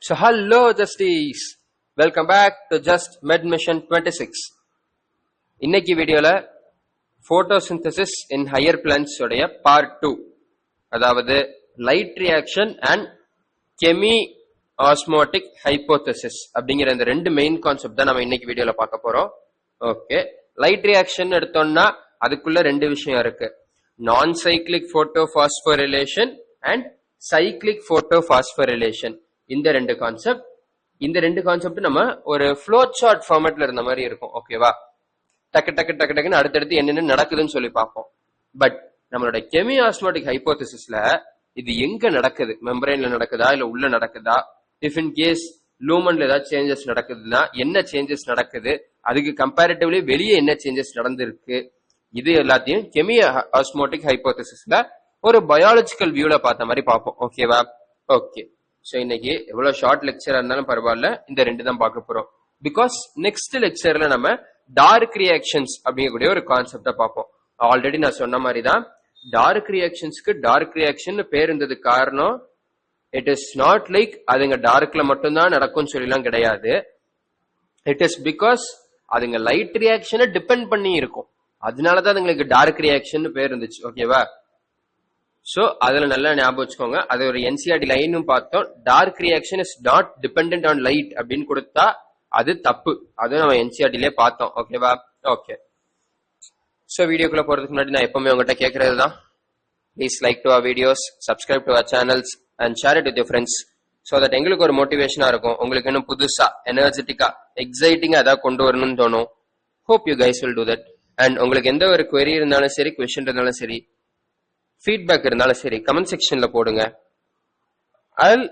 So hello Justies, welcome back to Just Med Mission 26. இன்னைக்கு வீடியோல photosynthesis in higher plants உடைய part 2, அதாவது light reaction and chemi-osmotic hypothesis அப்படிங்கிற இந்த ரெண்டு மெயின் கான்செப்ட் தான் நம்ம இன்னைக்கு வீடியோல பார்க்க போறோம். ஓகே, லைட் ரியாக்ஷன் எடுத்தோம்னா அதுக்குள்ள ரெண்டு விஷயம் இருக்கு. நான் சைக்ளிக் போட்டோபாஸ்போரிலேஷன் அண்ட் சைக்ளிக் போட்டோபாஸ்போரிலேஷன். இந்த ரெண்டு கான்செப்ட் நம்ம ஒரு ஃப்ளோ சார்ட் ஃபார்மேட்ல இருந்த மாதிரி இருக்கும். ஓகேவா, டக்கு டக்கு டக்கு டக்குன்னு அடுத்தடுத்து என்னென்ன நடக்குதுன்னு சொல்லி பார்ப்போம். பட் நம்மளோட கெமி ஆஸ்மோட்டிக் ஹைபோதசிஸ்ல இது எங்க நடக்குது, மெம்பரைன்ல நடக்குதா இல்ல உள்ள நடக்குதா, இஃப் இன் கேஸ் லூமன்ல ஏதாவது சேஞ்சஸ் நடக்குதுன்னா என்ன சேஞ்சஸ் நடக்குது, அதுக்கு கம்பேரிட்டிவ்லி வெளியே என்ன சேஞ்சஸ் நடந்திருக்கு, இது எல்லாத்தையும் கெமி ஆஸ்மோட்டிக் ஹைபோதசிஸ்ல ஒரு பயாலஜிக்கல் வியூல பார்த்த மாதிரி பார்ப்போம். ஓகேவா, ஓகே. ஸோ இன்னைக்கு எவ்வளவு ஷார்ட் லெக்சரா இருந்தாலும் பரவாயில்ல, இந்த ரெண்டு தான் பார்க்க போறோம். பிகாஸ் நெக்ஸ்ட் லெக்சர்ல நம்ம டார்க் ரியாக்ஷன்ஸ் அப்படிங்கக்கூடிய ஒரு கான்செப்டை பார்ப்போம். ஆல்ரெடி நான் சொன்ன மாதிரி தான் டார்க் ரியாக்ஷன்ஸ்க்கு டார்க் ரியாக்ஷன் பேர் இருந்ததுக்கு காரணம், இட் இஸ் நாட் லைக் அதுங்க டார்க்ல மட்டும்தான் நடக்கும்னு சொல்லலாம் கிடையாது. இட் இஸ் பிகாஸ் அதுங்க லைட் ரியாக்ஷனை டிபெண்ட் பண்ணி இருக்கும், அதனாலதான் அதுங்களுக்கு டார்க் ரியாக்ஷன் பேர் இருந்துச்சு. ஓகேவா, சோ அதுல நல்லா ஞாபகம் வச்சுக்கோங்க. அது ஒரு என்சிஆர்டி லைனும் பார்த்தோம். Dark reaction is not dependent on light அப்படின்னு கொடுத்தா அது தப்பு, அதுவும் நம்ம என்சிஆர்டிலே பார்த்தோம். ஓகேவா, ஓகே. சோ வீடியோக்குள்ள போறதுக்கு முன்னாடி நான் எப்பவுமே உங்ககிட்ட கேட்கறது தான், please like to our videos, subscribe to our channels and share it with your friends, so that எங்களுக்கு ஒரு மோட்டிவேஷனா இருக்கும், உங்களுக்கு இன்னும் புதுசா எனர்ஜெட்டிக்கா எக்ஸைட்டிங்கா ஏதாவது கொண்டு வரணும்னு தோணும். Hope you guys will do that. And உங்களுக்கு எந்த ஒரு query இருந்தாலும் சரி, கொஸ்டின் இருந்தாலும் சரி, ஃபீட்பேக் இருந்தாலும் சரி, கமெண்ட் செக்ஷன்ல போடுங்க. I'll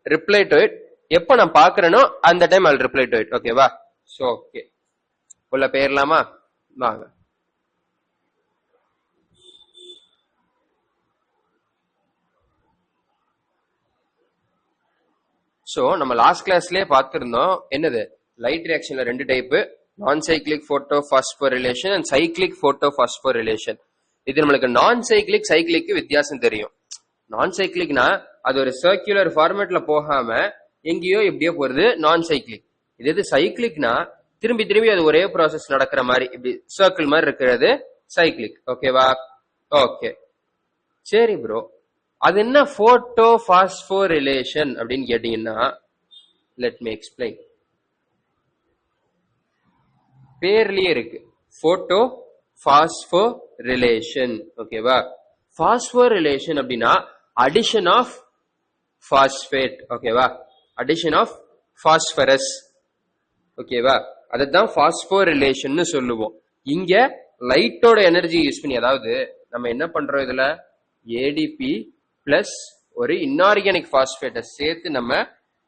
reply to it. எப்போ நான் பாக்குறேனோ அந்த time I'll reply to it. ஓகேவா, சோ ஓகே, உள்ள பேர்லாமா, வாங்க. சோ நம்ம லாஸ்ட் கிளாஸ்லயே பார்த்திருந்தோம் என்னது, லைட் ரியாக்ஷன்ல ரெண்டு டைப், நான் சைக்ளிக் போட்டோபாஸ்போரிலேஷன் அண்ட் சைக்ளிக் போட்டோபாஸ்போரிலேஷன். இது நம்மளுக்கு நான் சைக்ளிக் சைக்ளிக்கு வித்தியாசம் தெரியும். நான் சைக்ளிக்னா அது ஒரு சர்க்குலர் ஃபார்மேட்ல போகாம எங்கேயோ எப்படியோ போறது நான் சைக்ளிக். இது சைக்ளிக்னா திரும்பி திரும்பி அது ஒரே ப்ராசஸ் நடக்கிற மாதிரி இப்படி சர்க்கிள் மாதிரி இருக்கிறது சைக்ளிக். ஓகேவா, ஓகே சரி ப்ரோ, அது என்ன போட்டோபாஸ்போரிலேஷன் அப்படின்னு கேட்டீங்கன்னா, லெட் மீ எக்ஸ்பிளைன். பேர்லயே இருக்கு போட்டோ பாஸ்போரிலேஷன். ஓகேவா, பாஸ்போரிலேஷன் அப்படின்னா அடிஷன் ஆஃப் பாஸ்பேட். ஓகேவா, அடிஷன் ஆஃப் பாஸ்பரஸ். ஓகேவா, அதுதான் பாஸ்போரிலேஷன் சொல்லுவோம். இங்க லைட்டோட எனர்ஜி யூஸ் பண்ணி, அதாவது நம்ம என்ன பண்றோம், இதுல ஏடிபி பிளஸ் ஒரு இன்ஆர்கானிக் பாஸ்பேட்டை சேர்த்து நம்ம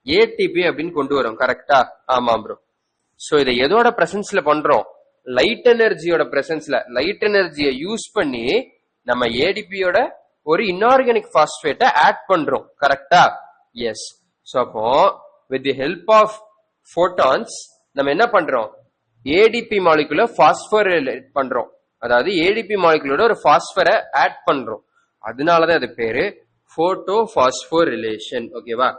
ஏடிபி அப்படின்னு கொண்டு வரோம். கரெக்டா, ஆமா ப்ரோ. சோ இதை எதோட பிரசன்ஸ்ல பண்றோம், லைட் எனர்ஜியோட பிரசன்ஸ்ல. லைட் எனர்ஜியை யூஸ் பண்ணி நம்ம ஏடிபியோட ஒரு இன்ஆர்கானிக் பாஸ்பேட்டை ஆட் பண்றோம். கரெக்டா, எஸ். சோ அப்போ with the help of photons நம்ம என்ன பண்றோம், ஏடிபி மாலிகுல பாஸ்போரிலேட் பண்றோம், அதாவது ஏடிபி மாலிகுலோட ஒரு பாஸ்பரை ஆட் பண்றோம். அதனாலதான் அது பேரு போட்டோபாஸ்போரிலேஷன். ஓகேவா,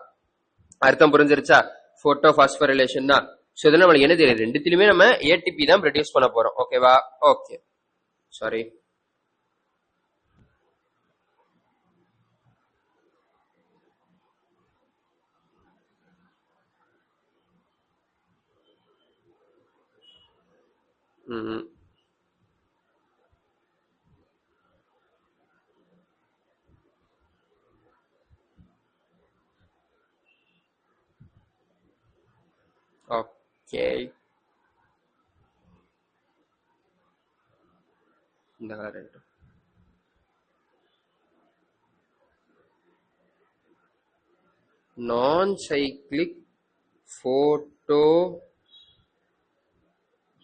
அர்த்தம் புரிஞ்சிருச்சா? போட்டோபாஸ்போரிலேஷன் தான். சோ இதெல்லாம் நம்மளுக்கு என்ன தெரியும், ரெண்டுத்திலுமே நம்ம ஏடிபி தான் ப்ரொடியூஸ் பண்ண போறோம். ஓகேவா, ஓகே சாரி. ஓகே, இந்த நான் சைக்ளிக் போட்டோ,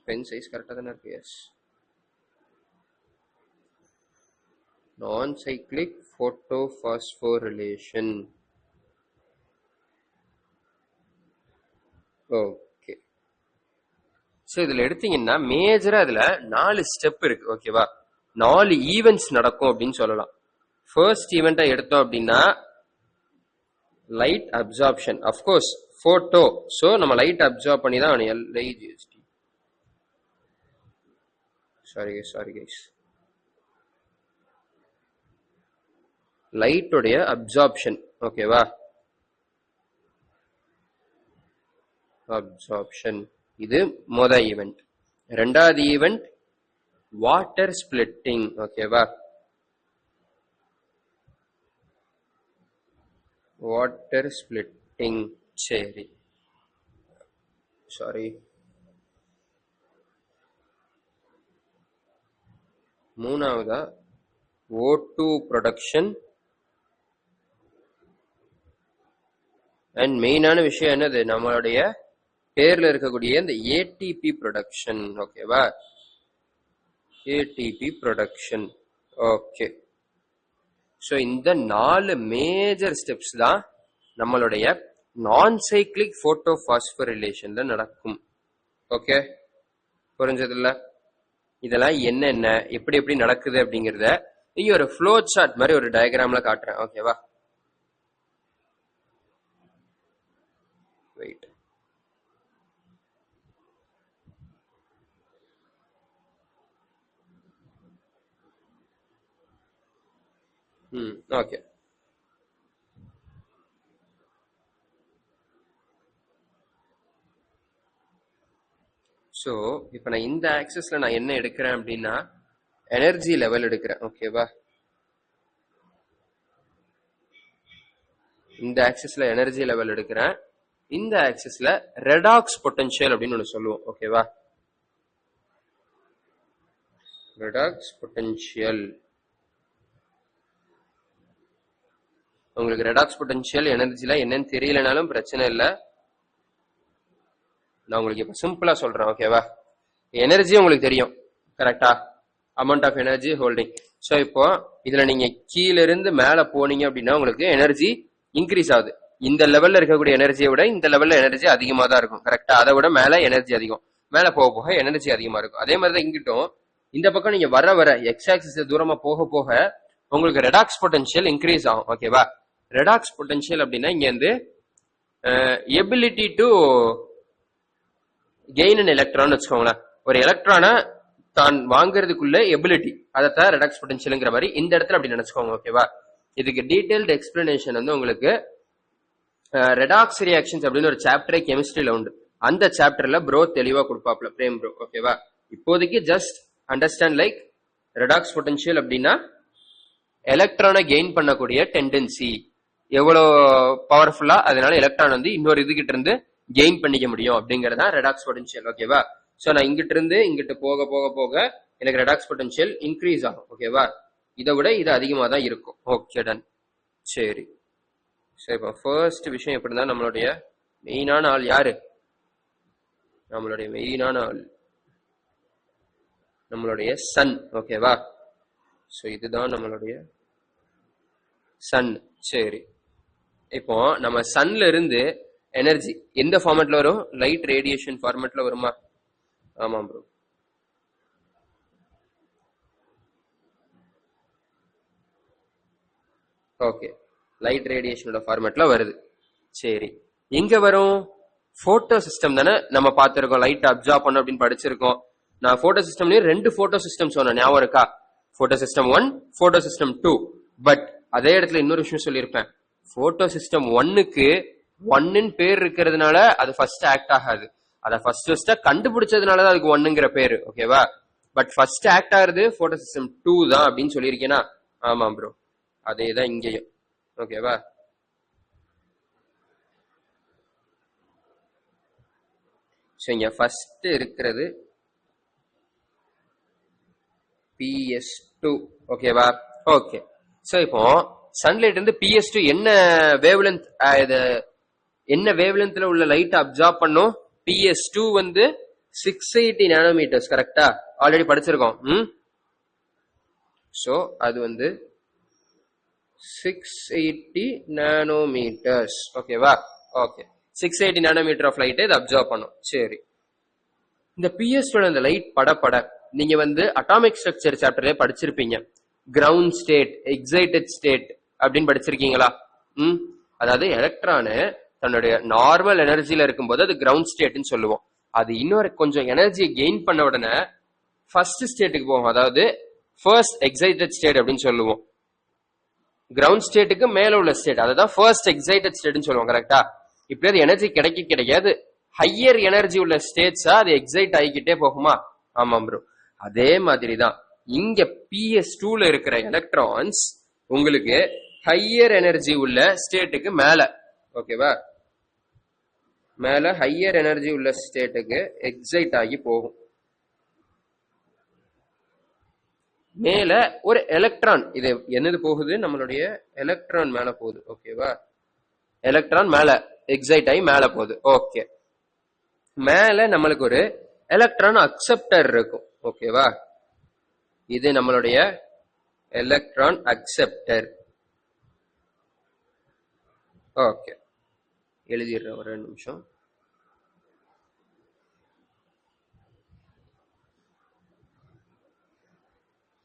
பென் சைஸ் கரெக்டா தானே இருக்கு? எஸ், நான் சைக்ளிக் போட்டோபாஸ்போரிலேஷன். ஓகே, சோ இதுல எடுத்தீங்கன்னா மேஜரா இதுல 4 ஸ்டெப் இருக்கு. ஓகேவா, 4 ஈவென்ட்ஸ் நடக்கும் அப்படின்னு சொல்லலாம். ஃபர்ஸ்ட் ஈவெண்டா எடுத்தோம் அப்படின்னா light absorption of course photo. So நம்ம லைட் அப்சார்ப் பண்ணி தான் LIGHT. சாரி கைஸ், லைட்டோடைய அப்சார்ப்ஷன். ஓகேவா, அப்சார்ப்ஷன் இது ஈவெண்ட். ரெண்டாவது ஈவெண்ட் வாட்டர் ஸ்பிளிட்டிங். ஓகேவா, வாட்டர் ஸ்பிளிட்டிங். சரி, சாரி, மூணாவதா O2 ப்ரொடக்ஷன். அண்ட் மெயினான விஷயம் என்னது, நம்மளுடைய பேர்ல இருக்கக்கூடிய இந்த ATP ப்ரொடக்ஷன். ஓகேவா, ATP ப்ரொடக்ஷன். ஓகே, ஸோ இந்த 4 மேஜர் ஸ்டெப்ஸ் தான் நம்மளுடைய நான் சைக்கிளிக் போட்டோ பாஸ்போரிலேஷன்ல நடக்கும். ஓகே, புரிஞ்சதில்ல? இதெல்லாம் என்னென்ன எப்படி எப்படி நடக்குது அப்படிங்கறத இங்க ஒரு ஃப்ளோ சார்ட் மாதிரி ஒரு டயக்ராம்ல காட்டுறேன். ஓகேவா, வெயிட். ஓகே, ஸோ இப்போ நான் இந்த ஆக்சஸ்ல நான் என்ன எடுக்கிறேன் அப்படின்னா எனர்ஜி லெவல் எடுக்கிறேன். ஓகேவா, இந்த ஆக்சஸ்ல எனர்ஜி லெவல் எடுக்கிறேன். இந்த ஆக்சஸ்ல ரெடாக்ஸ் பொட்டன்ஷியல் அப்படின்னு ஒன்று சொல்லுவோம். ஓகேவா, ரெடாக்ஸ் பொட்டன்ஷியல். உங்களுக்கு ரெடாக்ஸ் பொட்டன்ஷியல் எனர்ஜில என்னன்னு தெரியலனாலும் பிரச்சனை இல்லை, நான் உங்களுக்கு இப்ப சிம்பிளா சொல்றேன். ஓகேவா, எனர்ஜி உங்களுக்கு தெரியும் கரெக்டா, amount of energy holding. So இப்போ இதுல நீங்க கீழ இருந்து மேல போனீங்க அப்படின்னா உங்களுக்கு எனர்ஜி இன்க்ரீஸ் ஆகுது. இந்த லெவல்ல இருக்கக்கூடிய எனர்ஜியை விட இந்த லெவல்ல எனர்ஜி அதிகமா தான் இருக்கும். கரெக்டா, அதை விட மேல எனர்ஜி அதிகம், மேல போக போக எனர்ஜி அதிகமா இருக்கும். அதே மாதிரிதான் இங்கிட்டும் இந்த பக்கம் நீங்க வர எக்ஸ் ஆக்சிஸ் தூரமா போக போக உங்களுக்கு ரெடாக்ஸ் பொட்டன்ஷியல் இன்க்ரீஸ் ஆகும். ஓகேவா, ரெடாக்ஸ் பொட்டன்ஷியல் அப்படின்னா இங்க வந்து ability to gain and electron வச்சுக்கோங்களேன். ஒரு எலக்ட்ரானை தான் வாங்குறதுக்குள்ள எபிலிட்டி, அதைத்தான் ரெடாக்ஸ் பொட்டன்ஷியல்ங்கிற மாதிரி இந்த இடத்துல அப்படி நினைச்சுக்கோங்க. ஓகேவா, இதுக்கு டீடைல்டு எக்ஸ்பிளனேஷன் வந்து உங்களுக்கு ரெடாக்ஸ் ரியாக்ஷன்ஸ் அப்படின்னு ஒரு சாப்டரே கெமிஸ்ட்ரியில உண்டு. அந்த சாப்டர்ல ப்ரோ தெளிவா கொடுப்பாப்ல, பிரேம் ப்ரோ. ஓகேவா, இப்போதைக்கு just understand like redox potential அப்படின்னா எலக்ட்ரானை கெயின் பண்ணக்கூடிய டெண்டன்சி எவ்வளவு பவர்ஃபுல்லா, அதனால எலக்ட்ரான் வந்து இன்னொரு இதுகிட்ட இருந்து கெயின் பண்ணிக்க முடியும் அப்படிங்கறதா ரெடாக்ஸ் பொட்டன்ஷியல். ஓகேவா, சோ நான் இங்கிட்ட இருந்து இங்கிட்டு போக போக போக எனக்கு ரெடாக்ஸ் பொட்டன்ஷியல் இன்க்ரீஸ் ஆகும். ஓகேவா, இதை விட இது அதிகமா தான் இருக்கும். Okay, done. சரி, சரி, இப்போ ஃபர்ஸ்ட் விஷயம் எப்படின்னா நம்மளுடைய மெயினான ஆள் யாரு, நம்மளுடைய மெயினான ஆள் நம்மளுடைய சன். ஓகேவா, சோ இதுதான் நம்மளுடைய சன். சரி, இப்போ நம்ம சன்ல இருந்து எனர்ஜி எந்த ஃபார்மேட்ல வரும், லைட் ரேடியேஷன் ஃபார்மேட்ல வருமா? ஆமா ப்ரோ. ஓகே, லைட் ரேடியேஷனோட ஃபார்மேட்ல வருது. சரி, எங்க வரும்? போட்டோ சிஸ்டம் தானே நம்ம பார்த்திருக்கோம், லைட் அப்சார்ப் பண்ணும் அப்படின்னு படிச்சிருக்கோம். நான் போட்டோ சிஸ்டம்லயும் 2 போட்டோ சிஸ்டம் சொன்னேன், ஞாபகம் இருக்கா? Photo system 1, photo system 2. But அதே இடத்துல இன்னொரு விஷயம் சொல்லியிருப்பேன், போட்டோ சிஸ்டம் 1க்கு 1ன்னு பேர் இருக்கிறதுனால அது ஃபர்ஸ்ட் ஆக்ட் ஆகாது, அதை ஃபர்ஸ்ட் கண்டுபிடிச்சதுனாலதான் அதுக்கு 1ங்கிற பேரு. ஓகேவா, பட் ஃபர்ஸ்ட் ஆக்ட் ஆகுறது போட்டோ சிஸ்டம் 2 தான் அப்படின்னு சொல்லியிருக்கேனா? ஆமா ப்ரோ, அதே தான் இங்கேயும். ஓகேவா, இங்க ஃபர்ஸ்ட் இருக்கிறது PS2. ஓகேவா, ஓகே. சோ இப்போ சன்லைட் வந்து PS2 என்ன வேவ்லென்த், என்ன வேவ்லென்த்ல உள்ள லைட் அப்சார்ப் பண்ணும்? PS2 வந்து 680 நானோமீட்டர்ஸ். கரெக்டா, ஆல்ரெடி படிச்சிருக்கோம். சோ அது வந்து 680 நானோமீட்டர்ஸ். ஓகேவா, ஓகே, 680 நானோமீட்டர் ஆஃப் லைட் இது அப்சார்ப் பண்ணும். சரி, இந்த PS2 அந்த லைட் பட நீங்க வந்து அட்டாமிக் ஸ்ட்ரக்சர் சாப்டர்ல படிச்சிருப்பீங்க, கிரவுண்ட் ஸ்டேட், எக்ஸைட்டட் ஸ்டேட் அப்படின்னு படிச்சிருக்கீங்களா? அதாவது எலக்ட்ரானு தன்னுடைய நார்மல் எனர்ஜில இருக்கும்போது அது கிரவுண்ட் ஸ்டேட்னு சொல்லுவோம். அது இன்னொரு கொஞ்சம் எனர்ஜியை கெயின் பண்ண உடனே ஃபர்ஸ்ட் ஸ்டேட்டுக்கு போகும், அதாவது ஃபர்ஸ்ட் எக்ஸைட்டட் ஸ்டேட் அப்படின்னு சொல்லுவோம். கிரவுண்ட் ஸ்டேட்டுக்கு மேல உள்ள ஸ்டேட் அதுதான் ஃபர்ஸ்ட் எக்ஸைட்டட் ஸ்டேட்னு சொல்லுவோம். கரெக்டா? இப்படி அது எனர்ஜி கிடைக்காது. ஹையர் எனர்ஜி உள்ள ஸ்டேட்ஸா அது எக்ஸைட் ஆகிக்கிட்டே போகுமா? ஆமா ப்ரோ. அதே மாதிரிதான் இங்க PS2ல இருக்கிற எலக்ட்ரான்ஸ் உங்களுக்கு ஹையர் எனர்ஜி உள்ள ஸ்டேட்டுக்கு மேல, ஓகேவா, மேல ஹையர் எனர்ஜி உள்ள ஸ்டேட்டுக்கு எக்ஸைட் ஆகி போகும். மேல ஒரு எலக்ட்ரான், இது என்னது போகுது, நம்மளுடைய எலக்ட்ரான் மேல போகுது, ஓகேவா, எலக்ட்ரான் மேல எக்ஸைட் ஆகி மேல போகுது. ஓகே, மேல நம்மளுக்கு ஒரு எலக்ட்ரான் அக்செப்டர் இருக்கும், ஓகேவா, இது நம்மளுடைய எலக்ட்ரான் அக்செப்டர். ஓகே, எழுதிடுறேன் ஒரு 2 நிமிஷம்.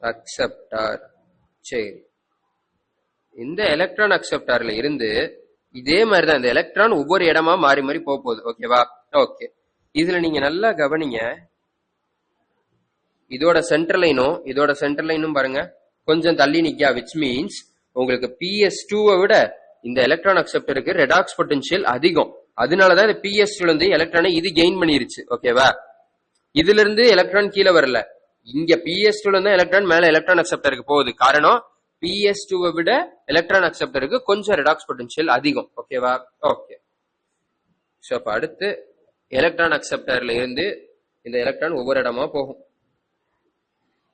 அக்செப்டார். சரி, இந்த எலக்ட்ரான் அக்செப்டார்ல இருந்து இதே மாதிரிதான் இந்த எலக்ட்ரான் ஒவ்வொரு இடமா மாறி மாறி போகுது, ஓகேவா. ஓகே, இதுல நீங்க நல்லா கவனிங்க, இதோட சென்டர் லைனும் பாருங்க கொஞ்சம் தள்ளி நிக்கா, விச் மீன்ஸ் உங்களுக்கு PS2வை விட இந்த எலக்ட்ரான் அக்செப்டருக்கு ரெடாக்ஸ் பொட்டன்ஷியல் அதிகம். அதனாலதான் இந்த PS2ல இருந்து எலக்ட்ரானை இது கெயின் பண்ணிருச்சு, ஓகேவா. இதுல இருந்து எலக்ட்ரான் கீழே வரல, இங்க PS2ல இருந்து எலக்ட்ரான் மேல எலக்ட்ரான் அக்செப்டருக்கு போகுது. காரணம் PS2வை விட எலக்ட்ரான் அக்செப்டருக்கு கொஞ்சம் ரெடாக்ஸ் பொட்டன்ஷியல் அதிகம், ஓகேவா. ஓகே, சோ அப்ப அடுத்து எலக்ட்ரான் அக்செப்டர்ல இருந்து இந்த எலக்ட்ரான் ஒவ்வொரு இடமா போகும்.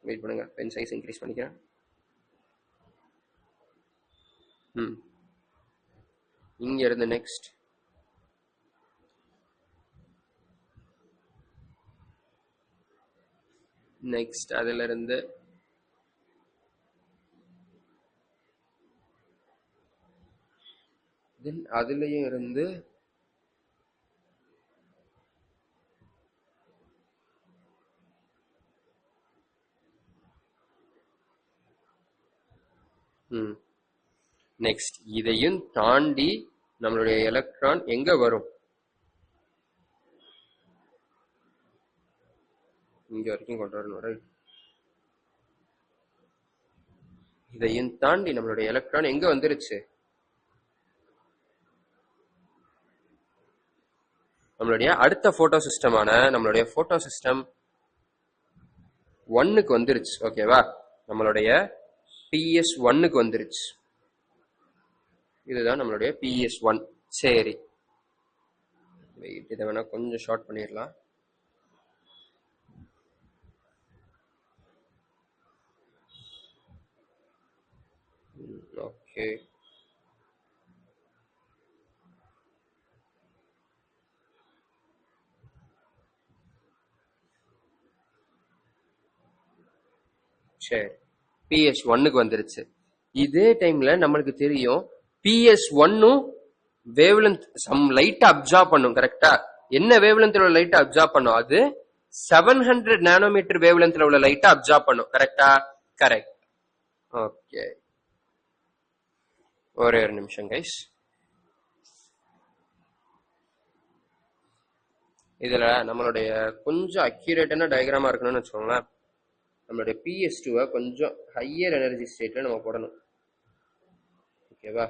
வெயிட் பண்ணுங்க, பென் சைஸ் இன்க்ரீஸ் பண்ணிக்கிறேன். இங்க இருந்து நெக்ஸ்ட் அதுல இருந்து அதுலயும் இருந்து நெக்ஸ்ட் இதையும் தாண்டி நம்மளுடைய எலக்ட்ரான் எங்க வரும், இங்க வரைக்கும் கொண்டு வரணும், ரைட். இதையும் தாண்டி நம்மளுடைய எலக்ட்ரான் எங்க வந்துருச்சு, நம்மளுடைய அடுத்த போட்டோ சிஸ்டமான நம்மளுடைய போட்டோ சிஸ்டம் 1க்கு வந்துருச்சு, ஓகேவா. நம்மளுடைய PS1க்கு வந்துருச்சு. இதுதான் நம்மளுடைய PS1. சரி, இதை வேணா கொஞ்சம் ஷார்ட் பண்ணிடலாம். ஓகே, சரி, PS1க்கு வந்துருச்சு. இதே டைம்ல நம்மளுக்கு தெரியும் PS1ம் வேவ்லென்த் சம் லைட் அப்சார்ப் பண்ணும், கரெக்டா. என்ன வேவ்லென்த்ல உள்ள லைட் அப்சார்ப் பண்ணும், அது 700 நானோமீட்டர் வேவ்லென்த்ல உள்ள லைட் அப்சார்ப் பண்ணும், கரெக்டா. கரெக்ட். ஓகே, ஒரே ஒரு நிமிஷம் கைஸ். இதுல நம்மளுடைய கொஞ்சம் அக்யூரேட்டான டயக்ராமா இருக்கணும்னு வச்சுக்கோங்களேன். நம்மளுடைய PS2வை கொஞ்சம் ஹையர் எனர்ஜி ஸ்டேட்ல நம்ம போடணும், ஓகேவா.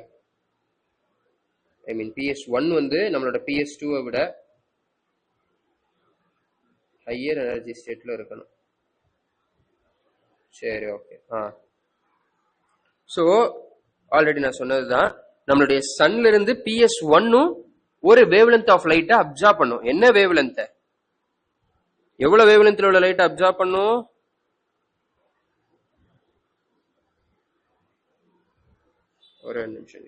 ஐ மீன் PS1 வந்து நம்மளோட PS2வை விட ஹையர் எனர்ஜி ஸ்டேட்ல இருக்கணும். சரி, ஓகே. ஸோ ஆல்ரெடி நான் சொன்னதுதான், நம்மளுடைய சன்ல இருந்து PS1ம் ஒரு வேவ்லென்த் ஆஃப் லைட்டை அப்சார்ப் பண்ணும். என்ன வேவ்லென்த், எவ்வளவு வேவ்லென்த்ல உள்ள லைட்டை அப்சார்ப் பண்ணும், ஒரு நிமிஷம்.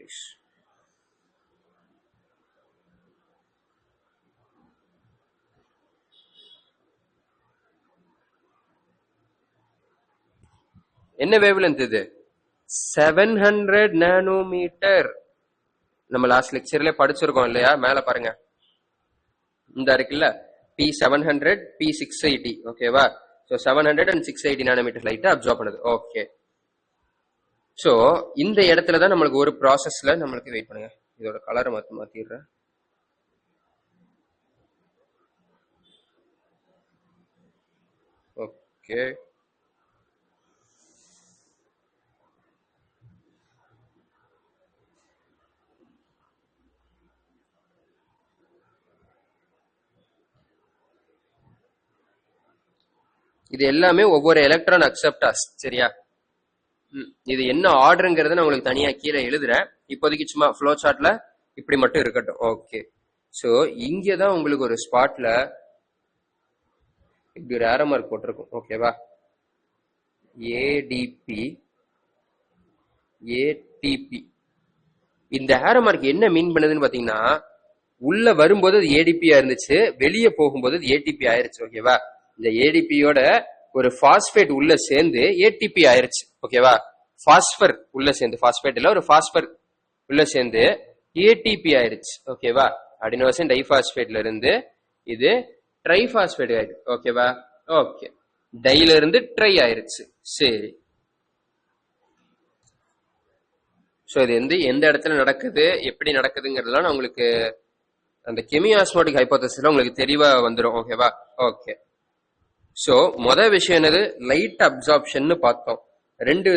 என்ன வேவ்லென்த் இது, 700 நானோமீட்டர். நம்ம லாஸ்ட் லெக்சர்ல படிச்சிருக்கோம் இல்லையா, மேல பாருங்க, இந்த இருக்குல்ல P700 P680, ஓகேவா. ஸோ 700 and 680 நானோமீட்டர் லைட்டை அப்சார்ப் பண்ணுது. ஓகே, ஸோ இந்த இடத்துல தான் நம்மளுக்கு ஒரு ப்ராசஸ்ல நம்மளுக்கு வெயிட் பண்ணுங்க, இதோட கலரை மாத்திடுறேன். ஓகே, இது எல்லாமே ஒவ்வொரு எலக்ட்ரான் அக்செப்டார்ஸ். சரியா? இது என்ன ஆர்டருங்கிறத நான் உங்களுக்கு தனியா கீழே எழுதுறேன். இப்போதைக்கு சும்மா ஃப்ளோ சார்ட்ல இப்படி மட்டும் இருக்கட்டும். ஓகே, சோ இங்கதான் உங்களுக்கு ஒரு ஸ்பாட்ல இப்படி ஒரு ஏரோ மார்க் போட்டிருக்கும். ஓகேவா? ATP ATP. இந்த ஏரோ மார்க் என்ன மீன் பண்ணுதுன்னு பாத்தீங்கன்னா, உள்ள வரும்போது அது ஏடிபியா இருந்துச்சு, வெளியே போகும்போது அது ஏடிபி ஆயிருச்சு. ஓகேவா? இந்த ஏடிபியோட ஒரு பாஸ்பேட் உள்ள சேர்ந்து ஏடிபி ஆயிருச்சு. ஓகேவா? பாஸ்பர் உள்ள சேர்ந்து, பாஸ்பேட் இல்ல, ஒரு பாஸ்பர் உள்ள சேர்ந்து ஏடிபி ஆயிருச்சு. ஓகேவா? அடினோசின் டைபாஸ்பேட்ல இருந்து இது ட்ரைபாஸ்பேட் ஆயிடுச்சு. ஓகேவா? ஓகே, டைல இருந்து ட்ரை ஆயிருச்சு. சரி, சோ இது எந்த இடத்துல நடக்குது, எப்படி நடக்குதுங்கிறதுலாம் நான் உங்களுக்கு அந்த கெமியாஸ்மோட்டிக் ஹைபோதசிஸ்ல உங்களுக்கு தெளிவா வந்துடும். ஓகேவா? ஓகே, சோ முதல் விஷயம் என்னது, லைட் அப்சார்ப்ஷன் பார்த்தோம். 2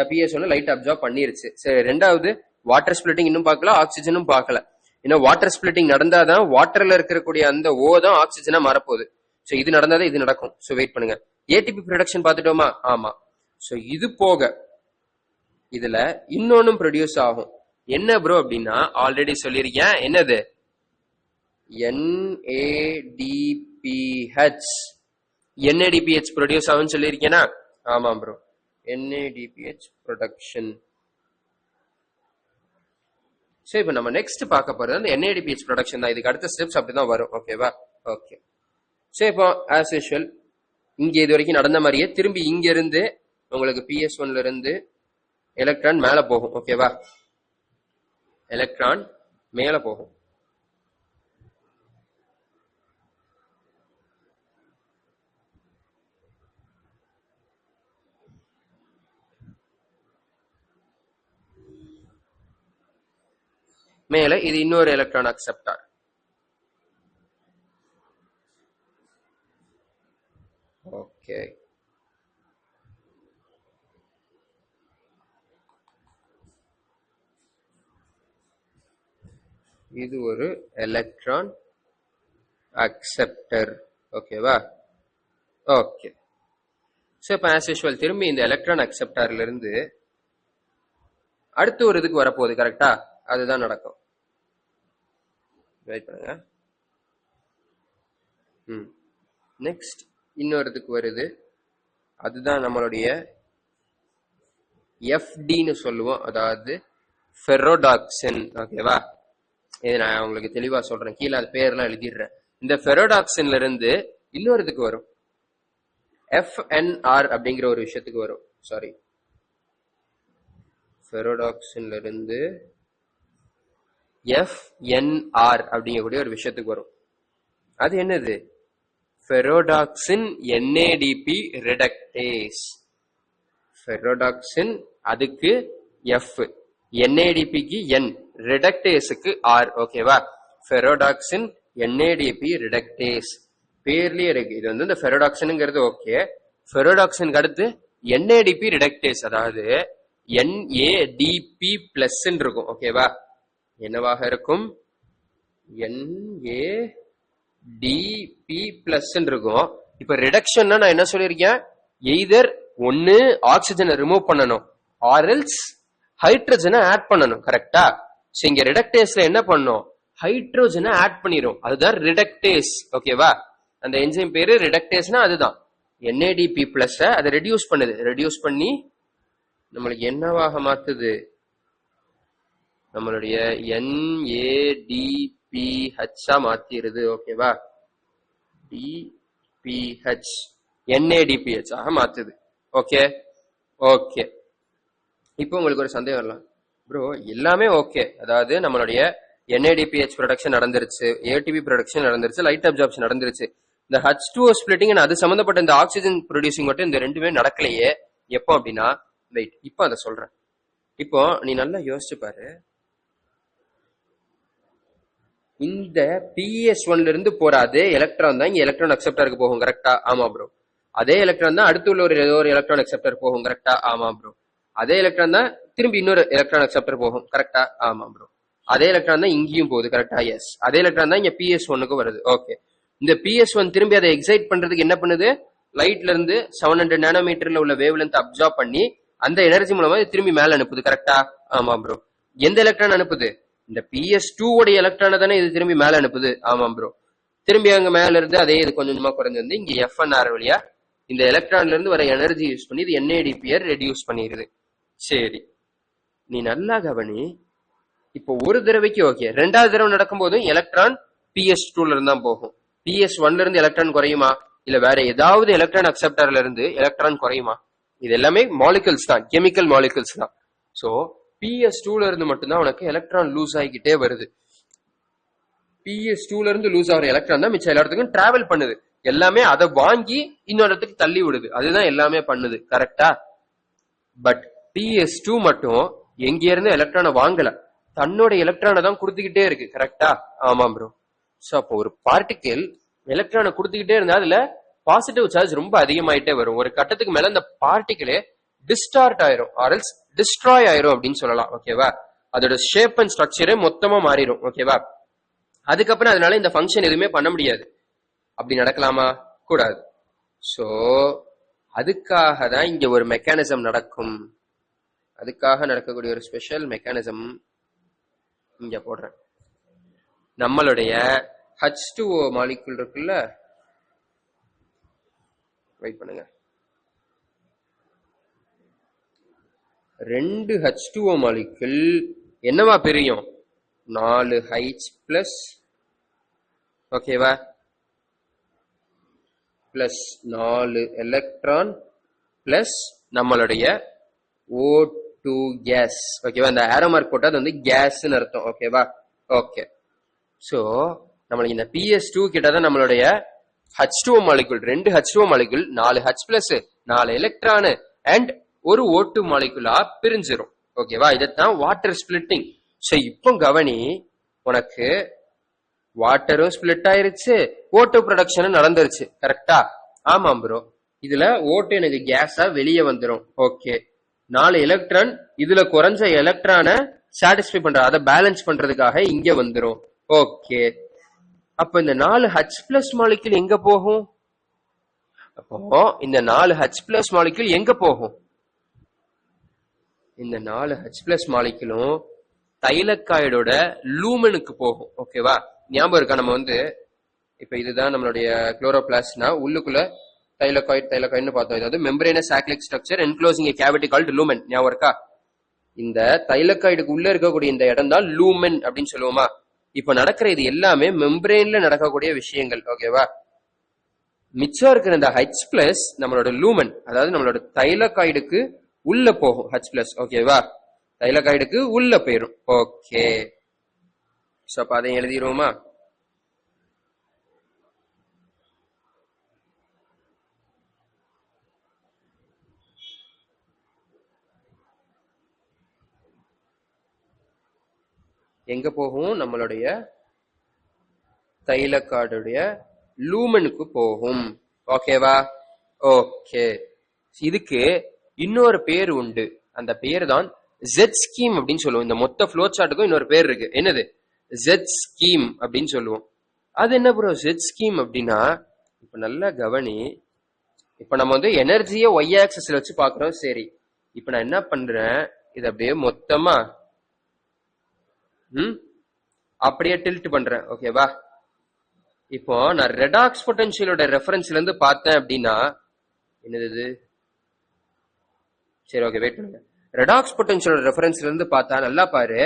பிஎஸ் லைட் அப்சார்ப் பண்ணிருச்சு. சரி, ரெண்டாவது வாட்டர் ஸ்பிளிட்டிங் இன்னும் பார்க்கல, ஆக்சிஜனும் பார்க்கல. இன்னும் வாட்டர் ஸ்பிளிட்டிங் நடந்தாதான் வாட்டர்ல இருக்கக்கூடிய அந்த ஓ தான் ஆக்சிஜனா மாறப்போகுது. சோ இது நடந்தாதான் இது நடக்கும். சோ வெயிட் பண்ணுங்க. ஏடிபி ப்ரொடக்ஷன் பார்த்துட்டோமா? ஆமா. சோ இது போக இதுல இன்னொன்னும் ப்ரொடியூஸ் ஆகும். என்ன ப்ரோ அப்படின்னா, ஆல்ரெடி சொல்லியிருக்கேன். என்னது? NADPH. NADPH ப்ரொடியூஸ் ஆகும்னு சொல்லியிருக்கேனா? ஆமா ப்ரோ, NADPH ப்ரொடக்ஷன். சோ இப்போ நம்ம நெக்ஸ்ட் பார்க்க போறது அந்த NADPH ப்ரொடக்ஷன் தான். இதுக்கு அடுத்த ஸ்டெப்ஸ் அப்படிதான் வரும். ஓகேவா? ஓகே, சோ இப்போ ஆஸ் யூஷுவல் இங்க இது வரைக்கும் நடந்த மாதிரியே திரும்பி இங்க இருந்து உங்களுக்கு PS1ல இருந்து எலக்ட்ரான் மேல போகும். ஓகேவா? எலக்ட்ரான் மேல போகும். மேல இது இன்னொரு எலக்ட்ரான் அக்செப்டார். ஓகே, இது ஒரு எலக்ட்ரான் அக்செப்டர். ஓகேவா? ஓகே, சோ இப்போ ஆஸ் யூஷுவல் திரும்பி இந்த எலக்ட்ரான் அக்செப்டார்ல இருந்து அடுத்து ஒரு இதுக்கு வரப்போகுது. கரெக்டா? அதுதான் நடக்கும். வெயிட் பண்ணுங்க. நெக்ஸ்ட் இன்னொரு இதுக்கு வருது. அதுதான் நம்மளுடைய FDன்னு சொல்லுவோம், அதாவது ஃபெரோடாக்சின். ஓகேவா? இது நான் உங்களுக்கு தெளிவா சொல்றேன், கீழே அது பேர்லாம் எழுதிடுறேன். இந்த ஃபெரோடாக்சின்ல இருந்து இன்னொரு இதுக்கு வரும், FNR அப்படிங்கிற ஒரு விஷயத்துக்கு வரும். சாரி, ஃபெரோடாக்சின்ல இருந்து FNR அப்படிங்கக்கூடிய ஒரு விஷயத்துக்கு வரும். அது என்னது? ஃபெரோடாக்சின் NADP ரிடக்டேஸ். ஃபெரோடாக்சின் அதுக்கு F, NADPக்கு N, ரிடக்டேஸுக்கு R. ஓகேவா? ஃபெரோடாக்சின் NADP ரிடக்டேஸ் பேர்லயே இருக்கு. இது வந்து இந்த ஃபெரோடாக்சின்ங்கிறது. ஓகே, ஃபெரோடாக்சினுக்கு அடுத்து NADP ரிடக்டேஸ், அதாவது NADP பிளஸ் இருக்கும். ஓகேவா? என்னவாக இருக்கும்? NADP பிளஸ் இருக்கும். இப்ப ரிடக்ஷன்னா நான் என்ன சொல்லியிருக்கேன்? எய்தர் ஒன்னு ஆக்சிஜனை ரிமூவ் பண்ணணும், ஆர்எல்ஸ் ஹைட்ரஜனை ஆட் பண்ணணும். கரெக்டா? சோ இங்க ரிடக்டேஸ்ல என்ன பண்ணும்? ஹைட்ரோஜனை ஆட் பண்ணிரும். அதுதான் ரிடக்டேஸ். ஓகேவா? அந்த என்சைம் பேரு ரிடக்டேஸ்னா அதுதான். NADP பிளஸ் அதை ரெடியூஸ் பண்ணுது. ரெடியூஸ் பண்ணி நம்மளுக்கு என்னவாக மாத்துது? நம்மளுடைய NADPH மாத்திருது. ஓகேவா? DPH NADPH ஆக மாத்துது. ஓகே ஓகே, இப்போ உங்களுக்கு ஒரு சந்தேகம் வரலாம், ப்ரோ எல்லாமே ஓகே, அதாவது நம்மளுடைய NADPH ப்ரொடக்ஷன் நடந்துருச்சு, ATP ப்ரொடக்ஷன் நடந்துருச்சு, லைட் அப்சார்ப்ஷன் நடந்துருச்சு, இந்த H2O ஸ்பிளிட்டிங் அது சம்பந்தப்பட்ட இந்த ஆக்சிஜன் ப்ரொடியூசிங் மட்டும் இந்த ரெண்டுமே நடக்கலையே. எப்போ அப்படின்னா, வெயிட் இப்போ அதை சொல்றேன். இப்போ நீ நல்லா யோசிச்சு பாரு, இந்த PS1ல இருந்து போற அதே எலக்ட்ரான் தான் இங்க எலக்ட்ரான் அக்செப்டருக்கு போகும். கரெக்டா? ஆமா ப்ரோ. அதே எலக்ட்ரான் தான் அடுத்து உள்ள ஏதோ ஒரு எலக்ட்ரான் அக்செப்டர் போகும். கரெக்டா? ஆமா ப்ரோ. அதே எலக்ட்ரான் தான் திரும்பி இன்னொரு எலக்ட்ரான் அக்செப்டர் போகும். கரெக்டா? ஆமா ப்ரோ. அதே எலக்ட்ரான் தான் இங்கேயும் போகுது. கரெக்டா? எஸ். அதே எலக்ட்ரான் தான் இங்க PS1க்கு வருது. ஓகே. இந்த PS1 திரும்பி அதை எக்ஸைட் பண்றதுக்கு என்ன பண்ணுது? லைட்ல இருந்து 700 நானோமீட்டர்ல உள்ள வேவ் லென்த் அப்சார்ப் பண்ணி அந்த எனர்ஜி மூலமா திரும்பி மேல அனுப்புது. கரெக்டா? ஆமா ப்ரோ. எந்த எலக்ட்ரான் அனுப்புது? இந்த PS2 உடைய எலக்ட்ரானை தானே இது திரும்பி மேல அனுப்புது. ஆமா ப்ரோ. திரும்பி அங்க மேல இருந்து அதே இது கொஞ்சம் கொஞ்சமா குறைஞ்சு வந்து இங்க FNR வழியா இந்த எலக்ட்ரான்ல இருந்து வர எனர்ஜி யூஸ் பண்ணி இது NADPR ரெடியூஸ் பண்ணிடுது. சரி, நீ நல்லா கவனி. இப்போ ஒரு தடவைக்கு ஓகே, ரெண்டாவது தடவை நடக்கும் போதும் எலக்ட்ரான் PS2ல இருந்து தான் போகும். PS1ல இருந்து எலக்ட்ரான் குறையுமா? இல்ல வேற ஏதாவது எலக்ட்ரான் அக்செப்டர்ல இருந்து எலக்ட்ரான் குறையுமா? இது எல்லாமே மாலிகுல்ஸ் தான், கெமிக்கல் மாலிகுல்ஸ் தான். சோ PS2ல இருந்து மட்டும்தான் உனக்கு எலக்ட்ரான் லூஸ் ஆகிக்கிட்டே வருது. PS2ல இருந்து லூஸ் ஆகிற எலக்ட்ரான் தான் மிச்சம் எல்லா இடத்துக்கும் டிராவல் பண்ணுது. எல்லாமே அதை வாங்கி இன்னொரு இடத்துக்கு தள்ளி விடுது. அதுதான் எல்லாமே பண்ணுது. கரெக்டா? பட் PS2 மட்டும் எங்க இருந்து எலக்ட்ரானை வாங்கல, தன்னோட எலக்ட்ரானை தான் கொடுத்துக்கிட்டே இருக்கு. கரெக்டா? ஆமா ப்ரோ. சோ அப்போ ஒரு பார்ட்டிகிள் எலக்ட்ரானை கொடுத்துக்கிட்டே இருந்தா அதுல பாசிட்டிவ் சார்ஜ் ரொம்ப அதிகமாயிட்டே வரும். ஒரு கட்டத்துக்கு மேல அந்த பார்ட்டிகிளே டிஸ்டார்ட் ஆயிரும், ஆர்எல்ஸ் டிஸ்ட்ராய் ஆயிரும் அப்படின்னு சொல்லலாம். ஓகேவா? அதோட ஷேப் அண்ட் ஸ்ட்ரக்சரே மொத்தமா மாறிடும். ஓகேவா? அதுக்கப்புறம் அதனால இந்த ஃபங்க்ஷன் எதுவுமே பண்ண முடியாது. அப்படி நடக்கலாமா? கூடாது. சோ அதுக்காக தான் இங்க ஒரு மெக்கானிசம் நடக்கும். அதுக்காக நடக்கக்கூடிய ஒரு ஸ்பெஷல் மெக்கானிசம் இங்க போடுறேன். நம்மளுடைய H2O மாலிகுல் இருக்குல்ல, வெயிட் பண்ணுங்க. 2 H2O மாலிகுல் என்னவா பிரியும்? 4H+, ஓகேவா, பிளஸ் 4 எலக்ட்ரான் பிளஸ் நம்மளுடைய O2 கேஸ். ஓகேவா? இந்த ஏரோ மார்க் போட்டா அது வந்து கேஸ்ன்னு அர்த்தம். ஓகேவா? ஓகே. சோ நம்மளுக்கு இந்த PS2 கிட்டதான் நம்மளுடைய H2O molecule, 2 H2O molecule 4H+, 4 electron and ஒரு O2 மாலிகுலா பிரிஞ்சிரும். ஓகேவா? இதத்தான் வாட்டர் ஸ்பிளிட்டிங். சோ இப்போ கவனி, உனக்கு வாட்டரும் ஸ்பிளிட் ஆயிருச்சு, O2 ப்ரொடக்ஷனும் நடந்துருச்சு. கரெக்டா? ஆமாம் ப்ரோ. இதுல O2 எனக்கு கேஸா வெளியே வந்துடும். ஓகே. 4 எலக்ட்ரான் இதுல குறைஞ்ச எலக்ட்ரானை சாட்டிஸ்ஃபை பண்ற, அதை பேலன்ஸ் பண்றதுக்காக இங்க வந்துடும். ஓகே. அப்ப இந்த 4H+ மாலிகுல் எங்க போகும்? அப்போ இந்த 4H+ மாலிகுல் எங்க போகும்? இந்த 4H+ மாலிகுலும் தைலக்காய்டோட லூமனுக்கு போகும். ஓகேவா? ஞாபகம் இருக்கா? நம்ம வந்து இப்ப இதுதான் நம்மளுடைய குளோரோபிளாஸ்ட்னா உள்ளுக்குள்ள தைலக்காய்டு பார்த்தோம். அதாவது மெம்பரேனஸ் சாக்லிக் ஸ்ட்ரக்சர் என்க்ளோசிங் எ கேவிட்டி கால்ட் லூமன். ஞாபகம் இருக்கா? இந்த தைலக்காய்டுக்கு உள்ள இருக்கக்கூடிய இந்த இடம் தான் லூமன் அப்படின்னு சொல்லுவோமா? இப்ப நடக்கிற இது எல்லாமே மெம்பரேன்ல நடக்கக்கூடிய விஷயங்கள். ஓகேவா? மிச்சம் இருக்கிற இந்த H+ நம்மளோட லூமன், அதாவது நம்மளோட தைலக்காய்டுக்கு உள்ள போகும். H+, ஓகேவா? தைலக்காய்டுக்கு உள்ள போயிரும். ஓகே. சோ அப்ப அதை எழுதிடுவோமா? எங்க போகும்? நம்மளுடைய தைலக்காய்டுடைய லூமனுக்கு போகும். ஓகேவா? ஓகே. இதுக்கு இன்னொரு பேர் உண்டு. அந்த பேர் தான் Z ஸ்கீம் அப்படின்னு சொல்லுவோம். இந்த மொத்த ஃப்ளோ சார்ட்டுக்கும் இன்னொரு பேர் இருக்கு. என்னது? Z ஸ்கீம் அப்படின்னு சொல்லுவோம். அது என்ன ப்ரோ Z ஸ்கீம் அப்படின்னா? இப்ப நல்லா கவனி. இப்ப நம்ம வந்து எனர்ஜியை Y ஆக்சிஸ்ல வச்சு பாக்குறோம். சரி, இப்ப நான் என்ன பண்றேன், இது அப்படியே மொத்தமா அப்படியே டில்ட் பண்றேன். ஓகேவா? இப்போ நான் ரெடாக்ஸ் பொட்டன்ஷியலோட ரெஃபரன்ஸ்ல இருந்து பார்த்தேன் அப்படின்னா என்னது? சரி, ஓகே, வெயிட் பண்ணுங்க. ரெடாக்ஸ் பொட்டன்ஷியலோட ரெஃபரன்ஸ்ல இருந்து பார்த்தா நல்லா பாரு,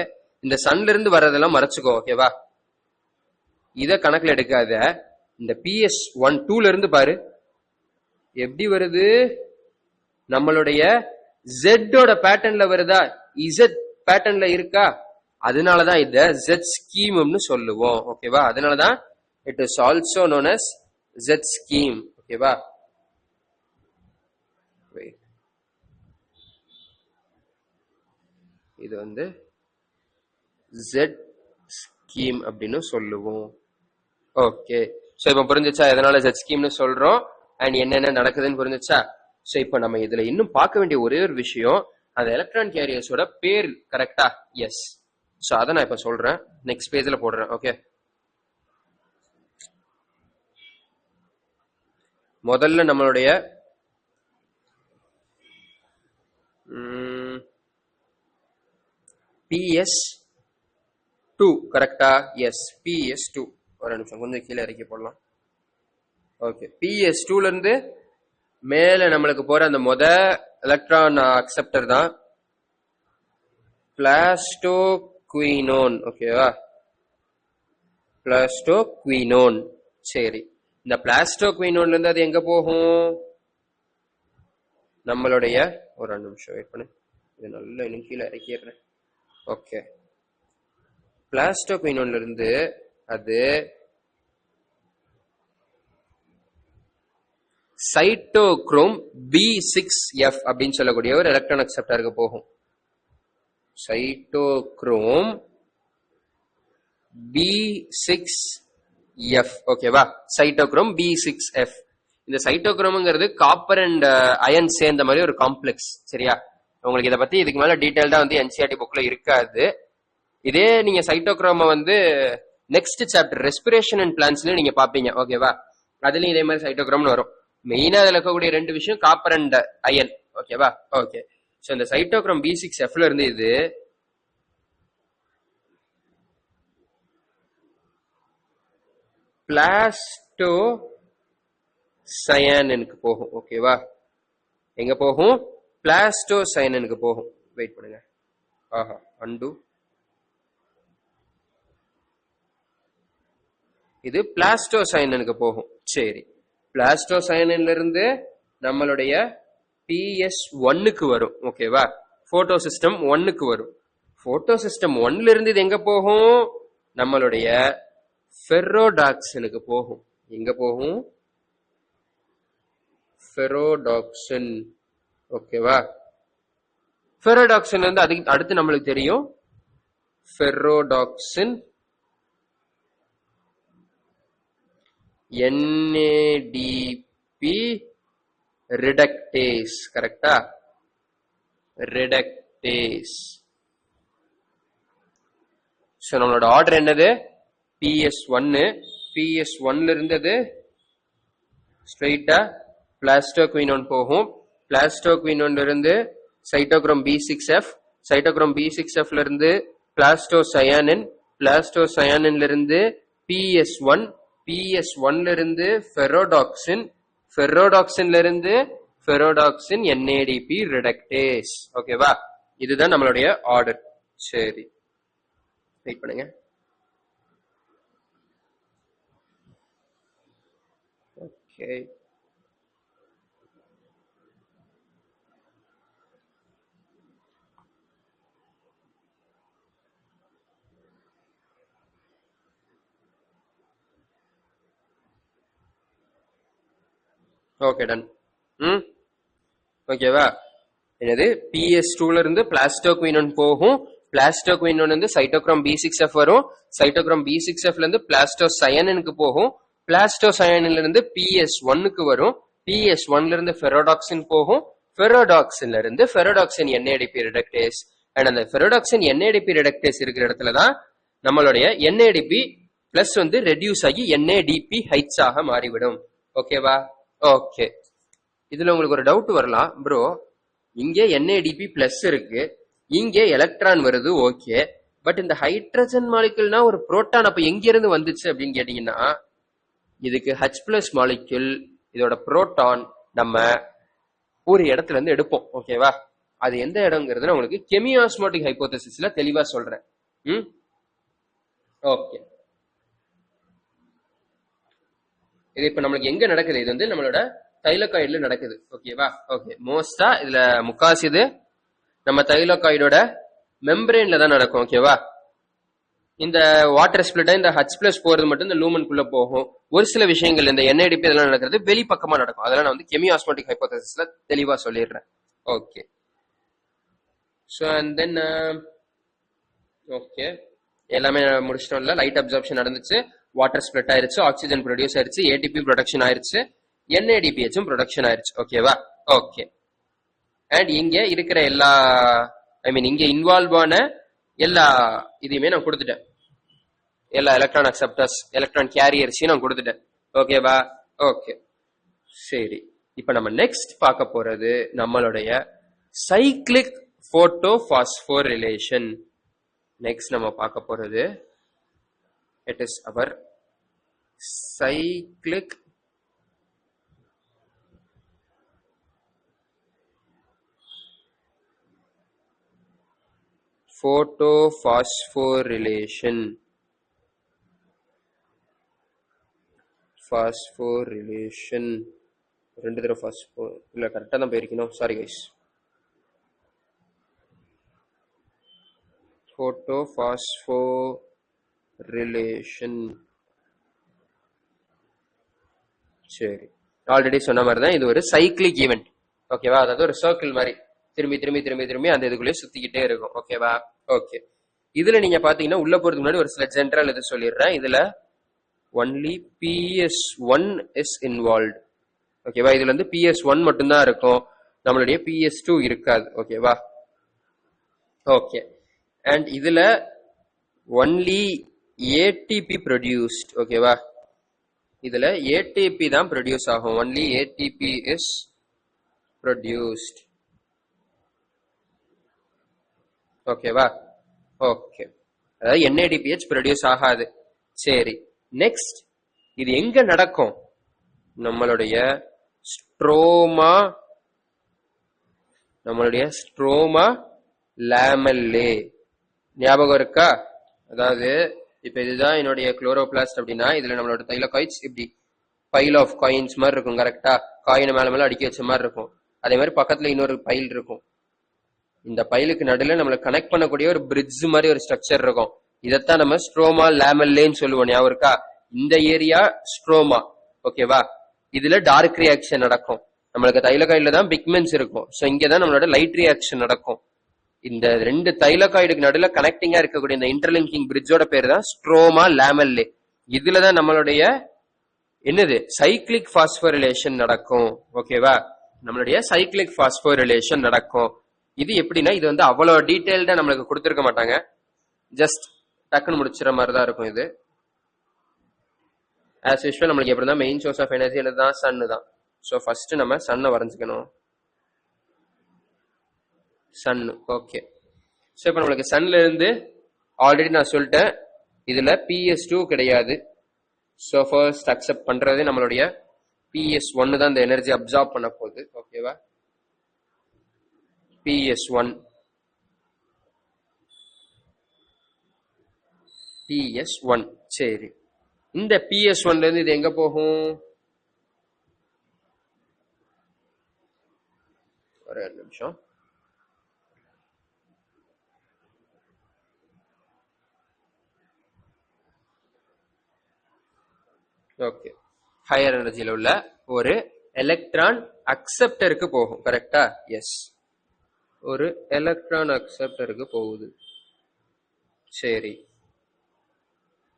இந்த சன்ல இருந்து வர்றதெல்லாம் மறைச்சுக்கோ. ஓகேவா? இத கணக்குல எடுக்காத. இந்த PS1-2ல இருந்து பாரு எப்படி வருது. நம்மளுடைய Z-ஓட பேட்டர்ன்ல வருதா? Z பேட்டர்ன்ல இருக்கா? அதனாலதான் இத Z ஸ்கீம்னு சொல்லுவோம். ஓகேவா? அதனாலதான் it is also known as Z scheme. ஓகேவா? இது வந்து Z ஸ்கீம் அப்படின்னு சொல்லுவோம். ஓகே, சோ இப்ப புரிஞ்சுச்சா எதனால Z ஸ்கீம்னு சொல்றோம் அண்ட் என்னென்ன நடக்குதுன்னு புரிஞ்சுச்சா? சோ இப்ப நம்ம இதுல இன்னும் பார்க்க வேண்டிய ஒரே ஒரு விஷயம், அந்த எலக்ட்ரான் கேரியர்ஸோட பேர் கரெக்டா? எஸ். சோ அதை நான் இப்ப சொல்றேன், நெக்ஸ்ட் பேஜ்ல போடுறேன். ஓகே, முதல்ல நம்மளுடைய PS2 கரெக்டா? S, PS2. ஒரு நிமிஷம் கொஞ்சம் கீழே இறக்கி போடலாம். ஓகே, PS2ல இருந்து மேல நம்மளுக்கு போற அந்த எலக்ட்ரான் அக்செப்டர் தான் பிளாஸ்டோகுயினோன். ஓகேவா? பிளாஸ்டோகுயினோன். சரி, இந்த பிளாஸ்டோகுயினோன்ல இருந்து அது எங்க போகும்? நம்மளுடைய ஒரு நிமிஷம் வெயிட் பண்ணு, இது நல்லா இன்னும் கீழே இறக்கிடுறேன். ஓகே, பிளாஸ்டோகுயினோன்ல இருந்து அது சைட்டோக்ரோம் B6F அப்படின்னு சொல்லக்கூடிய ஒரு எலக்ட்ரான் அக்செப்டருக்கு போகும். Cytochrome B6F. ஓகேவா? Cytochrome B6F. இந்த சைட்டோக்ரோம்ங்கிறது காப்பர் அண்ட் அயன் சேர்ந்த மாதிரி ஒரு காம்ப்ளெக்ஸ். சரியா? உங்களுக்கு இதை பத்தி இதுக்கு மேல டீடைல்டா வந்து NCERT புக்ல இருக்காது. இதே நீங்க சைட்டோக்ரோம வந்து நெக்ஸ்ட் சாப்டர் ரெஸ்பிரேஷன் அண்ட் பிளான்ஸ்ல நீங்க பாப்பீங்க. ஓகேவா? அதுலயும் இதே மாதிரி சைட்டோக்ரோம்னு வரும். மெயினா அதுல இருக்கக்கூடிய ரெண்டு விஷயம் காப்பர் அண்ட் அயன். ஓகேவா? ஓகே, சோ இந்த சைட்டோக்ரோம் B6Fல இருந்து இது பிளாஸ்டோ சயானுக்கு போகும். ஓகேவா? எங்க போகும்? பிளாஸ்டோ சயானுக்கு போகும். வெயிட் பண்ணுங்க, ஆஹா, அண்டு. இது பிளாஸ்டோ சயானுக்கு போகும். சரி, பிளாஸ்டோ சயானில இருந்து நம்மளுடைய PS1க்கு வரும். ஓகேவா? போட்டோ சிஸ்டம் 1க்கு வரும். போட்டோ சிஸ்டம் 1ல இருந்து இது எங்க போகும்? நம்மளுடைய ஃபெரோடாக்சினுக்கு போகும். எங்க போகும்? ஃபெரோடாக்சின். ஓகேவா? ஃபெரோடாக்சின் வந்து அடுத்து நம்மளுக்கு தெரியும் ஃபெரோடாக்சின் NADP ரிடக்டேஸ். கரெக்டா? ரிடக்டேஸ். சோ நம்மளோட ஆர்டர் என்னது? PS1. PS1ல இருந்தது ஸ்ட்ரைட்டா பிளாஸ்டோகுயினோன் போகும். பிளாஸ்டோகுயினோன்ல இருந்து சைட்டோக்ரோம் B6F. சைட்டோக்ரோம் B6Fல இருந்து பிளாஸ்டோசயானின். பிளாஸ்டோசயானின்ல இருந்து PS1. PS1ல இருந்து ஃபெரோடாக்சின். ஃபெரோடாக்சின்ல இருந்து ஃபெரோடாக்சின் NADP ரிடக்டேஸ். ஓகேவா? இதுதான் நம்மளுடைய ஆர்டர். சரி, வெயிட் பண்ணுங்க. Okay, okay, done. ஓகேவா? என்னது? PS2ல இருந்து பிளாஸ்டோகுயினோன் போகும். பிளாஸ்டோகுயினோன் இருந்து சைட்டோக்ரோம் B6F வரும். சைட்டோக்ரோம் B6Fல இருந்து பிளாஸ்டோசயானினுக்கு போகும். பிளாஸ்டோசயானின்ல இருந்து PS1க்கு வரும். PS1ல இருந்து ஃபெரோடாக்சின் போகும். ஃபெரோடாக்சின்ல இருந்து ஃபெரோடாக்சின் NADP ரிடக்டேஸ். அண்ட் அந்த ஃபெரோடாக்சின் NADP ரிடக்டேஸ் இருக்கிற இடத்துல தான் நம்மளுடைய NADP பிளஸ் வந்து ரெடியூஸ் ஆகி NADPH ஆக மாறிவிடும். ஓகேவா? ஓகே, இதுல உங்களுக்கு ஒரு டவுட் வரலாம், ப்ரோ இங்கே NADP பிளஸ் இருக்கு, இங்கே எலக்ட்ரான் வருது. ஓகே, பட் இந்த ஹைட்ரஜன் மாலிகுல்னா ஒரு புரோட்டான் அப்ப எங்க இருந்து வந்துச்சு அப்படின்னு கேட்டீங்கன்னா, இதுக்கு H+ மாலிகுல், இதோட புரோட்டான் நம்ம ஒரு இடத்துல இருந்து எடுப்போம். ஓகேவா? அது எந்த இடம்ங்கிறது உங்களுக்கு கெமியோஸ்மோட்டிக் ஹைபோதசிஸ்ல தெளிவா சொல்றேன். ஓகே, இது இப்ப நம்மளுக்கு எங்க நடக்குது? இது வந்து நம்மளோட தைலகாய்டுல நடக்குது. ஓகேவா? ஓகே, மோஸ்டா இதுல முக்காசி இது நம்ம தைலகாய்டோட மெம்பரேன்ல தான் நடக்கும். ஓகேவா? இந்த வாட்டர் ஸ்பிளிட்டா இந்த H+ போறது மட்டும் இந்த லூமனுக்குள்ள போகும். ஒரு சில விஷயங்கள் இந்த NADP இதெல்லாம் நடக்கிறது வெளி பக்கமா நடக்கும். அதெல்லாம் நான் வந்து கெமியோஸ்மோட்டிக் ஹைபோதசிஸ்ல தெளிவா சொல்லிடுறேன். Okay, so and then okay, எல்லாமே முடிச்சிட்டோம்ல. லைட் அப்சார்ப்ஷன் நடந்துச்சு, வாட்டர் ஸ்ப்ளிட் ஆயிருச்சு, ஆக்சிஜன் ப்ரொடியூஸ் ஆயிருச்சு, ஏடிபி ப்ரொடக்ஷன் ஆயிருச்சு, NADPHும் ப்ரொடக்ஷன் ஆயிருச்சு. ஓகேவா? ஓகே. அண்ட் இங்க இருக்கிற எல்லா இங்க இன்வால்வ் ஆன எல்லா இதையுமே நான் கொடுத்துட்டேன். எல்லா எலக்ட்ரான் அக்செப்டர்ஸ், எலக்ட்ரான் கேரியர்ஸையும் நான் கொடுத்துட்டேன். ஓகேவா? ஓகே. சரி, இப்ப நம்ம நெக்ஸ்ட் பார்க்க போறது நம்மளுடைய சைக்ளிக் photophosphorylation. நெக்ஸ்ட் நம்ம பார்க்க போறது it is our cyclic phosphorylation. ரெண்டு தடவை பாஸ்போ இல்ல, கரெக்டா தான் போயிருக்கணும். Sorry guys. photophosphorylation. சரி, ஆல்ரெடி சொன்ன மாதிரி தான் இது ஒரு சைக்கிளிக் ஈவெண்ட். ஓகேவா? அதாவது ஒரு சர்க்கிள் மாதிரி திரும்பி திரும்பி திரும்பி திரும்பி அந்த இதுக்குள்ளேயே சுத்திக்கிட்டே இருக்கும். ஓகேவா? ஓகே. இதுல நீங்க பாத்தீங்கன்னா உள்ள போறதுக்கு முன்னாடி ஒரு சில ஜென்ரல் இது சொல்லிடுறேன். இதுல ஒன்லி PS1 is involved. ஓகேவா? இதுல இருந்து PS1 மட்டும்தான் இருக்கும், நம்மளுடைய PS2 இருக்காது. ஓகேவா? ஓகே. அண்ட் இதுல ஒன்லி ATP produced. ஓகேவா? இதுல ATP தான் ப்ரொடியூஸ் ஆகும். Only ATP is produced. ஓகேவா? ஓகே. அதாவது NADPH ப்ரொடியூஸ் ஆகாது. சரி, நெக்ஸ்ட் இது எங்க நடக்கும்? நம்மளுடைய ஸ்ட்ரோமா லேமெல்லே. ஞாபகம் இருக்கா? அதாவது இப்ப இதுதான் என்னுடைய குளோரோபிளாஸ்ட் அப்படின்னா, இதுல நம்மளோட தைலகாய்ட்ஸ் இப்படி பைல் ஆஃப் காயின்ஸ் மாதிரி இருக்கும். கரெக்டா? காயினை மேல மேல அடுக்கி வச்ச மாதிரி இருக்கும். அதே மாதிரி பக்கத்துல இன்னொரு பைல் இருக்கும். இந்த பைலுக்கு நடுவில் நம்மளை கனெக்ட் பண்ணக்கூடிய ஒரு பிரிட்ஜ் மாதிரி ஒரு ஸ்ட்ரக்சர் இருக்கும். இதைத்தான் நம்ம ஸ்ட்ரோமா லேமெல்லேன்னு சொல்லுவோம். ஞாபகம் இருக்கா? இந்த ஏரியா ஸ்ட்ரோமா. ஓகேவா? இதுல டார்க் ரியாக்ஷன் நடக்கும். நம்மளுக்கு தைலகாய்டுல தான் பிக்மெண்ட்ஸ் இருக்கும். சோ இங்கதான் நம்மளோட லைட் ரியாக்ஷன் நடக்கும். இந்த ரெண்டு தைலகாய்டுக்கு நடுவில் கனெக்டிங்கா இருக்கக்கூடிய இந்த இன்டர்லிங்கிங் பிரிட்ஜோட பேர் தான் ஸ்ட்ரோமா லேமெல்லே. இதுலதான் நம்மளுடைய என்னது சைக்ளிக் பாஸ்போரிலேஷன் நடக்கும். ஓகேவா? நம்மளுடைய சைக்ளிக் பாஸ்போரிலேஷன் நடக்கும். இது எப்படின்னா, இது வந்து அவ்வளவு டீடைல்டா நம்மளுக்கு கொடுத்திருக்க மாட்டாங்க. ஜஸ்ட் டக்குன்னு முடிச்சுற மாதிரி தான் இருக்கும். இது ஆஸ் யூஷுவல் நம்மளுக்கு எப்படி தான் மெயின் சோர்ஸ் ஆஃப் எனர்ஜி தான் சன்னு தான். ஸோ ஃபர்ஸ்ட் நம்ம சன்னை வரைஞ்சிக்கணும். சன்னு. ஓகே. ஸோ இப்போ நம்மளுக்கு சன்ல இருந்து ஆல்ரெடி நான் சொல்லிட்டேன், இதுல PS2 கிடையாது. ஸோ ஃபர்ஸ்ட் அக்செப்ட் பண்றது நம்மளுடைய PS1 தான் இந்த எனர்ஜி அப்சார்ப் பண்ண போகுது. ஓகேவா? PS1. சரி, இந்த PS1ல இருந்து இது எங்க போகும்? ஒரு நிமிஷம். ஓகே. ஹையர் எனர்ஜில உள்ள ஒரு எலக்ட்ரான் அக்செப்டருக்கு போகும். கரெக்டா? எஸ், ஒரு எலக்ட்ரான் அக்செப்டருக்கு போகுது. சரி,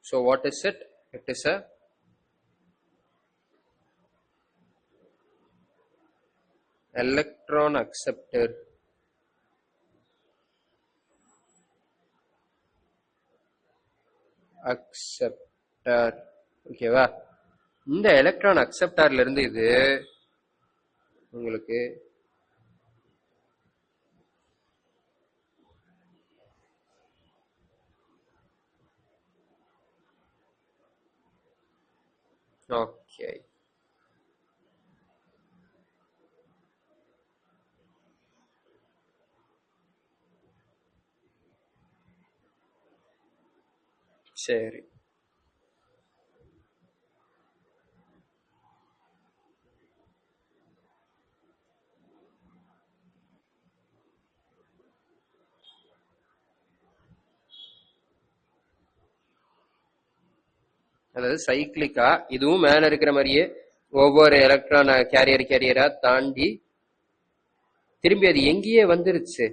so what is it? It is a electron acceptor. ஓகேவா? இந்த எலக்ட்ரான் அக்செப்டார்ல இருந்து இது உங்களுக்கு ஓகே. சரி, அதாவது சைக்கிளிக்கா இதுவும் மேல இருக்கிற மாதிரியே ஒவ்வொரு எலக்ட்ரான் கேரியரா தாண்டி திரும்பி அது எங்கேயே வந்துருச்சு,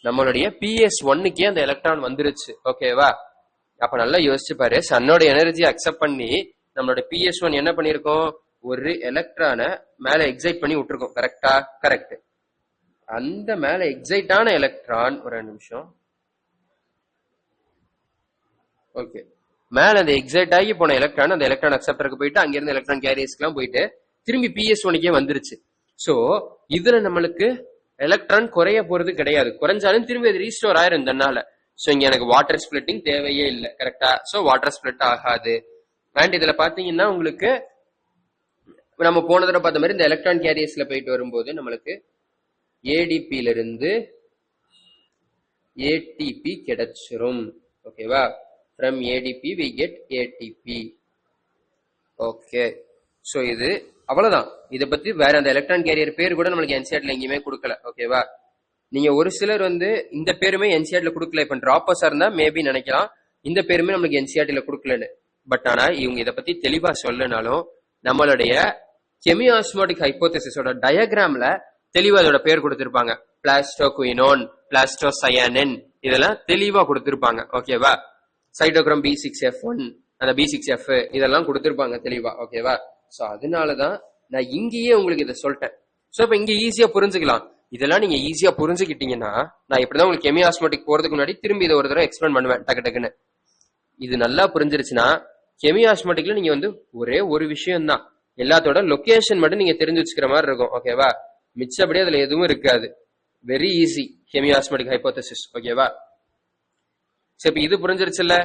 நம்மளுடைய PS1க்கே அந்த எலக்ட்ரான் வந்துருச்சு. ஓகேவா? அப்ப நல்லா யோசிச்சு பாரு, சன்னோட எனர்ஜி அக்செப்ட் பண்ணி நம்மளோட PS1 என்ன பண்ணிருக்கோம், ஒரு எலக்ட்ரான மேல எக்ஸைட் பண்ணி விட்டுருக்கோம். கரெக்டா? கரெக்ட். அந்த மேல எக்ஸைட் ஆன எலக்ட்ரான், ஒரு நிமிஷம், ஓகே, மேல அந்த எக்ஸைட் ஆகி போன எலக்ட்ரான் அந்த எலக்ட்ரான் அக்செப்டருக்கு போயிட்டு அங்கிருந்து எலக்ட்ரான் கேரியர்ஸ்க்கு போயிட்டு திரும்பி PS1க்கே வந்துருச்சு. சோ இதுல நம்மளுக்கு எலக்ட்ரான் குறைய போறது கிடையாது. குறைஞ்சாலும் திரும்பி அது ரீஸ்டோர் ஆயிரும் தன்னால. சோ இங்க எனக்கு வாட்டர் ஸ்பிளிட்டிங் தேவையே இல்லை. கரெக்டா? சோ வாட்டர் ஸ்பிளிட் ஆகாது. அண்ட் இதுல பாத்தீங்கன்னா உங்களுக்கு நம்ம போன தடவை பார்த்த மாதிரி இந்த எலக்ட்ரான் கேரியர்ஸ்ல போயிட்டு வரும்போது நம்மளுக்கு ஏடிபில இருந்து ஏடிபி கிடைச்சிரும். ஓகேவா? From ATP we get ATP. Okay, so இது அவ்வளவுதான். இதை பத்தி வேற அந்த எலக்ட்ரான் கேரியர் பேர் கூட நம்மளுக்கு என்சிஆர்ல எங்கேயுமே கொடுக்கல. ஓகேவா? நீங்க ஒரு சிலர் இந்த பேருமே என்சிஆர்ல கொடுக்கல. இப்ப டிராப்பர்ஸா இருந்தா மேபி நினைக்கலாம் இந்த பேருமே நம்மளுக்கு என்சிஆர்டில கொடுக்கலன்னு. பட் ஆனா இவங்க இதை பத்தி தெளிவா சொல்லனாலும் நம்மளுடைய கெமியாஸ்மோட்டிக் ஹைப்போதேசிஸோட டயக்ராம்ல தெளிவா அதோட பேர் கொடுத்திருப்பாங்க. பிளாஸ்டோகுயினோன், பிளாஸ்டோசயானின், இதெல்லாம் தெளிவா கொடுத்திருப்பாங்க. ஓகேவா? சைட்டோக்ரோம் B6F1, அந்த B6F இதெல்லாம் கொடுத்திருப்பாங்க தெளிவா. ஓகேவா? சோ அதனாலதான் நான் இங்கேயே உங்களுக்கு இதை சொல்லிட்டேன். சோ இப்ப இங்க ஈஸியா புரிஞ்சுக்கலாம். இதெல்லாம் நீங்க ஈஸியா புரிஞ்சுக்கிட்டீங்கன்னா நான் இப்படிதான் உங்களுக்கு கெமியாஸ்மோட்டிக் போறதுக்கு முன்னாடி திரும்பி இதை ஒரு தடவை எக்ஸ்பிளைன் பண்ணுவேன் டக்கு டக்குன்னு. இது நல்லா புரிஞ்சிருச்சுன்னா கெமியாஸ்மோட்டிக்ல நீங்க ஒரே ஒரு விஷயம் தான், எல்லாத்தோட லொகேஷன் மட்டும் நீங்க தெரிஞ்சு வச்சுக்கிற மாதிரி இருக்கும். ஓகேவா? மிச்சபடி அதுல எதுவும் இருக்காது. Very easy chemiosmotic hypothesis. ஓகேவா? சரி, இப்ப இது புரிஞ்சிருச்சுல்ல?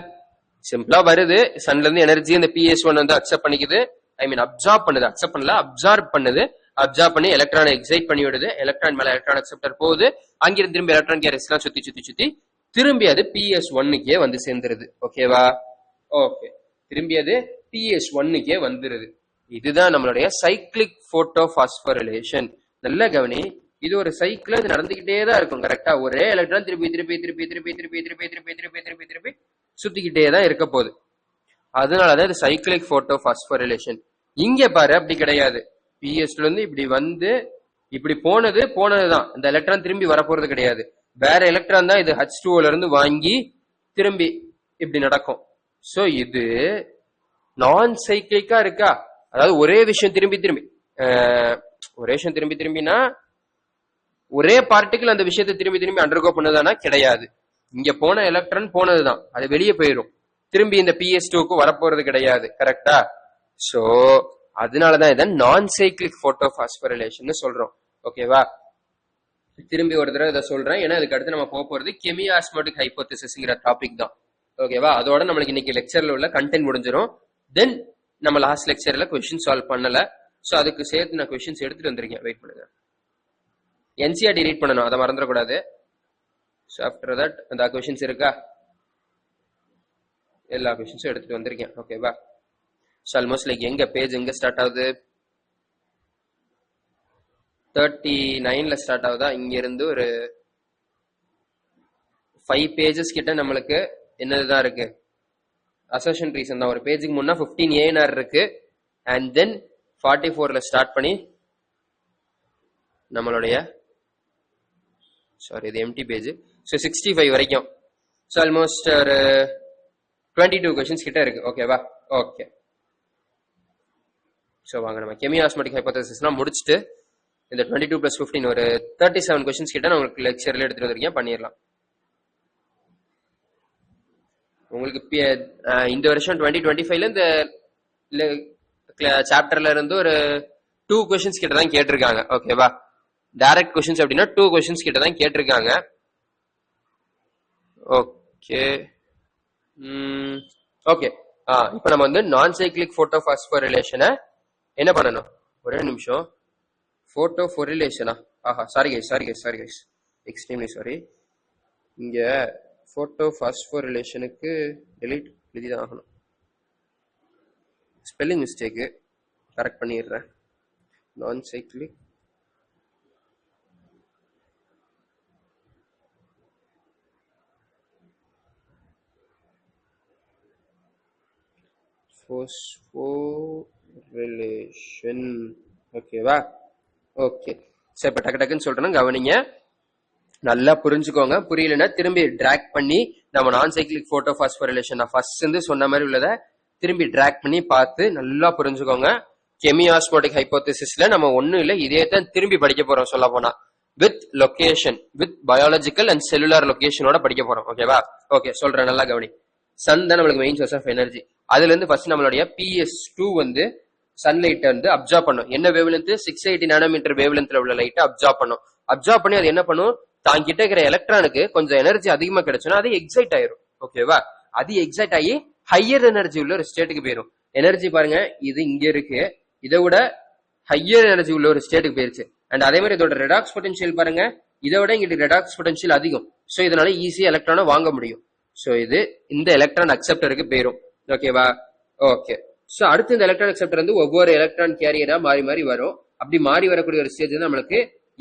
சிம்பிளா வருது, சன்ல இருந்து எனர்ஜி இந்த PS1 அக்செப்ட் பண்ணிக்குது. ஐ மீன் அப்சார்ப் பண்ணுது, அக்செப்ட் பண்ணல, அப்சார்ப் பண்ணுது. அப்சார்ப் பண்ணி எலக்ட்ரானை எக்ஸைட் பண்ணி விடுது. எலக்ட்ரான் மேல எலக்ட்ரான் அக்செப்டர் போகுது. அங்கிருந்து திரும்பி எலக்ட்ரான் கேரியர்ஸ் எல்லாம் சுத்தி சுத்தி சுத்தி திரும்பி அது PS1க்கே வந்து சேர்ந்துருது. ஓகேவா? ஓகே, திரும்பி அது PS1க்கே வந்துருது. இதுதான் நம்மளுடைய சைக்கிளிக் போட்டோ பாஸ்போரிலேஷன். நல்ல கவனி, இது ஒரு சைக்கிள், இது நடந்துகிட்டே தான் இருக்கும். கரெக்டா? ஒரே எலக்ட்ரான் திருப்பி திருப்பி திருப்பி திருப்பி திருப்பி திருப்பி திருப்பி திருப்பி திருப்பி திருப்பி சுத்திக்கிட்டே தான் இருக்க போகுது. அதனாலதான் இது சைக்கிளிக் போட்டோ பாஸ்போரிலேஷன். இங்க பாரு அப்படி கிடையாது. PS2 இருந்து இப்படி வந்து இப்படி போனதுதான். இந்த எலக்ட்ரான் திரும்பி வரப்போறது கிடையாது. வேற எலக்ட்ரான் தான் இது H2O இருந்து வாங்கி திரும்பி இப்படி நடக்கும். சோ இது நான் சைக்கிளிக்கா இருக்கா? அதாவது ஒரே விஷயம் திரும்பி திரும்பினா ஒரே பார்ட்டிகிள் அந்த விஷயத்தை திரும்பி திரும்பி அண்டர்கோ பண்ணதானா? கிடையாது. இங்க போன எலக்ட்ரான் போனதுதான், அது வெளியே போயிடும். திரும்பி இந்த PS2க்கு வரப்போறது கிடையாது. கரெக்டா? சோ அதனாலதான் இதை நான் சைக்கிளிக் போட்டோ பாஸ்போரிலேஷன் சொல்றோம். ஓகேவா? திரும்பி ஒரு தடவை இதை சொல்றேன், ஏன்னா அதுக்கு அடுத்து நம்ம போறது கெமியாஸ்மோட்டிக் ஹைப்போதேசிஸ்ங்கிற டாபிக் தான். ஓகேவா? அதோட நம்மளுக்கு இன்னைக்கு லெக்சர்ல உள்ள கண்டென்ட் முடிஞ்சிடும். தென் நம்ம லாஸ்ட் லெக்சர்ல கொஸ்டின் சால்வ் பண்ணல. சோ அதுக்கு சேர்த்து நான் கொஸ்டின்ஸ் எடுத்துட்டு வந்திருக்கேன். வெயிட் பண்ணுங்க. என்சிஆர்டி ரீட் பண்ணணும், அதை மறந்துடக்கூடாது. ஸோ ஆஃப்டர் தட் அந்த கொஸ்டின்ஸ் இருக்கா, எல்லா கொஸ்டின்ஸும் எடுத்துட்டு வந்திருக்கேன். ஓகேவா? ஸோ ஆல்மோஸ்ட் லைக் எங்க பேஜ் எங்க ஸ்டார்ட் ஆகுது, 39ல ஸ்டார்ட் ஆகுதா? இங்க இருந்து ஒரு 5 பேஜஸ் கிட்ட நம்மளுக்கு என்னதுதான் இருக்கு, அசர்ஷன் ரீசன் தான். ஒரு பேஜுக்கு முன்னா 15 ANR இருக்கு. அண்ட் தென் 44ல ஸ்டார்ட் பண்ணி நம்மளுடைய இது எம்டி பேஜ். ஸோ 65 வரைக்கும். ஸோ ஆல்மோஸ்ட் ஒரு 22 கொஸ்டின்ஸ் கிட்ட இருக்கு. ஓகேவா? ஓகே, ஸோ வாங்க நம்ம கெமியாஸ்மோட்டிக் ஹைப்போதேசிஸ்லாம் முடிச்சுட்டு இந்த 22 + 15 ஒரு 37 கொஸ்டின்ஸ் கிட்ட நான் உங்களுக்கு லெக்சர்ல எடுத்துட்டு வந்திருக்கேன். பண்ணிடலாம். உங்களுக்கு இந்த வருஷம் 2025ல இந்த சாப்டர்ல இருந்து ஒரு 2 கொஸ்டின்ஸ் கிட்ட தான் கேட்டிருக்காங்க. ஓகேவா? டைரக்ட் கொஸ்டின்ஸ் அப்படின்னா 2 கொஸ்டின்ஸ் கிட்ட தான் கேட்டிருக்காங்க. Okay okay. இப்போ நம்ம நான் சைக்கிளிக் போட்டோ பாஸ்போரிலேஷனை என்ன பண்ணணும், ஒரே நிமிஷம். போட்டோ ஃபோரிலேஷனா? Sorry guys, extremely sorry. இங்க போட்டோ பாஸ்போரிலேஷனுக்கு டெலீட் எழுதிதான் ஆகணும். ஸ்பெல்லிங் மிஸ்டேக்கு, கரெக்ட் பண்ணிடுறேன். நான் சைக்கிளிக் பாஸ்போரிலேஷன். ஓகேவா? ஓகே, சரி, இப்போ டக்கு டக்குன்னு சொல்றேன், கவனிங்க. நல்லா புரிஞ்சுக்கோங்க. புரியலன்னா திரும்பி டிராக் பண்ணி நம்ம நான் சைக்கிளிக் போட்டோ பாஸ்போரிலேஷன் நான் ஃபர்ஸ்ட் இருந்து சொன்ன மாதிரி உள்ளத திரும்பி டிராக் பண்ணி பார்த்து நல்லா புரிஞ்சுக்கோங்க. கெமியாஸ்மோட்டிக் ஹைபோதேசிஸ்ல நம்ம ஒண்ணும் இல்லை, இதே தான் திரும்பி படிக்க போறோம். சொல்ல போனா with location, with biological and cellular லொகேஷனோட படிக்க போறோம். ஓகேவா? ஓகே, சொல்றேன் நல்லா கவனி. சன் தான் நம்மளுக்கு மெயின் சோர்ஸ் ஆஃப் எனர்ஜி. அதுல இருந்து ஃபர்ஸ்ட் நம்மளுடைய PS2 வந்து சன்லைட் வந்து அப்சர்வ் பண்ணும். என்ன வேவ் லென்த்? 680 நானோமீட்டர் வேவ் லென்த்ல உள்ள லைட்டை அப்சர்வ் பண்ணும். அப்சர்வ் பண்ணி அது என்ன பண்ணும்? தான் கிட்ட இருக்கிற எலக்ட்ரானுக்கு கொஞ்சம் எனர்ஜி அதிகமா கிடைச்சுன்னா அது எக்ஸைட் ஆயிரும். ஓகேவா? அது எக்ஸைட் ஆகி ஹையர் எனர்ஜி உள்ள ஒரு ஸ்டேட்டுக்கு போயிடும். எனர்ஜி பாருங்க, இது இங்க இருக்கு, இதை விட ஹையர் எனர்ஜி உள்ள ஒரு ஸ்டேட்டுக்கு போயிருச்சு. அண்ட் அதே மாதிரி இதோட ரெடாக்ஸ் பொட்டன்ஷியல் பாருங்க, இதை விட இங்கிட்டு ரெடாக்ஸ் பொட்டன்ஷியல் அதிகம். ஸோ இதனால ஈஸியா எலக்ட்ரானை வாங்க முடியும். ஸோ இது இந்த எலக்ட்ரான் அக்செப்டருக்கு போயிரும். ஓகேவா? ஓகே. ஸோ அடுத்து இந்த எலக்ட்ரான் அக்செப்டர் வந்து ஒவ்வொரு எலக்ட்ரான் கேரியரா மாறி மாறி வரும். அப்படி மாறி வரக்கூடிய ஒரு ஸ்டேஜ் தான் நம்மளுக்கு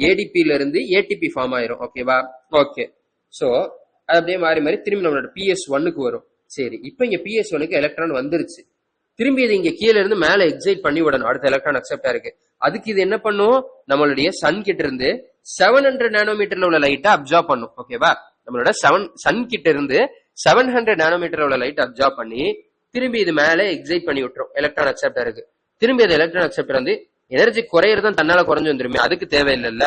ஏடிபில இருந்து ஏடிபி ஃபார்ம் ஆயிரும். ஓகேவா? ஓகே. ஸோ அது அப்படியே மாறி மாறி திரும்பி நம்மளோட PS1க்கு வரும். சரி, இப்போ இங்க PS1க்கு எலக்ட்ரான் வந்துருச்சு. திரும்பி இது இங்க கீழே இருந்து மேல எக்ஸைட் பண்ணி விடணும் அடுத்த எலக்ட்ரான் அக்செப்டா இருக்கு. அதுக்கு இது என்ன பண்ணும்? நம்மளுடைய சன் கிட்ட இருந்து 700 நானோமீட்டர்ல உள்ள லைட்டை அப்சர்வ் பண்ணும். ஓகேவா? நம்மளோட சன் கிட்ட இருந்து 700 நானோமீட்டர் உள்ள லைட் அப்சர்வ் பண்ணி திரும்பி இது மேல எக்ஸைட் பண்ணி விட்டுரும் எலக்ட்ரான் அக்செப்டருக்கு. திரும்பி அது எலக்ட்ரான் அக்செப்டர் வந்து எனர்ஜி குறையறதும் தன்னால குறைஞ்சு வந்துருமே, அதுக்கு தேவையில்லைல்ல.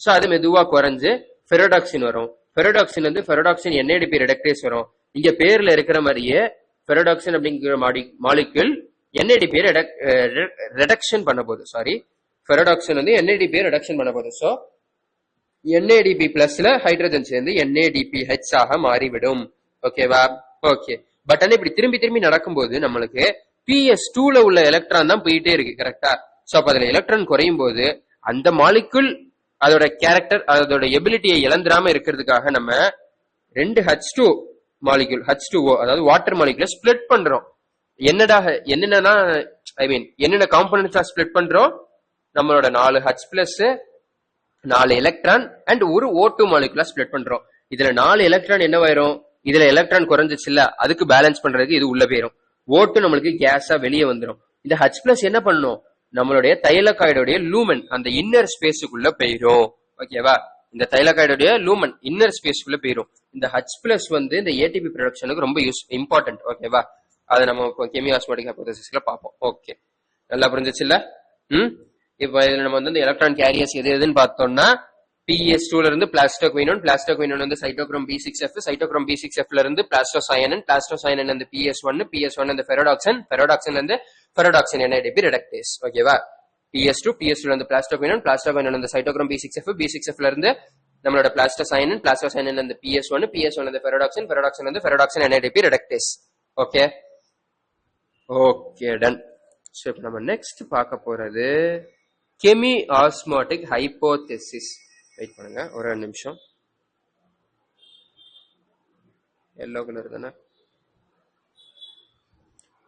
சோ அது மெதுவா குறைஞ்சு ஃபெரோடாக்சின் வரும். ஃபெரோடாக்சின் வந்து ஃபெரோடாக்சின் NADP ரெடக்டேஸ் வரும். இங்க பேர்ல இருக்கிற மாதிரியே ஃபெரோடாக்சின் அப்படிங்கிற மாலிக்யூல் NADP ரெடக்ஷன் பண்ண போகுது. சாரி, ஃபெரோடாக்சின் வந்து NADP ரெடக்ஷன் பண்ண போகுது. சோ NADP பிளஸ்ல ஹைட்ரஜன் சேர்ந்து NADPH ஆக மாறிவிடும். ஓகேவா? ஓகே. பட் ஆனா இப்படி திரும்பி திரும்பி நடக்கும்போது நம்மளுக்கு PS2ல உள்ள எலக்ட்ரான் தான் போயிட்டே இருக்கு. கரெக்டா? சோ அப்ப அதுல எலக்ட்ரான் குறையும் போது அந்த மாலிகுல் அதோட கேரக்டர், அதோட எபிலிட்டியை இழந்துராம இருக்கிறதுக்காக நம்ம 2 H2 மாலிகுல், H2O அதாவது வாட்டர் மாலிகுல ஸ்பிளிட் பண்றோம். என்னன்னா ஐ மீன் என்னென்ன காம்பனன்ட்ஸா ஸ்பிளிட் பண்றோம்? நம்மளோட 4 H பிளஸ் 4 எலக்ட்ரான் அண்ட் ஒரு O2 மாலிகுலா ஸ்பிளிட் பண்றோம். இதுல 4 எலக்ட்ரான் என்னவாயிரும்? இதுல எலக்ட்ரான் குறைஞ்சிச்சு இல்ல, அதுக்கு பேலன்ஸ் பண்றதுக்கு இது உள்ள போயிரும். O2 நம்மளுக்கு கேஸா வெளியே வந்துடும். இந்த H பிளஸ் என்ன பண்ணும்? நம்மளுடைய தைலகாய்டோடைய லூமன் அந்த இன்னர் ஸ்பேஸுக்குள்ள போயிரும். ஓகேவா? இந்த தைலகாய்டோடைய லூமன் இன்னர் ஸ்பேஸ்க்குள்ள போயிரும். இந்த H பிளஸ் வந்து இந்த ATP ப்ரொடக்ஷனுக்கு ரொம்ப இம்பார்ட்டன்ட். ஓகேவா? அதை நம்ம கெமியாஸ்மோட்டிக் ஹைபோதேசிஸ்ல பார்ப்போம். ஓகே, நல்லா புரிஞ்சிச்சு இல்ல? இப்ப இதுல நம்ம வந்து எலக்ட்ரான் கேரியர்ஸ் எது எதுன்னு பார்த்தோம்னா PS2ல இருந்து பிளாஸ்டோகுயினோன், பிளாஸ்டோகுயினோன் வந்து சைட்டோக்ரோம் B6F, சைட்டோக்ரோம் B6Fல இருந்து பிளாஸ்டோசயனன், பிளாஸ்டோசயனன் வந்து PS1 வந்து ஃபெரோடாக்சின், ஃபெரோடாக்சின்ல இருந்து ஃபெரோடாக்சின் NADP ரெடக்டேஸ். ஓகேவா? PS2ல இருந்து பிளாஸ்டோகுயினோன், பிளாஸ்டோகுயினோன் வந்து சைட்டோக்ரோம் B6F, B6Fல இருந்து நம்மளோட பிளாஸ்டோசயனன், பிளாஸ்டோசயனன் வந்து PS1 வந்து ஃபெரோடாக்சின், ஃபெரோடாக்சின் வந்து ferredoxin NADP reductase. Okay okay, done. So இப்போ நம்ம நெக்ஸ்ட் பார்க்க போறது கெமியாஸ்மோட்டிக் ஹைபோதேசிஸ். வெயிட் பண்ணுங்க ஒரு 2 நிமிஷம். எல்லோ கலர் தானே?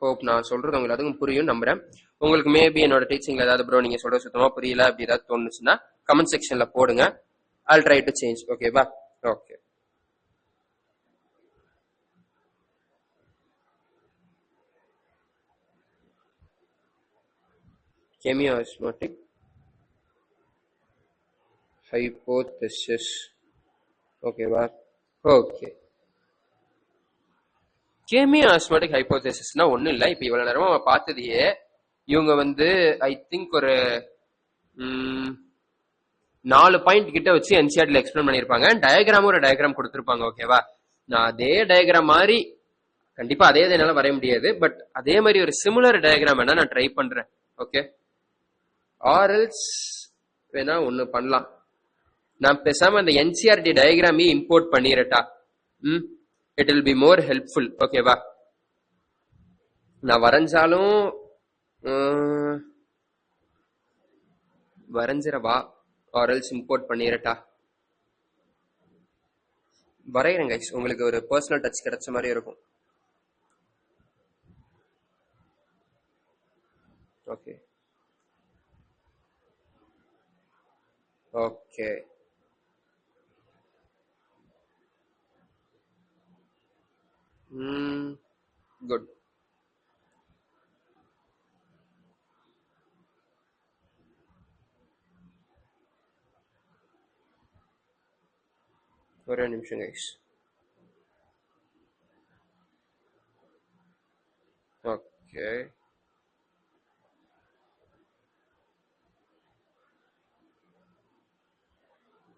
ஹோப் நான் சொல்றது உங்களுக்கு அதுவும் புரியும் நம்புறேன். உங்களுக்கு மேபி என்னோட டீச்சிங்ல ஏதாவது ப்ரோ நீங்க சொல்ற சுத்தமா புரியல அப்படி ஏதாவது தோணுச்சுன்னா கமெண்ட் செக்ஷன்ல போடுங்க. I'll try to change. ஓகேவா? ஓகே. கெமியாஸ்மோட்டிக் ஹைபோதேசிஸ். ஓகேவா? ஓகே. கெமியாஸ்மோட்டிக் ஹைபோதேசிஸ்னா ஒண்ணும் இல்ல. இப்ப இவ்வளவு நேரமா பார்த்ததையே இவங்க வந்து ஐ திங்க் ஒரு 4 பாயிண்ட் கிட்ட வச்சு NCERTல எக்ஸ்பிளைன் பண்ணிருப்பாங்க. டயக்ராமும் ஒரு டயக்ராம் கொடுத்திருப்பாங்க. ஓகேவா? நான் அதே டயக்ராம் மாதிரி கண்டிப்பா அதே என்னால வரைய முடியாது, பட் அதே மாதிரி ஒரு சிமிலர் டயக்ராம் வேணா நான் ட்ரை பண்றேன். ஓகே, ஆர்எல்ஸ் வேணா ஒண்ணு பண்ணலாம். நான் பேசாம அந்த NCERT டயக்ராமே இம்போர்ட் பண்ணிரட்டா? It will be more helpful. ஓகேவா? நான் வரைஞ்சாலும் வரைஞ்சிரவா ஆர்எல்ஸ் இம்போர்ட் பண்ணிரட்டா? வரைகிறேன் கைஸ், உங்களுக்கு ஒரு பர்சனல் டச் கிடைச்ச மாதிரி இருக்கும். Okay okay, good. ஒரே நிமிஷம் கைஸ். ஓகே,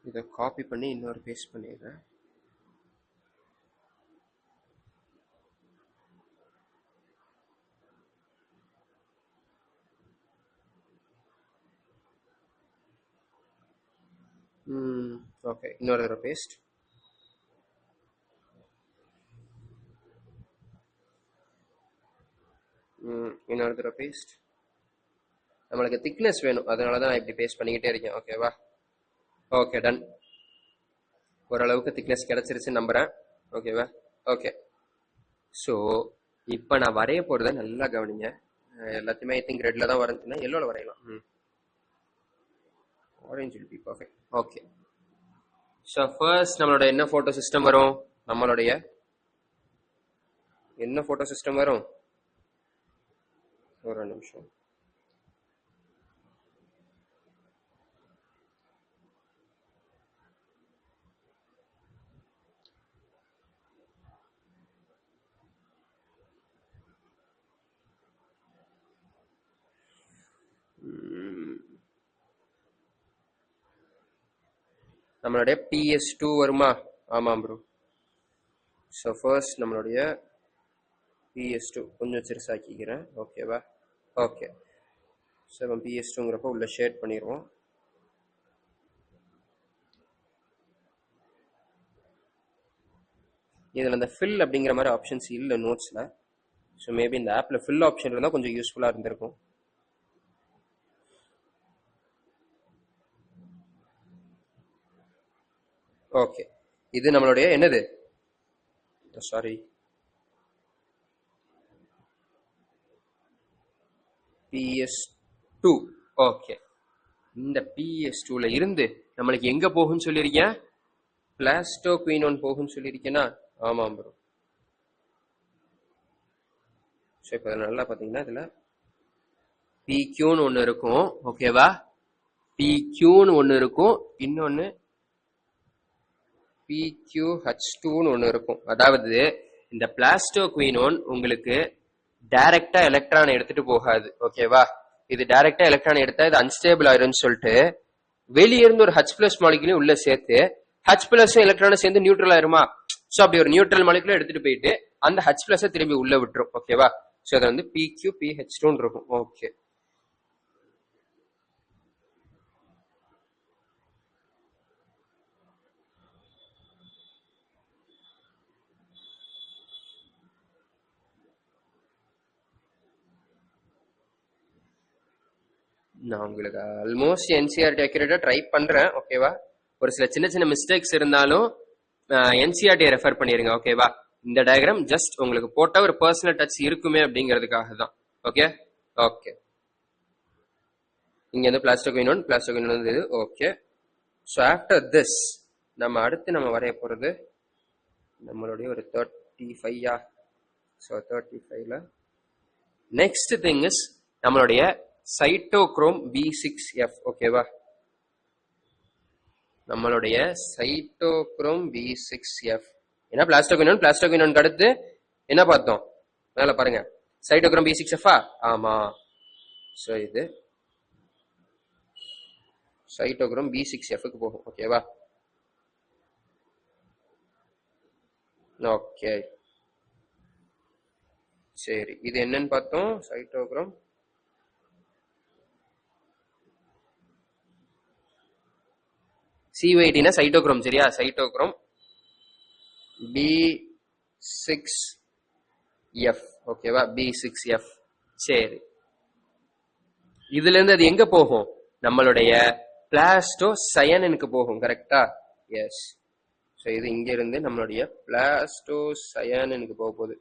இதை காப்பி பண்ணி இன்னொரு பேஸ்ட் பண்ணிடுறேன். ஓகே, இன்னொரு தடவை பேஸ்ட். இன்னொரு தடவை பேஸ்ட். நம்மளுக்கு திக்னஸ் வேணும், அதனால தான் நான் இப்படி பேஸ்ட் பண்ணிக்கிட்டே இருக்கேன். ஓகேவா? Okay, done. ஓரளவுக்கு திக்னஸ் கிடைச்சிருச்சுன்னு நம்புறேன். ஓகேவா? ஓகே. ஸோ இப்போ நான் வரைய போகிறத நல்லா கவனிங்க. எல்லாத்தையுமே ஐ திங்க் ரெட்டில் தான் வரைஞ்சுன்னா எல்லோவில் வரையலாம். Orange will be perfect. Okay. So first நம்மளோட என்ன ஃபோட்டோ சிஸ்டம் வரும்? நம்மளுடைய என்ன ஃபோட்டோ சிஸ்டம் வரும்? ஒரு நிமிஷம். நம்மளுடைய PS2 வருமா? ஆமாம் ப்ரோ. ஸோ ஃபர்ஸ்ட் நம்மளுடைய PS2 கொஞ்சம் சிறுசாக்கிக்கிறேன். ஓகேவா? ஓகே. ஸோ நம்ம PS2ங்கிறப்ப உள்ள ஷேட் பண்ணிடுவோம். இதில் அந்த ஃபில் அப்படிங்கிற மாதிரி ஆப்ஷன்ஸ் இல்லை நோட்ஸில். ஸோ மேபி இந்த ஆப்பில் ஃபில் ஆப்ஷன் இருந்தால் கொஞ்சம் யூஸ்ஃபுல்லாக இருந்திருக்கும். ஓகே, இது நம்மளுடைய என்னது? Sorry, PS2. ஓகே, இந்த PS2ல இருந்து நம்மளுக்கு எங்க போகும்னு சொல்லியிருக்கேன்? பிளாஸ்டோகுயினோன் போகும்னு சொல்லியிருக்கேனா? ஆமாம் ப்ரோ. ஸோ இப்போ நல்லா பார்த்தீங்கன்னா இதில் PQன்னு ஒன்று இருக்கும். ஓகேவா? PQன்னு ஒன்று இருக்கும், இன்னொன்று PQH2ன்னு ஒன்று இருக்கும். அதாவது இந்த பிளாஸ்டோகுயினோன் உங்களுக்கு டைரக்டா எலக்ட்ரான் எடுத்துட்டு போகாது. ஓகேவா? இது டைரக்டா எலக்ட்ரான் எடுத்தா இது அன்ஸ்டேபிள் ஆயிரும்னு சொல்லிட்டு வெளியே இருந்து ஒரு H+ மாலிகுலையும் உள்ள சேர்த்து H+ எலக்ட்ரானும் சேர்ந்து நியூட்ரல் ஆயிருமா? ஸோ அப்படி ஒரு நியூட்ரல் மாலிகுலை எடுத்துட்டு போயிட்டு அந்த H+ திரும்பி உள்ள விட்டுரும். ஓகேவா? ஸோ அது வந்து PQPH2ன்னு இருக்கும். ஓகே, நான் உங்களுக்கு ஆல்மோஸ்ட் NCERT அக்யூரேட்டா ட்ரை பண்றேன். ஓகேவா? ஒரு சில சின்ன சின்ன மிஸ்டேக்ஸ் இருந்தாலும் NCERT ரெஃபர் பண்ணிருங்க. ஓகேவா? இந்த டயக்ராம் ஜஸ்ட் உங்களுக்கு போட்ட ஒரு பர்சனல் டச் இருக்குமே அப்படிங்கிறதுக்காக தான். ஓகே ஓகே, இங்க வந்து பிளாஸ்டோகுயினோன் வந்து இது. ஓகே, ஸோ ஆஃப்டர் திஸ் நம்ம அடுத்து நம்ம வரைய போறது நம்மளுடைய ஒரு 35. ஸோ 35ல நெக்ஸ்ட் திங் இஸ் நம்மளுடைய சைட்டோக்ரோம் B6F. ஓகேவா? நம்மளுடைய சைட்டோக்ரோம் B6F. ஏன்னா பிளாஸ்டோகுயினோன் அடுத்து என்ன பார்த்தோம்? மேல பாருங்க, சைட்டோக்ரோம் B6F. ஆமா. ஸோ இது சைட்டோக்ரோம் B6Fக்கு போகும். ஓகேவா? ஓகே, சரி, இது என்னன்னு பார்த்தோம்? Cytochrome CYT cytochrome. சரியா? Cytochrome B6F. ஓகேவா? B6F. சரி, இதுல இருந்து அது எங்க போகும்? நம்மளுடைய பிளாஸ்டோசயனுக்கு போகும். கரெக்டா? எஸ். ஸோ இது இங்க இருந்து நம்மளுடைய பிளாஸ்டோசயனுக்கு போக போகுது.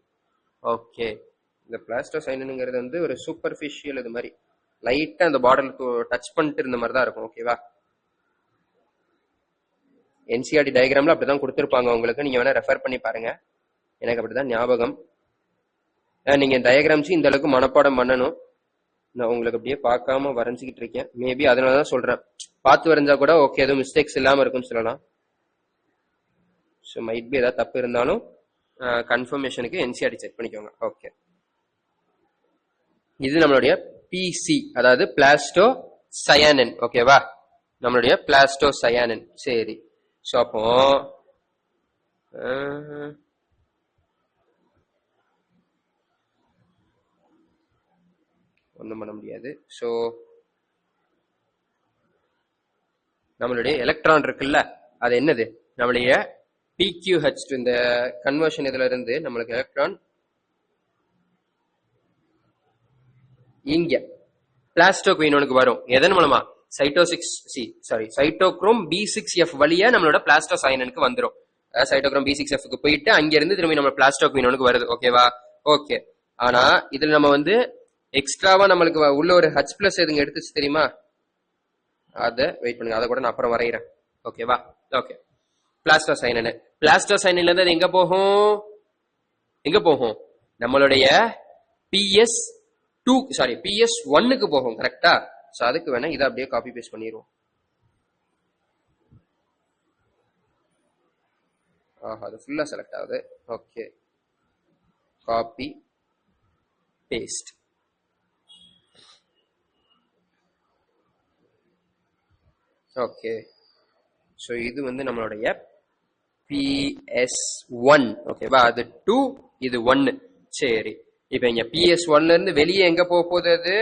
ஓகே, இந்த பிளாஸ்டோசயனுங்கிறது வந்து ஒரு சூப்பர்ஃபிஷியல், இது மாதிரி லைட்டா அந்த பார்டர் டச் பண்ணிட்டு இருந்த மாதிரி தான் இருக்கும். ஓகேவா? NCERT டயக்ராம்ல அப்படிதான் கொடுத்துருப்பாங்க உங்களுக்கு. நீங்க வேணா ரெஃபர் பண்ணி பாருங்க. எனக்கு அப்படிதான் ஞாபகம். நீங்க டயக்ராம்ஸ் இந்த அளவுக்கு மனப்பாடம் பண்ணணும். நான் உங்களுக்கு அப்படியே பார்க்காம வரைஞ்சிக்கிட்டு இருக்கேன். மேபி அதனாலதான் சொல்றேன், பார்த்து வரைஞ்சா கூட ஓகே, எதுவும் மிஸ்டேக்ஸ் இல்லாம இருக்கும்னு சொல்லலாம். ஸோ மைட் பி ஏதாவது தப்பு இருந்தாலும் கன்ஃபர்மேஷனுக்கு என்சிஆர்டி செக் பண்ணிக்கோங்க. ஓகே, இது நம்மளுடைய பிசி, அதாவது பிளாஸ்டோ சயானின். ஓகேவா, நம்மளுடைய பிளாஸ்டோ சயானின். சரி, ஸோ அப்போ ஒன்றும் பண்ண முடியாது. ஸோ நம்மளுடைய எலக்ட்ரான் இருக்குல்ல, அது என்னது, நம்மளுடைய PQH, இந்த கன்வர்ஷன் இதுல இருந்து நம்மளுக்கு எலக்ட்ரான் இங்க பிளாஸ்டோகுயினோனுக்கு வரும். எதன் மூலமா? சைட்டோக்ரோம் B6F வழியா நம்மளோட பிளாஸ்டோசைனனுக்கு வந்துடும். சைட்டோக்ரோம் B6F க்கு போயிட்டு அங்க இருந்து திரும்பி நம்ம பிளாஸ்டோகுயினோனுக்கு வருது. ஓகேவா, ஓகே. ஆனா இதுல நம்ம வந்து எக்ஸ்ட்ராவா நம்மளுக்கு உள்ள ஒரு H+ எதுங்க எடுத்துச்சு தெரியுமா? அதை வெயிட் பண்ணுங்க, அதை கூட நான் அப்புறம் வரைகிறேன். ஓகேவா, ஓகே. பிளாஸ்டோசைனின்ல இருந்து அது எங்க போகும்? நம்மளுடைய PS1க்கு போகும். கரெக்டா? சோ அதுக்கு வேணா இதை அப்படியே காப்பி பேஸ்ட் பண்ணிடுவோம். அது ஃபுல்லா செலக்ட் ஆகுது. Okay, copy paste. Okay, so இது வந்து நம்மளுடைய PS1. ஓகேவா, அது 2, இது 1. சரி, இப்ப இங்க PS1ல இருந்து வெளியே எங்க போக போகுது? அது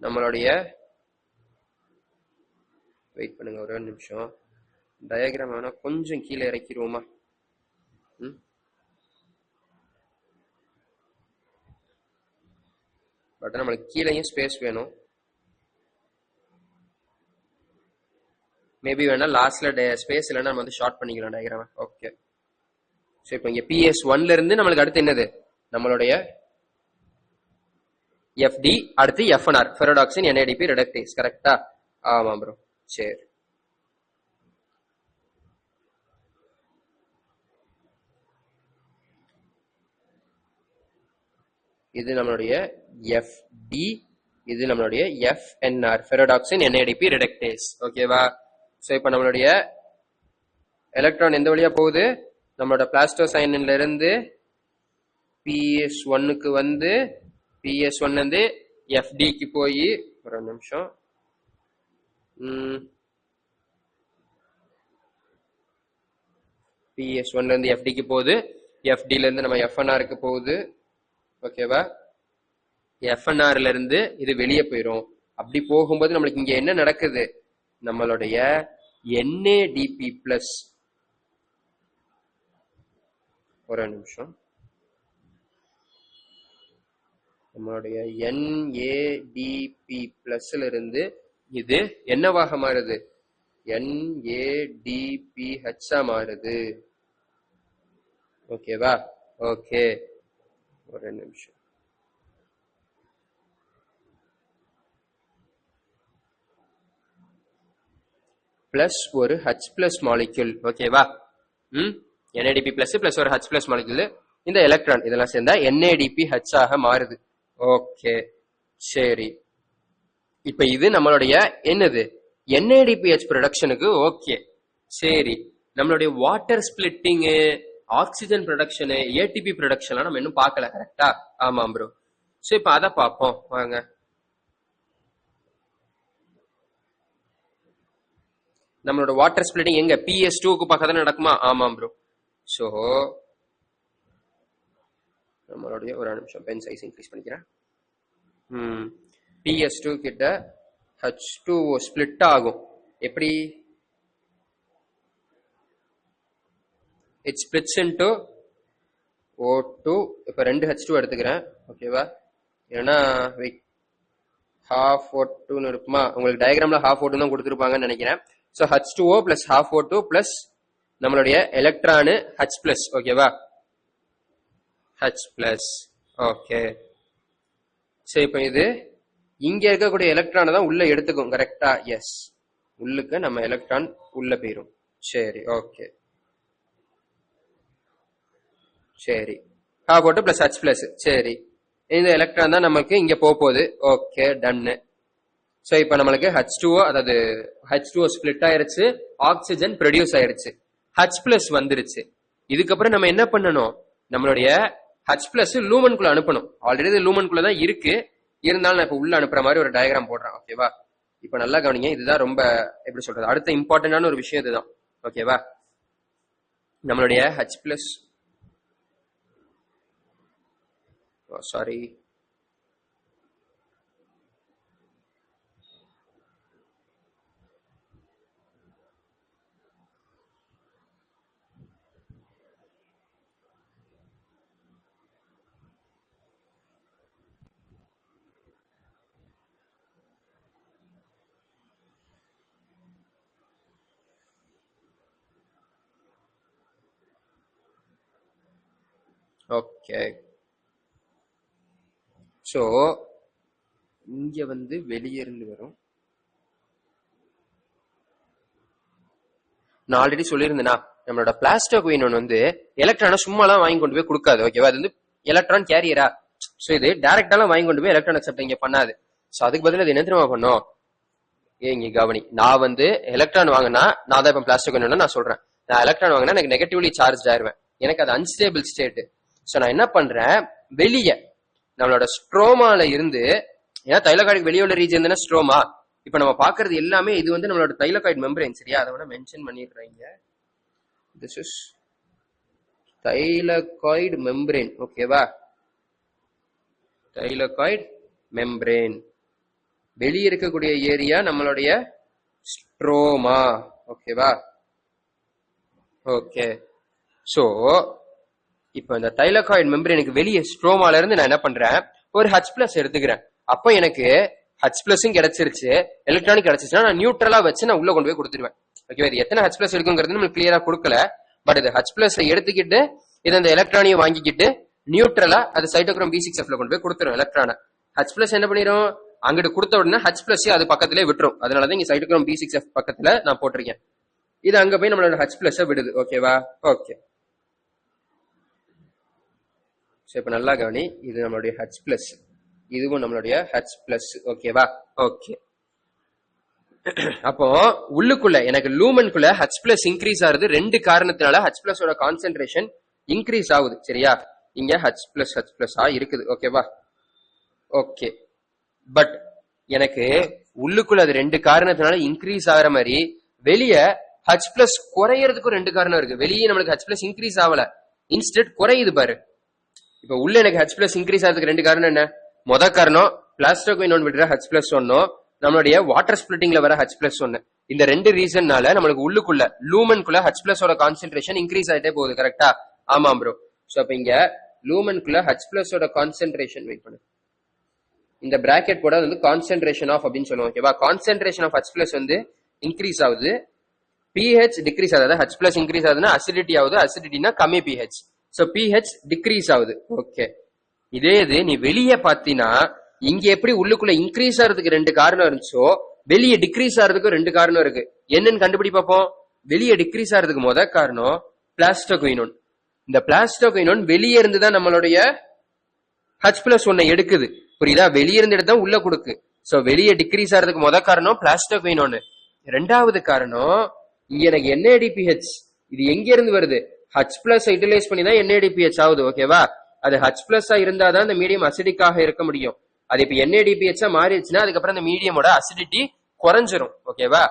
நம்மளுடைய, வெயிட் பண்ணுங்க ஒரு நிமிஷம், டயக்ராம் வேணா கொஞ்சம் கீழே இறக்கிடுவோமா? பட் நம்மளுக்கு கீழேயும் ஸ்பேஸ் வேணும். மேபி வேணா லாஸ்ட்ல ஸ்பேஸ் இல்லைன்னா நம்ம வந்து ஷார்ட் பண்ணிக்கலாம் டயக்ராம். ஓகே, ஸோ இப்போ இங்க PS1ல இருந்து நம்மளுக்கு அடுத்து என்னது? நம்மளுடைய FD, அடுத்து FNR, ஃபெரோடாக்சின் NADP ரிடக்டேஸ். கரெக்டா? ஆமா ப்ரோ. சரி, இது நம்மளுடைய FD, இது நம்மளுடைய FNR, ஃபெரோடாக்சின் NADP ரிடக்டேஸ். ஓகேவா, ஸோ இப்போ நம்மளுடைய எலக்ட்ரான் எந்த வழியா போகுது? நம்மளோட பிளாஸ்டோசைனின்ல இருந்து PS1க்கு வந்து PS1 இருந்து FDக்கு போய், ஒரு நிமிஷம், PS1ல இருந்து FDக்கு போகுது, FDல இருந்து நம்ம FNRக்கு போகுது. ஓகேவா, FNRல இருந்து இது வெளியே போயிடும். அப்படி போகும்போது நம்மளுக்கு இங்க என்ன நடக்குது? நம்மளுடைய NADP+, ஒரு நிமிஷம், நம்மளுடைய NADP+ இருந்து இது என்னவாக மாறுது? NADPH மாறுது. ஓகேவா, ஓகே, ஒரு நிமிஷம். பிளஸ் ஒரு H+ மாலிக்யூல். ஓகேவா, NADP+ பிளஸ் ஒரு H+ மாலிக்யூல், இந்த எலக்ட்ரான் இதெல்லாம் சேர்ந்தா NADPH ஆக மாறுது. ஓகே, சரி, இப்ப இது நம்மளுடைய என்னது? NADPH ப்ரொடக்ஷனுக்கு. ஓகே, சரி, நம்மளுடைய water splitting, oxygen production, ATP ப்ரொடக்ஷன்லாம் நம்ம இன்னும் பார்க்கல. கரெக்டா? ஆமா ப்ரோ. ஸோ இப்போ அதை பார்ப்போம் வாங்க. நம்மளோட வாட்டர் ஸ்பிளிட்டிங் எங்க? PS2க்கு பக்கத்துல நடக்குமா? ஆமாம் ப்ரோ. ஸோ நம்மளுடைய, ஒரு நிமிஷம் பென் சைஸ் இன்க்ரீஸ் பண்ணிக்கிறேன். PS2 கிட்ட H2O ஸ்பிளிட் ஆகும். எப்படி? It splits into O2. இப்போ 2 H2 எடுத்துக்கிறேன். ஓகேவா, ஏன்னா half O2 இருக்குமா? உங்களுக்கு டயக்ராம்ல half O2 தான் கொடுத்துருப்பாங்கன்னு நினைக்கிறேன். So H2O plus half O2 plus நம்மளுடைய எலக்ட்ரானு H+. ஓகேவா, H+. ஓகே, ஸோ இப்போ இது இங்க இருக்கக்கூடிய எலக்ட்ரானை தான் உள்ள எடுத்துக்கும். கரெக்டா? எஸ், உள்ளுக்கு நம்ம எலக்ட்ரான் உள்ள போயிரும். சரி, ஓகே, சரி, half O2 பிளஸ் H+. சரி, இந்த எலக்ட்ரான் தான் நமக்கு இங்க போகுது. ஓகே, டன்னு. ஸோ இப்போ நம்மளுக்கு H2O, அதாவது H2O ஸ்பிளிட் ஆயிருச்சு, ஆக்சிஜன் ப்ரொடியூஸ் ஆயிருச்சு. H+ வந்துருச்சு. இதுக்கப்புறம் நம்ம என்ன பண்ணணும், நம்மளுடைய H+ லூமனுக்குள்ள அனுப்பணும். ஆல்ரெடி லூமனுக்குள்ள தான் இருக்கு, இருந்தாலும் நான் இப்ப உள்ள அனுப்புற மாதிரி ஒரு டயக்ராம் போடுறேன். ஓகேவா? இப்ப நல்லா கவனிங்க, இதுதான் ரொம்ப எப்படி சொல்றது, அடுத்த இம்பார்ட்டன்டான ஒரு விஷயம் இதுதான். ஓகேவா? நம்மளுடைய H+, சாரி, ஓகே. சோ இங்க வெளியே இருந்து வரும். நான் ஆல்ரெடி சொல்லியிருந்தேனா, நம்மளோட பிளாஸ்டோகுயின் எலக்ட்ரானை சும்மாலாம் வாங்கி கொண்டு போய் கொடுக்காது. ஓகேவா? அது எலக்ட்ரான் கேரியரா. சோ இது டைரக்டாலாம் வாங்கி கொண்டு போய் எலக்ட்ரான் அக்செப்ட் இங்க பண்ணாது. சோ அதுக்கு பதில் அது என்ன தெரியுமா பண்ணும், இங்க கவனி, நான் எலக்ட்ரான் வாங்கினா, நான் தான் இப்ப பிளாஸ்டோகுயின் நான் சொல்றேன், நான் எலக்ட்ரான் வாங்கினா எனக்கு நெகட்டிவ்லி சார்ஜ் ஆயிருவேன், எனக்கு அது அன்ஸ்டேபிள் ஸ்டேட். சோ நான் என்ன பண்றேன், வெளியே நம்மளோட ஸ்ட்ரோமால இருந்து, ஏன்னா தைலகாய்டுக்கு வெளியே உள்ள ரீஜன் தானே ஸ்ட்ரோமா. இப்ப நம்ம பாக்குறது எல்லாமே இது நம்மளோட தைலகாய்டு மெம்பரேன். சரியா? அதை மென்ஷன் பண்ணிடுறீங்க. This is thylakoid membrane. ஓகேவா? Thylakoid membrane. வெளியே இருக்கக்கூடிய ஏரியா நம்மளுடைய ஸ்ட்ரோமா. ஓகேவா? ஓகே. சோ இப்ப இந்த தைலகாய்டு மெம்பரேனுக்கு வெளியே ஸ்ட்ரோமால இருந்து நான் என்ன பண்றேன், ஒரு H+ எடுத்துக்கிறேன். அப்ப எனக்கு H+ கிடைச்சிருச்சு, எலக்ட்ரானிக் கிடைச்சிருச்சுன்னா நான் நியூட்ரலா வச்சு நான் உள்ள கொண்டு போய் கொடுத்துருவேன். ஓகேவா? இது எத்தனை H+ இருக்குங்கிறது நம்மளுக்கு கிளியரா கொடுக்கல. பட் இது H+ எடுத்துக்கிட்டு இது அந்த எலக்ட்ரானியை வாங்கிக்கிட்டு நியூட்ரலா அது சைட்டோக்ரோம் B6F கொண்டு போய் கொடுத்துரும் எலக்ட்ரானை. H+ என்ன பண்ணிரும், அங்கிட்டு கொடுத்த உடனே H+ அது பக்கத்திலே விட்டுரும். அதனாலதான் இங்க சைட்டோக்ரோம் B6F பக்கத்துல நான் போட்டிருக்கேன். இது அங்க போய் நம்மளோட H+ விடுது. ஓகேவா? ஓகே. இப்ப நல்லா கவனி, இது நம்மளுடைய H+, இதுவும் நம்மளுடைய H+. ஓகேவா? ஓகே. அப்போ உள்ளுக்குள்ள எனக்கு லூமனுக்குள்ள H+ இன்க்ரீஸ் ஆகுது. ரெண்டு காரணத்தினால H+ ஓட கான்சென்ட்ரேஷன் இன்க்ரீஸ் ஆகுது. சரியா? இங்க H+, இருக்குது. ஓகேவா? ஓகே. பட் எனக்கு உள்ளுக்குள்ள அது ரெண்டு காரணத்தினால இன்க்ரீஸ் ஆகிற மாதிரி வெளியே H+ குறையறதுக்கும் ரெண்டு காரணம் இருக்கு. வெளியே நம்மளுக்கு H+ இன்க்ரீஸ் ஆகல, இன்ஸ்டெட் குறையுது பாரு. இப்ப உள்ள எனக்கு H+ இன்க்ரீஸ் ஆகிறதுக்கு ரெண்டு காரணம் என்ன, முத காரணம் பிளாஸ்டோகுயின் விடுற H+ ஒன்னும், நம்மளுடைய வாட்டர் ஸ்பிளிட்டிங்ல வர H+ ஒன்னு. இந்த ரெண்டு ரீசன்னால நம்மளுக்கு உள்ளுக்குள்ள லூமனுக்குள்ள H+ ஓட கான்சென்ட்ரேஷன் இன்க்ரீஸ் ஆயிட்டே போகுது. கரெக்டா? ஆமா ப்ரோ. சோ அப்ப இங்க லூமனுக்குள்ள H+ ஓட கான்சென்ட்ரேஷன், வெயிட் பண்ணு, இந்த பிராக்கெட் போட கான்சென்ட்ரேஷன் ஆஃப் அப்படின்னு சொல்லுவோம். ஓகேவா? கான்சென்ட்ரேஷன் ஆஃப் H+ இன்க்ரீஸ் ஆகுது, pH டிக்ரீஸ் ஆகுது. H+ இன்க்ரீஸ் ஆகுதுன்னா அசிடிட்டி ஆகுது, அசிடிட்டினா கம்மி pH. சோ pH டிக்ரீஸ் ஆகுது. ஓகே. இதே இது நீ வெளியே பாத்தீங்கன்னா, இங்க எப்படி உள்ளுக்குள்ள இன்க்ரீஸ் ஆகிறதுக்கு ரெண்டு காரணம் இருந்துச்சோ, வெளியே டிக்ரீஸ் ஆகிறதுக்கு ரெண்டு காரணம் இருக்கு. என்னன்னு கண்டுபிடி பார்ப்போம். வெளியே டிக்ரீஸ் ஆகிறதுக்கு முத காரணம் பிளாஸ்டோகுயின். இந்த பிளாஸ்டோகுயின் வெளியே இருந்துதான் நம்மளுடைய H+ ஒன்னை எடுக்குது. புரியுதா? வெளியே இருந்து எடுத்தா உள்ள கொடுக்கு. சோ வெளியே டிக்ரீஸ் ஆகிறதுக்கு முத காரணம் பிளாஸ்டோகுயின். ரெண்டாவது காரணம், இங்க எனக்கு NADPH இது எங்க இருந்து வருது, H+ யூட்டிலைஸ் பண்ணி தான் NADPH ஆகுது. ஓகேவா? அது H+ இருந்தாதான் இந்த மீடியம் அசிடிக்காக இருக்க முடியும். அது இப்ப NADPH மாறிடுச்சுன்னா அதுக்கப்புறம் இந்த மீடியமோட அசிடிட்டி குறைஞ்சிரும். ஓகேவா?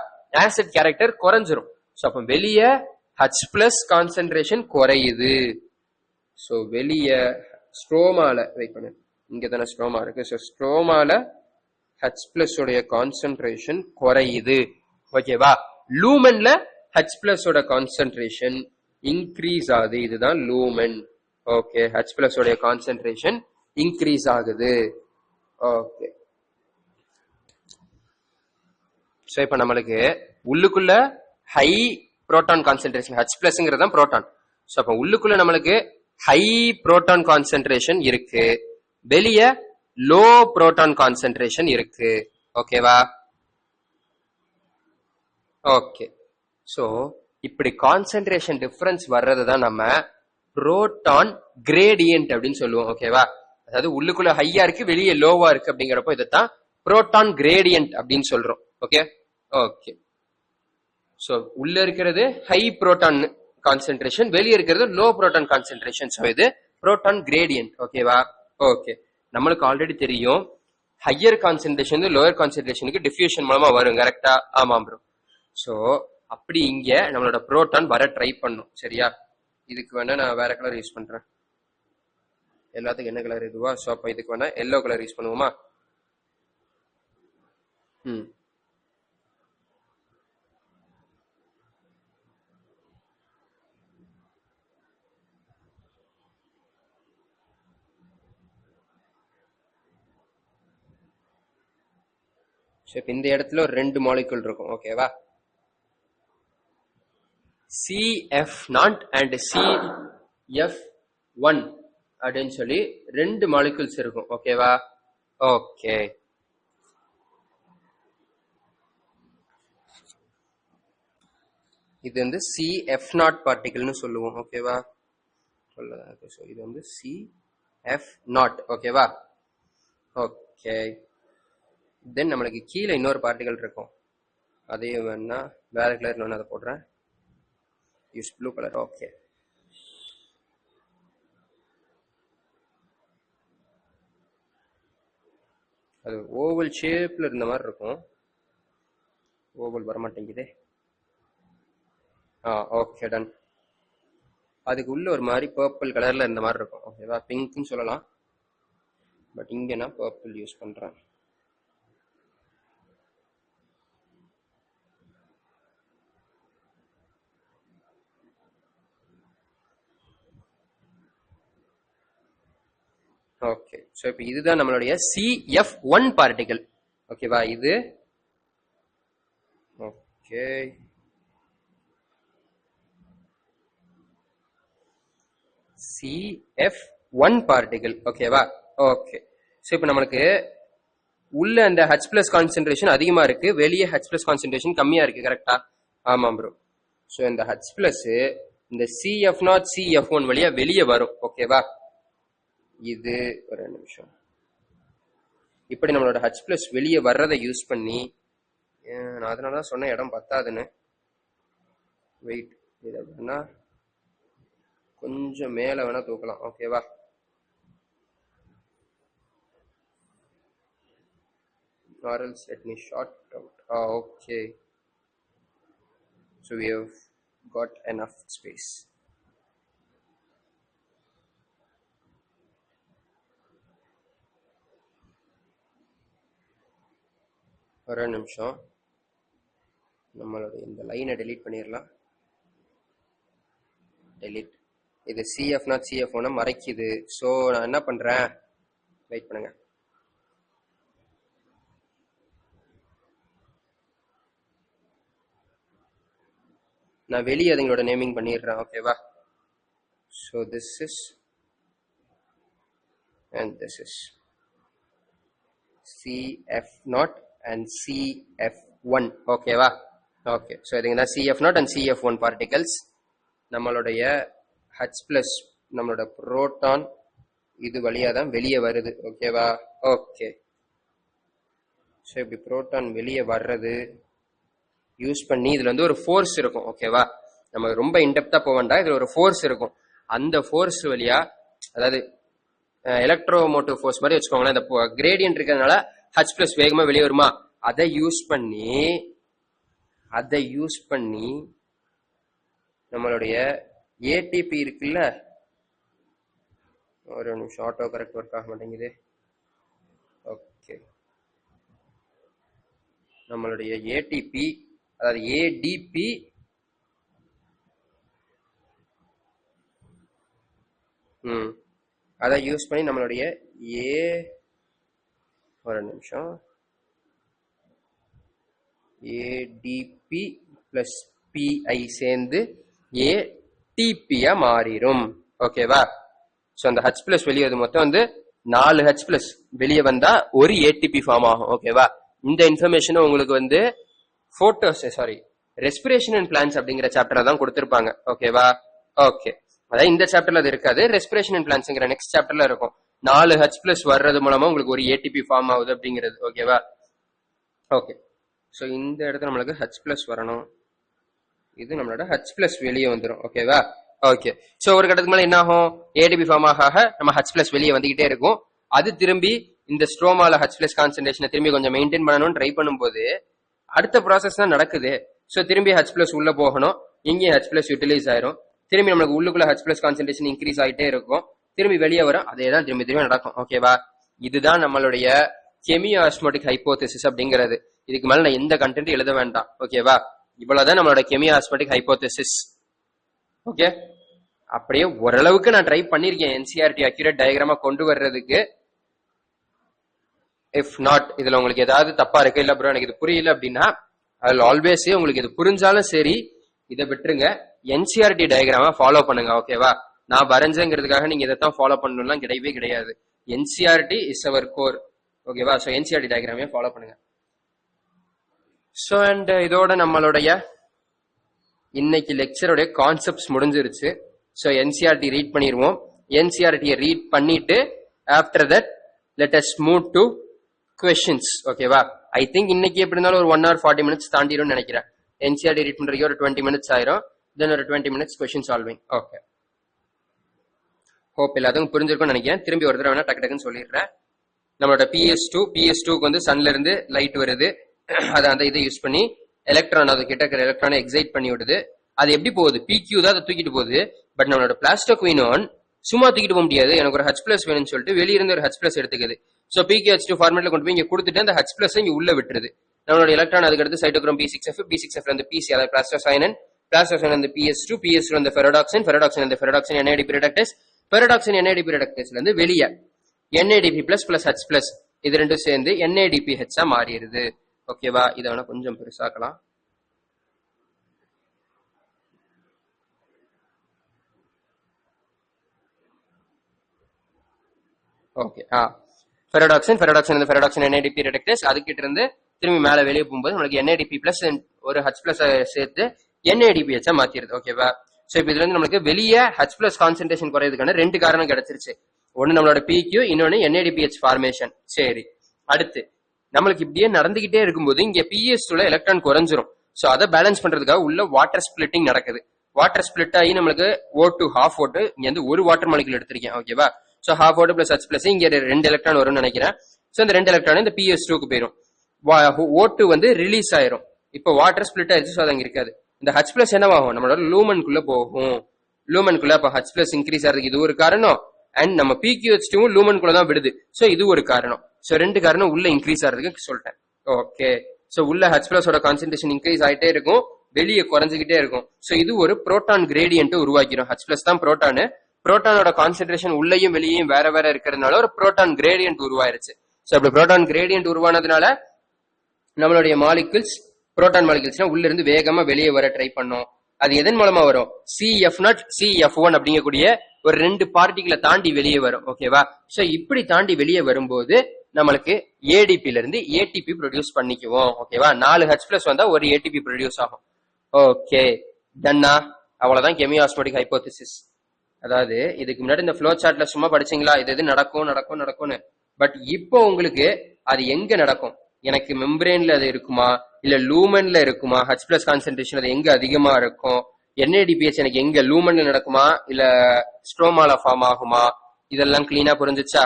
ஆசிட் கேரக்டர் குறைஞ்சிரும். சோ அப்ப வெளியே H+ கான்சென்ட்ரேஷன் குறையுது. சோ வெளியே ஸ்ட்ரோமால, வெயிட் பண்ணு, இங்க தானே ஸ்ட்ரோமா இருக்கு. சோ ஸ்ட்ரோமால H+ உடைய கான்சென்ட்ரேஷன் குறையுது. ஓகேவா? லூமன்ல H+ ஓட கான்சென்ட்ரேஷன் இன்க்ரீஸ் ஆகுது. இதுதான் லூமன். ஓகே. H+ உடைய கான்சென்ட்ரேஷன் இன்க்ரீஸ் ஆகுது. ஓகே. சோ இப்ப நம்மளுக்கு உள்ளுக்குள்ள ஹை புரோட்டான் கான்சென்ட்ரேஷன், H+ங்கிறது தான் புரோட்டான். சோ அப்ப உள்ளுக்குள்ள நம்மளுக்கு ஹை புரோட்டான் கான்சென்ட்ரேஷன் இருக்கு, வெளியே லோ புரோட்டான் கான்சென்ட்ரேஷன் இருக்கு. ஓகேவா? ஓகே. சோ இப்படி கான்சென்ட்ரேஷன் டிஃபரன்ஸ் வர்றதுதான் நம்ம புரோட்டான் கிரேடியன்ட் அப்படின்னு சொல்லுவோம். ஓகேவா? அதாவது உள்ளுக்குள்ள ஹையா இருக்கு, வெளியே லோவா இருக்கு அப்படிங்கிறப்போ இதைத்தான் புரோட்டான் கிரேடியன்ட் அப்படின்னு சொல்றோம். ஓகே. ஓகே. சோ உள்ள இருக்கிறது ஹை புரோட்டான் கான்சென்ட்ரேஷன், வெளியே இருக்கிறது லோ புரோட்டான் கான்சென்ட்ரேஷன். ஸோ இது புரோட்டான் கிரேடியன்ட். ஓகேவா? ஓகே, நம்மளுக்கு ஆல்ரெடி தெரியும் ஹையர் கான்சென்ட்ரேஷன் லோயர் கான்சென்ட்ரேஷனுக்கு டிஃப்யூஷன் மூலமா வரும். கரெக்டா? ஆமாம் ப்ரோ. ஸோ அப்படி இங்க நம்மளோட புரோட்டான் வர ட்ரை பண்ணும். சரியா? இதுக்கு வேணா நான் வேற கலர் யூஸ் பண்றேன். எல்லாத்துக்கும் என்ன கலர் இதுவா? ஸோ அப்போ இதுக்கு வேணா எல்லோ கலர் யூஸ் பண்ணுவோமா? இந்த இடத்துல ஒரு 2 மாலிகுல் இருக்கும். ஓகேவா? CF0 அண்ட் CF1 அப்படின்னு சொல்லி 2 மாலிகுல்ஸ் இருக்கும். ஓகேவா? ஓகே, இது வந்து CF0 பார்ட்டிகல்னு சொல்லுவோம். ஓகேவா? இது வந்து CF0. ஓகேவா? ஓகே, தென் நம்மளுக்கு கீழே இன்னொரு பார்ட்டிகல் இருக்கும். அதையும் வேணா வேற கலர்ல ஒன்று அதை போடுறேன். Use blue colour. ஓகே, அது ஓவல் ஷேப்ல இருந்த மாதிரி இருக்கும். ஓவல் வரமாட்டேங்குதே. Okay, done. அதுக்கு உள்ள ஒரு மாதிரி பர்பிள் கலர்ல இருந்த மாதிரி இருக்கும். ஓகேவா? பிங்க்னு சொல்லலாம், பட் இங்க நான் பர்பிள் யூஸ் பண்றேன். ஓகே, ஸோ இப்போ இதுதான் நம்மளுடைய CF1 பார்ட்டிகல். ஓகேவா? இது ஓகே, CF1 பார்ட்டிகல். ஓகேவா? ஓகே, ஸோ இப்போ நம்மளுக்கு உள்ள அந்த H+ கான்சென்ட்ரேஷன் அதிகமா இருக்கு, வெளியே H+ கான்சென்ட்ரேஷன் கம்மியா இருக்கு. கரெக்டா? ஆமாம் ப்ரோ. ஸோ இந்த H+ இந்த CF0 CF1 வழியா வெளியே வரும். ஓகேவா? இது ஒரு நிமிஷம். இப்படி நம்மளோட H+ வெளியே வர்றதை யூஸ் பண்ணி, நான் அதனாலதான் சொன்ன இடம் பத்தாதுன்னு. வெயிட், இதை வேணா கொஞ்சம் மேல வேணா தூக்கலாம். ஓகேவா? or else let me short out. Okay, so we have got enough space. ஒரு நிமிஷம், நம்மளோட இந்த லைனை டெலீட் பண்ணிடலாம். டெலீட். இது CF0 CF1 மறைக்குது. ஸோ நான் என்ன பண்றேன், வெயிட் பண்ணுங்க. நான் வெளியே அதுங்களோட நேமிங் பண்ணிடுறேன். ஓகேவா? So this is and this is CF0 and CF1. ஓகேவா? ஓகே, ஸோ இதுங்க தான் CF0 and CF1 பார்ட்டிகல்ஸ். நம்மளுடைய H+, நம்மளோட புரோட்டான் இது வழியா தான் வெளியே வருது. ஓகேவா? ஓகே, ஸோ இப்படி புரோட்டான் வெளியே வர்றது யூஸ் பண்ணி இதுல வந்து ஒரு ஃபோர்ஸ் இருக்கும். ஓகேவா? நம்ம ரொம்ப இன்டெப்தா போக வேண்டாம். இதுல ஒரு ஃபோர்ஸ் இருக்கும். அந்த ஃபோர்ஸ் வழியா, அதாவது எலக்ட்ரோமோட்டிவ் ஃபோர்ஸ் மாதிரி வச்சுக்கோங்களேன். இந்த கிரேடியன்ட் இருக்கிறதுனால H+ வேகமா வெளியே வருமா, அதை யூஸ் பண்ணி நம்மளுடைய ATP இருக்குல்ல, ஒரு நிமிஷம், ஆட்டோ கரெக்ட் ஒர்க் ஆக மாட்டேங்குது. ஓகே, நம்மளுடைய ATP, அதாவது ADP அதை யூஸ் பண்ணி நம்மளுடைய ஒரு நிமிஷம், ADP + PI சேர்ந்து ATP-யா மாறிடும். ஓகேவா? ஸோ அந்த H+ வெளியே மொத்தம் வந்து 4 H+ வெளியே வந்தா ஒரு ATP ஃபார்ம் ஆகும். ஓகேவா? இந்த இன்ஃபர்மேஷன் உங்களுக்கு வந்து ரெஸ்பிரேஷன் அண்ட் பிளான்ஸ் அப்படிங்கிற சாப்டர்ல தான் கொடுத்திருப்பாங்க. ஓகேவா? ஓகே, அதாவது இந்த சாப்டர்ல அது இருக்காது. ரெஸ்பிரேஷன் அண்ட் பிளான்ஸ்ங்கிற நெக்ஸ்ட் சாப்டர்ல இருக்கும். 4 H+ வர்றது மூலமா உங்களுக்கு ஒரு ATP ஃபார்ம் ஆகுது அப்படிங்கிறது. ஓகேவா? ஓகே, ஸோ இந்த இடத்துல நம்மளுக்கு H+ வரணும். இது நம்மளோட H+ வெளியே வந்துடும். ஓகேவா? ஓகே. சோ ஒரு கட்டத்துக்கு மேல என்ன ஆகும்? ADP ஃபார்ம் ஆக நம்ம H+ வெளியே வந்துகிட்டே இருக்கும். அது திரும்பி இந்த ஸ்ட்ரோமால H+ கான்சென்ட்ரேஷனை திரும்பி கொஞ்சம் மெயின்டைன் பண்ணணும்னு ட்ரை பண்ணும்போது அடுத்த ப்ராசஸ் தான் நடக்குது. ஸோ திரும்பி H+ உள்ள போகணும். இங்கேயும் H+ யூட்டிலைஸ் ஆயிரும். திரும்பி நமக்கு உள்ளுக்குள்ள H+ கான்சென்ட்ரேஷன் இன்க்ரீஸ் ஆகிட்டே இருக்கும். திரும்பி வெளியே வரும். அதே தான் திரும்பி திரும்பி நடக்கும். ஓகேவா? இதுதான் நம்மளுடைய கெமியோ ஆஸ்மோட்டிக் ஹைப்போதேசிஸ் அப்படிங்கிறது. இதுக்கு மேல நான் எந்த கண்டென்ட் எழுத வேண்டாம். ஓகேவா? இவ்வளவுதான் நம்மளோட கெமியோ ஆஸ்மோட்டிக் ஹைப்போதேசிஸ். ஓகே, அப்படியே ஓரளவுக்கு நான் ட்ரை பண்ணிருக்கேன் என்சிஆர்டி அக்யூரேட் டயக்ராமா கொண்டு வர்றதுக்கு. இஃப் நாட் இதுல உங்களுக்கு ஏதாவது தப்பா இருக்கு, இல்ல ப்ரோ எனக்கு இது புரியல அப்படின்னா அதில் ஆல்வேஸ் உங்களுக்கு இது புரிஞ்சாலும் சரி இதை விட்டுருங்க, என்சிஆர்டி டயக்ராமா ஃபாலோ பண்ணுங்க. ஓகேவா? நான் வரைஞ்சேங்கிறதுக்காக நீங்க இதைத்தான் ஃபாலோ பண்ணணும்லாம் கிடையவே கிடையாது. NCERT is our core. ஓகேவா? ஸோ என்சிஆர்டி டயக்ராமே ஃபாலோ பண்ணுங்க. ஸோ அண்ட் இதோட நம்மளுடைய இன்னைக்கு லெக்சருடைய கான்செப்ட்ஸ் முடிஞ்சிருச்சு. ஸோ என்சிஆர்டி ரீட் பண்ணிடுவோம். என்சிஆர்டியை ரீட் பண்ணிட்டு after that let us move to questions. ஓகேவா? ஐ திங்க் இன்னைக்கு எப்படி இருந்தாலும் ஒரு 1 hour 40 minutes தாண்டிடும் நினைக்கிறேன். என்சிஆர்டி ரீட் பண்றதுக்கு ஒரு 20 minutes ஆயிரும். தென் ஒரு 20 minutes question solving. Okay, hope எல்லாத்துக்கும் புரிஞ்சிருக்கும்னு நினைக்கிறேன். திரும்பி ஒரு தடவை வேணா டக்கு டக்குன்னு சொல்லிடுறேன். நம்மளோட PS2க்கு வந்து சன்ல இருந்து லைட் வருது. அதை அந்த இதை யூஸ் பண்ணி எலக்ட்ரான், அது கிட்ட இருக்கிற எலக்ட்ரானை எக்ஸைட் பண்ணி விடுது. அது எப்படி போகுது? PQ தான் அதை தூக்கிட்டு போகுது. பட் நம்மளோட பிளாஸ்டோக்வினோன் சும்மா தூக்கிட்டு போக முடியாது. எனக்கு ஒரு H+ வேணும்னு சொல்லிட்டு வெளியிருந்து ஒரு H+ எடுத்துக்குது. ஸோ PKH2 ஃபார்மேட்ல கொண்டு போய் இங்க கொடுத்துட்டு அந்த H+ இங்க உள்ள விட்டுருது. நம்மளோட எலக்ட்ரான் அதுக்கு அடுத்து சைட்டோக்ரோம் B6F, B6F வந்து PC, அதாவது பிளாஸ்டோசைனன், பிளாஸ்டோசைனன் வந்து PS2, PS2 வந்து ஃபெரோடாக்சின், ஃபெரோடாக்சின் வந்து ஃபெரோடாக்சின் NADP ரெடக்டஸ், ஃபெரோடாக்சின் NADP ரெடக்டஸ்ல இருந்து வெளியே NADP+ + H+ இது ரெண்டும் சேர்ந்து NADPH மாறிடுது. ஓகேவா? இதை வேணா கொஞ்சம் பெருசாக்கலாம். ஓகே, ஃபெரோடாக்சின் வந்து ஃபெரோடாக்சின் NADP ரெடக்டஸ், அதுக்கிட்ட இருந்து திரும்பி மேல வெளியே போகும்போது உங்களுக்கு NADP+ ஒரு H+ சேர்த்து NADPH மாத்திருது. ஓகேவா? சோ இப்போ இதுல இருந்து நமக்கு வெளியே H+ கான்சென்ட்ரேஷன் குறையதுக்கான 2 காரணம் கிடைச்சிருச்சு. ஒன்னு நம்மளோட PQ, இன்னொன்னு NADPH ஃபார்மேஷன். சரி, அடுத்து நம்மளுக்கு இப்படியே நடந்துகிட்டே இருக்கும்போது இங்க PS2ல எலக்ட்ரான் குறைஞ்சிரும். சோ அதை பேலன்ஸ் பண்றதுக்காக உள்ள வாட்டர் ஸ்பிளிட்டிங் நடக்குது. வாட்டர் ஸ்பிளிட் ஆகி நம்மளுக்கு O2 half O2, இங்க வந்து ஒரு வாட்டர் மாலிகுல் எடுத்திருக்கேன். ஓகேவா? சோ half O2 + H+ இங்க 2 எலக்ட்ரான் வரும்னு நினைக்கிறேன். சோ இந்த 2 எலக்ட்ரான் இந்த PS2க்கு போயிடும். O2 வந்து ரிலீஸ் ஆயிரும். இப்போ வாட்டர் ஸ்பிளிட் ஆயிடுச்சு. ஸோ அது அங்க இருக்காது. இந்த H+ என்னவாகும்? நம்மளோட லூமனுக்குள்ள போகும். லூமனுக்குள்ள அப்ப H+ இன்க்ரீஸ் ஆகிறதுக்கு இது ஒரு காரணம். அண்ட் நம்ம PQH2 லூமனுக்குள்ள தான் விடுது. சோ இது ஒரு காரணம். சோ 2 காரணம் உள்ள இன்க்ரீஸ் ஆகிறதுக்கு சொல்லிட்டேன். ஓகே, சோ உள்ள H+ ஓட கான்சென்ட்ரேஷன் இன்க்ரீஸ் ஆயிட்டே இருக்கும், வெளியே குறைஞ்சிக்கிட்டே இருக்கும். சோ இது ஒரு புரோட்டான் கிரேடியன்ட் உருவாக்கிடும். H+ தான் புரோட்டானு. புரோட்டானோட கான்சென்ட்ரேஷன் உள்ளேயும் வெளியேயும் வேற வேற இருக்கிறதுனால ஒரு புரோட்டான் கிரேடியன்ட் உருவாயிருச்சு. சோ அப்படி புரோட்டான் கிரேடியன்ட் உருவானதுனால நம்மளுடைய மாலிகுல்ஸ், புரோட்டான் மாலிகுல்ஸ்னா உள்ள இருந்து வேகமா வெளியே வர ட்ரை பண்ணும். அது எதன் மூலமா வரும்? CF0, CF1 அப்படிங்கக்கூடிய ஒரு 2 பார்ட்டிகளை தாண்டி வெளியே வரும். ஓகேவா? சோ இப்படி தாண்டி வெளியே வரும்போது நம்மளுக்கு ADP ல இருந்து ATP ப்ரொடியூஸ் பண்ணிக்குவோம். ஓகேவா? 4 H+ வந்தா ஒரு ATP ப்ரொடியூஸ் ஆகும். ஓகே, டன்னா? அவ்வளவுதான் கெமியோ ஆஸ்மோட்டிக் ஹைப்போதேசிஸ். அதாவது இதுக்கு முன்னாடி இந்த ஃப்ளோ சார்ட்ல சும்மா படிச்சீங்களா, இது எது நடக்கும்னு. பட் இப்போ உங்களுக்கு அது எங்க நடக்கும்? எனக்கு மெம்பரேன்ல அது இருக்குமா, இல்ல லூமன்ல இருக்குமா? H+ கான்சென்ட்ரேஷன் அது எங்க அதிகமா இருக்கும்? NADPH எனக்கு எங்க லூமன்ல நடக்குமா, இல்ல ஸ்ட்ரோமால ஃபார்ம் ஆகுமா? இதெல்லாம் கிளீனா புரிஞ்சிச்சா?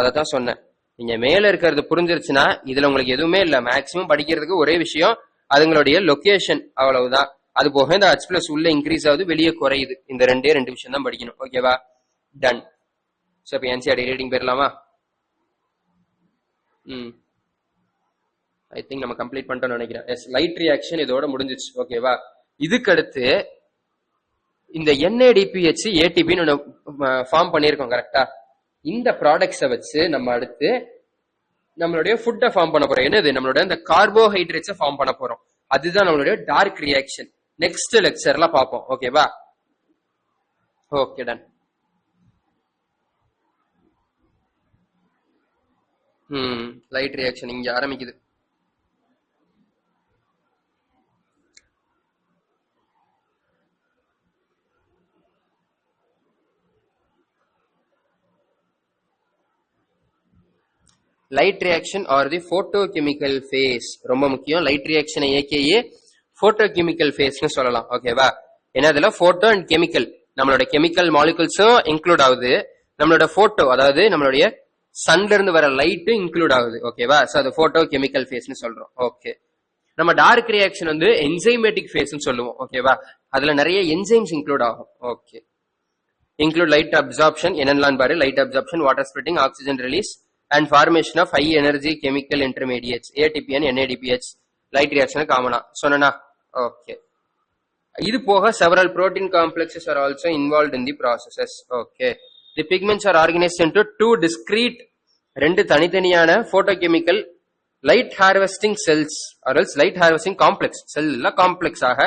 அதத்தான் சொன்னேன். நீங்க மேல இருக்கிறது புரிஞ்சிருச்சுன்னா இதுல உங்களுக்கு எதுவுமே இல்ல. மேக்சிமம் படிக்கிறதுக்கு ஒரே விஷயம் அதுங்களுடைய லொகேஷன், அவ்வளவுதான். அது போக இந்த H+ உள்ள இன்க்ரீஸ் ஆகுது, வெளியே குறையுது. இந்த 2 விஷயம் தான் படிக்கணும். ஓகேவா? டன். சோ இப்போ என்சிஆர்டி ரீடிங் போயிடலாமா? ஐ திங்க் நம்ம கம்ப்ளீட் பண்ணிட்டோம்னு நினைக்கிறேன். எஸ், லைட் ரியாக்ஷன் இதோட முடிஞ்சிச்சு. ஓகேவா? இதுக்கு அடுத்து இந்த NADPH ATPன்னு ஃபார்ம் பண்ணியிருக்கோம். கரெக்டா? இந்த ப்ராடக்ட்ஸை வச்சு நம்ம அடுத்து நம்மளுடைய ஃபுட்டை ஃபார்ம் பண்ண போறோம். என்னது? நம்மளோட இந்த கார்போஹைட்ரேட்ஸை ஃபார்ம் பண்ண போறோம். அதுதான் நம்மளுடைய டார்க் ரியாக்ஷன். நெக்ஸ்ட் லெக்சர்ல பார்ப்போம். ஓகேவா? Okay, ton. லைட் ரியாக்ஷன் இங்க ஆரம்பிக்குது. Light reaction are the photochemical phase ரொம்ப முக்கியம். Light reaction AKA photo chemical ஃபேஸ்னு சொல்லலாம். ஓகேவா? ஏன்னா அதுல போட்டோ அண்ட் கெமிக்கல், நம்மளோட கெமிக்கல் மாலிகுல்ஸும் இன்க்ளூட் ஆகுது, நம்மளோட போட்டோ அதாவது நம்மளுடைய சன்ல இருந்து வர லைட் இன்க்ளூட் ஆகுது. ஓகேவா? சோ அது போட்டோ கெமிக்கல் ஃபேஸ்னு சொல்றோம். ஓகே. நம்ம டார்க் ரியாக்ஷன் வந்து என்சைமேட்டிக் ஃபேஸ்னு சொல்லுவோம். ஓகேவா? அதுல நிறைய என்சைம்ஸ் இன்க்ளூட் ஆகும். ஓகே. இன்க்ளூட் லைட் அப்சார்ப்ஷன், என்னெல்லாம் பாரு, light absorption, water splitting, oxygen release and formation of high energy chemical intermediates, ATP and NADPH light reaction காமனா சொன்னா. ஓகே. இது போக several protein complexes are also involved in the processes. Okay. The pigments are organized into two discrete, ரெண்டு தனித்தனியான photochemical light harvesting cells or else light harvesting complex. செல்ல complex ஆக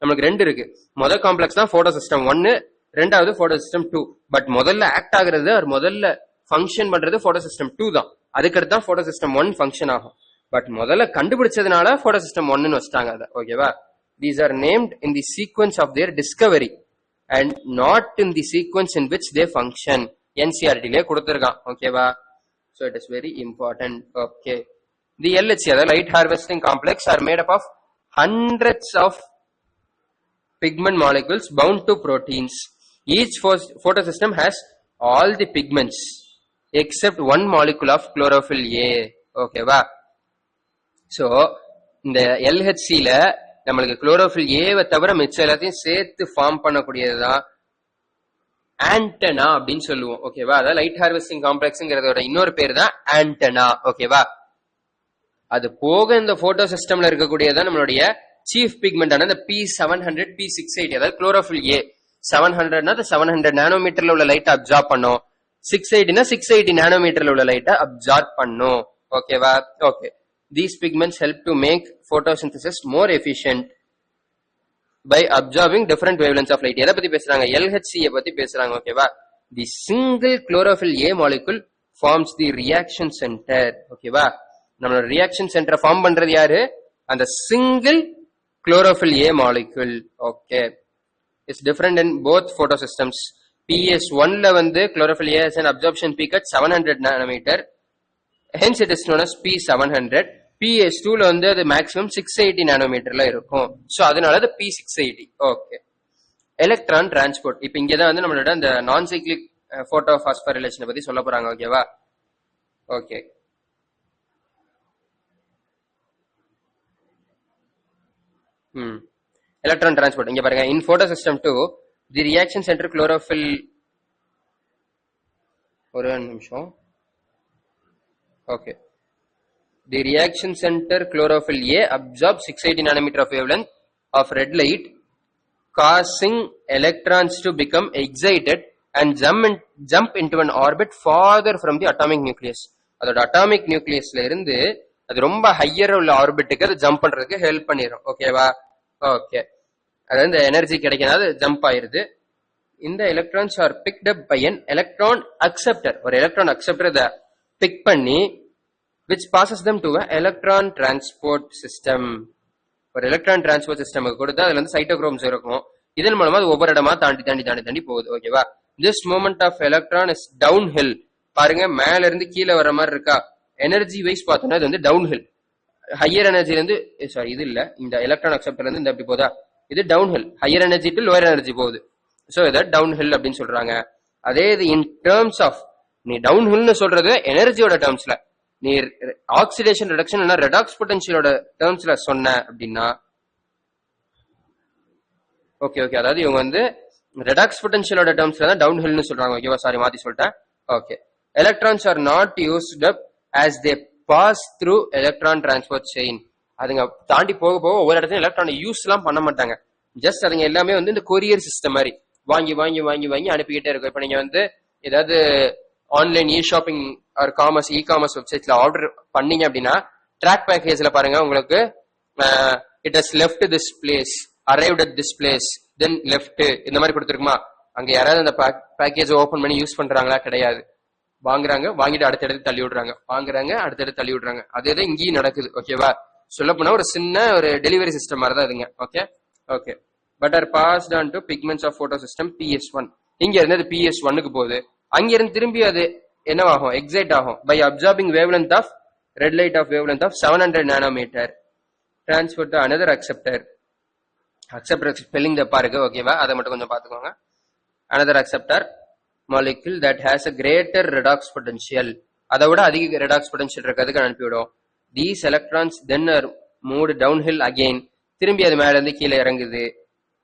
நமக்கு ரெண்டு இருக்கு. முதல் காம்ப்ளெக்ஸ் தான் போட்டோ சிஸ்டம் 1, ரெண்டாவது போட்டோ சிஸ்டம் 2. பட் முதல்ல ஆக்ட் ஆகுறது ஒரு முதல்ல ஃபங்க்ஷன் பண்றது போட்டோ சிஸ்டம் 2 தான். அதுக்கடுத்து தான் போட்டோ சிஸ்டம் 1 ஃபங்க்ஷன் ஆகும். பட் முதல்ல கண்டுபிடிச்சதுனால போட்டோ சிஸ்டம் 1 வச்சிட்டாங்க அதை. ஓகேவா? These are named in the sequence of their discovery and not in the sequence in which they function. NCERT ல கொடுத்திருக்கான். ஓகேவா? So it is very important. Okay. The LHC, the light harvesting complex, are made up of hundreds of pigment molecules bound to proteins. Each photosystem has all the pigments except one molecule of chlorophyll A. ஓகேவா? So இந்த LHC ல நம்மளுக்கு chlorophyll ஏவை தவிர மிச்சம் எல்லாத்தையும் சேர்த்து form பண்ணக்கூடியதுதான் antenna அப்படின்னு சொல்லுவோம். ஓகேவா? அதாவது லைட் ஹார்வெஸ்டிங் காம்ப்ளெக்ஸ்ங்கிறதோட இன்னொரு பேர் தான் ஆண்டனா. ஓகேவா? அது போக இந்த போட்டோ சிஸ்டம்ல இருக்கக்கூடியதான் நம்மளுடைய சீஃப் பிக்மெண்ட் ஆன இந்த P700 P680, அதாவது குளோரோஃபில் ஏ. 700னா 700 நானோமீட்டர்ல உள்ள லைட்டை அப்சார்ப் பண்ணும், 680னா 680 நானோமீட்டர்ல உள்ள லைட்டை அப்சார்ப் பண்ணும். ஓகேவா? Okay. These pigments help to make photosynthesis more efficient by absorbing different wavelengths of light. எதை பத்தி பேசுறாங்க? LHC பத்தி பேசுறாங்க. ஓகேவா? The single chlorophyll A molecule forms the reaction center. ஓகேவா? நம்மளோட ரியாக்ஷன் சென்டரை ஃபார்ம் பண்றது யாரு? அந்த single chlorophyll A molecule. Okay. It's different in both photosystems. PS1 ல வந்து chlorophyll A has an absorption peak at 700 nanometer. Hence it is known as P700. PS2 ல வந்து அது மேக்ஸிமம் 680 நானோமீட்டர்ல இருக்கும். சோ அதனால அது P680. ஓகே. Electron transport. இப்போ இங்க தான் வந்து நம்மளோட அந்த நான் சைக்ளிக் போட்டோ பாஸ்போரிலேஷனை பத்தி சொல்ல போறாங்க. ஓகேவா? ஓகே. எலக்ட்ரான் டிரான்ஸ்போர்ட் இங்க பாருங்க. In photo system 2 the reaction centre chlorophyll, ஒரு நிமிஷம். Okay. The reaction center chlorophyll A absorbs 680 nanometer of wavelength of red light, causing electrons to become excited and jump into an orbit farther from the atomic nucleus. அதோட atomic nucleusல இருந்து அது ரொம்ப higher உள்ள ஆர்பிட்டுக்கு அது jump பண்றதுக்கு help பண்ணிரும். ஓகேவா? Okay. அதாவது இந்த எனர்ஜி கிடைக்காது ஜம்ப் ஆயிருது. இந்த electrons are picked up by an electron acceptor. ஒரு எலக்ட்ரான் அக்செப்டர் இதை பிக் பண்ணி which passes them to a electron transport system. ஒரு எலக்ட்ரான் டிரான்ஸ்போர்ட் சிஸ்டமுக்கு கொடுத்து அதுல வந்து சைட்டோக்ரோம்ஸ் இருக்கும். இதன் மூலமா அது ஒவ்வொரு இடமா தாண்டி போகுது. ஓகேவா? This movement of electron is downhill. பாருங்க, மேல இருந்து கீழே வர மாதிரி இருக்கா? எனர்ஜி வைஸ் பார்த்தோம்னா இது வந்து டவுன் ஹில். ஹையர் எனர்ஜில இருந்து, சாரி இது இல்ல, இந்த எலக்ட்ரான் அக்செப்டர்ல இருந்து இந்த அப்படி போதா, இது downhill. Higher energy to lower energy போகுது. சோ இதை டவுன் ஹில் அப்படின்னு சொல்றாங்க. அதே இது இன் டேர்ம்ஸ் ஆஃப், நீ டவுன் ஹில்னு சொல்றது எனர்ஜியோட டேர்ம்ஸ்ல, நீ ஆக்சிடேஷன் ரிடக்ஷன் இல்ல ரெடாக்ஸ் பொட்டன்ஷியலோட டேர்ம்ஸ்ல சொன்ன அப்படின்னா, ஓகே ஓகே, அதாவது இவங்க வந்து ரெடாக்ஸ் பொட்டன்ஷியலோட டேர்ம்ஸ்ல தான் டவுன் ஹில்னு சொல்றாங்க. ஓகேவா? சாரி மாத்தி சொல்லிட்டேன். Okay. Electrons R not used up as they pass through electron transport chain. அதுங்க தாண்டி போக போக ஒவ்வொரு இடத்துலயும் எலக்ட்ரானை யூஸ் எல்லாம் பண்ண மாட்டாங்க. ஜஸ்ட் அதுங்க எல்லாமே வந்து இந்த கொரியர் சிஸ்டம் மாதிரி வாங்கி வாங்கி வாங்கி வாங்கி அனுப்பிக்கிட்டே இருக்கும். இப்ப நீங்க வந்து ஏதாவது online shopping or commerce commerce வெப்சைட்ல ஆர்டர் பண்ணீங்க அப்படின்னா ட்ராக் பேக்கேஜ்ல பாருங்க, உங்களுக்கு it has left this place, arrived at this place, then left, இந்த மாதிரி கொடுத்துருக்குமா? அங்க யாராவது அந்த பேக்கேஜ் ஓபன் பண்ணி யூஸ் பண்றாங்களா? கிடையாது. வாங்குறாங்க, வாங்கிட்டு அடுத்தடுத்து தள்ளி விடுறாங்க, வாங்குறாங்க, அடுத்தடுத்து தள்ளி விடுறாங்க. அதே இங்கேயும் நடக்குது. ஓகேவா? சொல்ல போனா ஒரு சின்ன ஒரு டெலிவரி சிஸ்டம் மாதிரி தான் இதுங்க. Okay okay. But are passed on to pigments of photosystem PS1. இங்க இருந்து அது PS1க்கு போகுது. அங்க இருந்து திரும்பி அது என்னவாகும்? எக்ஸைட் ஆகும் by absorbing wavelength of red light of wavelength of 700 nanometre, transfer to another acceptor acceptor spelling தப்பா இருக்கு, ஓகேவா? அதை மட்டும் கொஞ்சம் பாத்துக்கோங்க. another acceptor molecule that has a greater redox potential, அதை விட அதிக redox potential இருக்கிறதுக்கு அனுப்பிவிடும். these electrons then are moved downhill again, திரும்பி அது மேல இருந்து கீழே இறங்குது.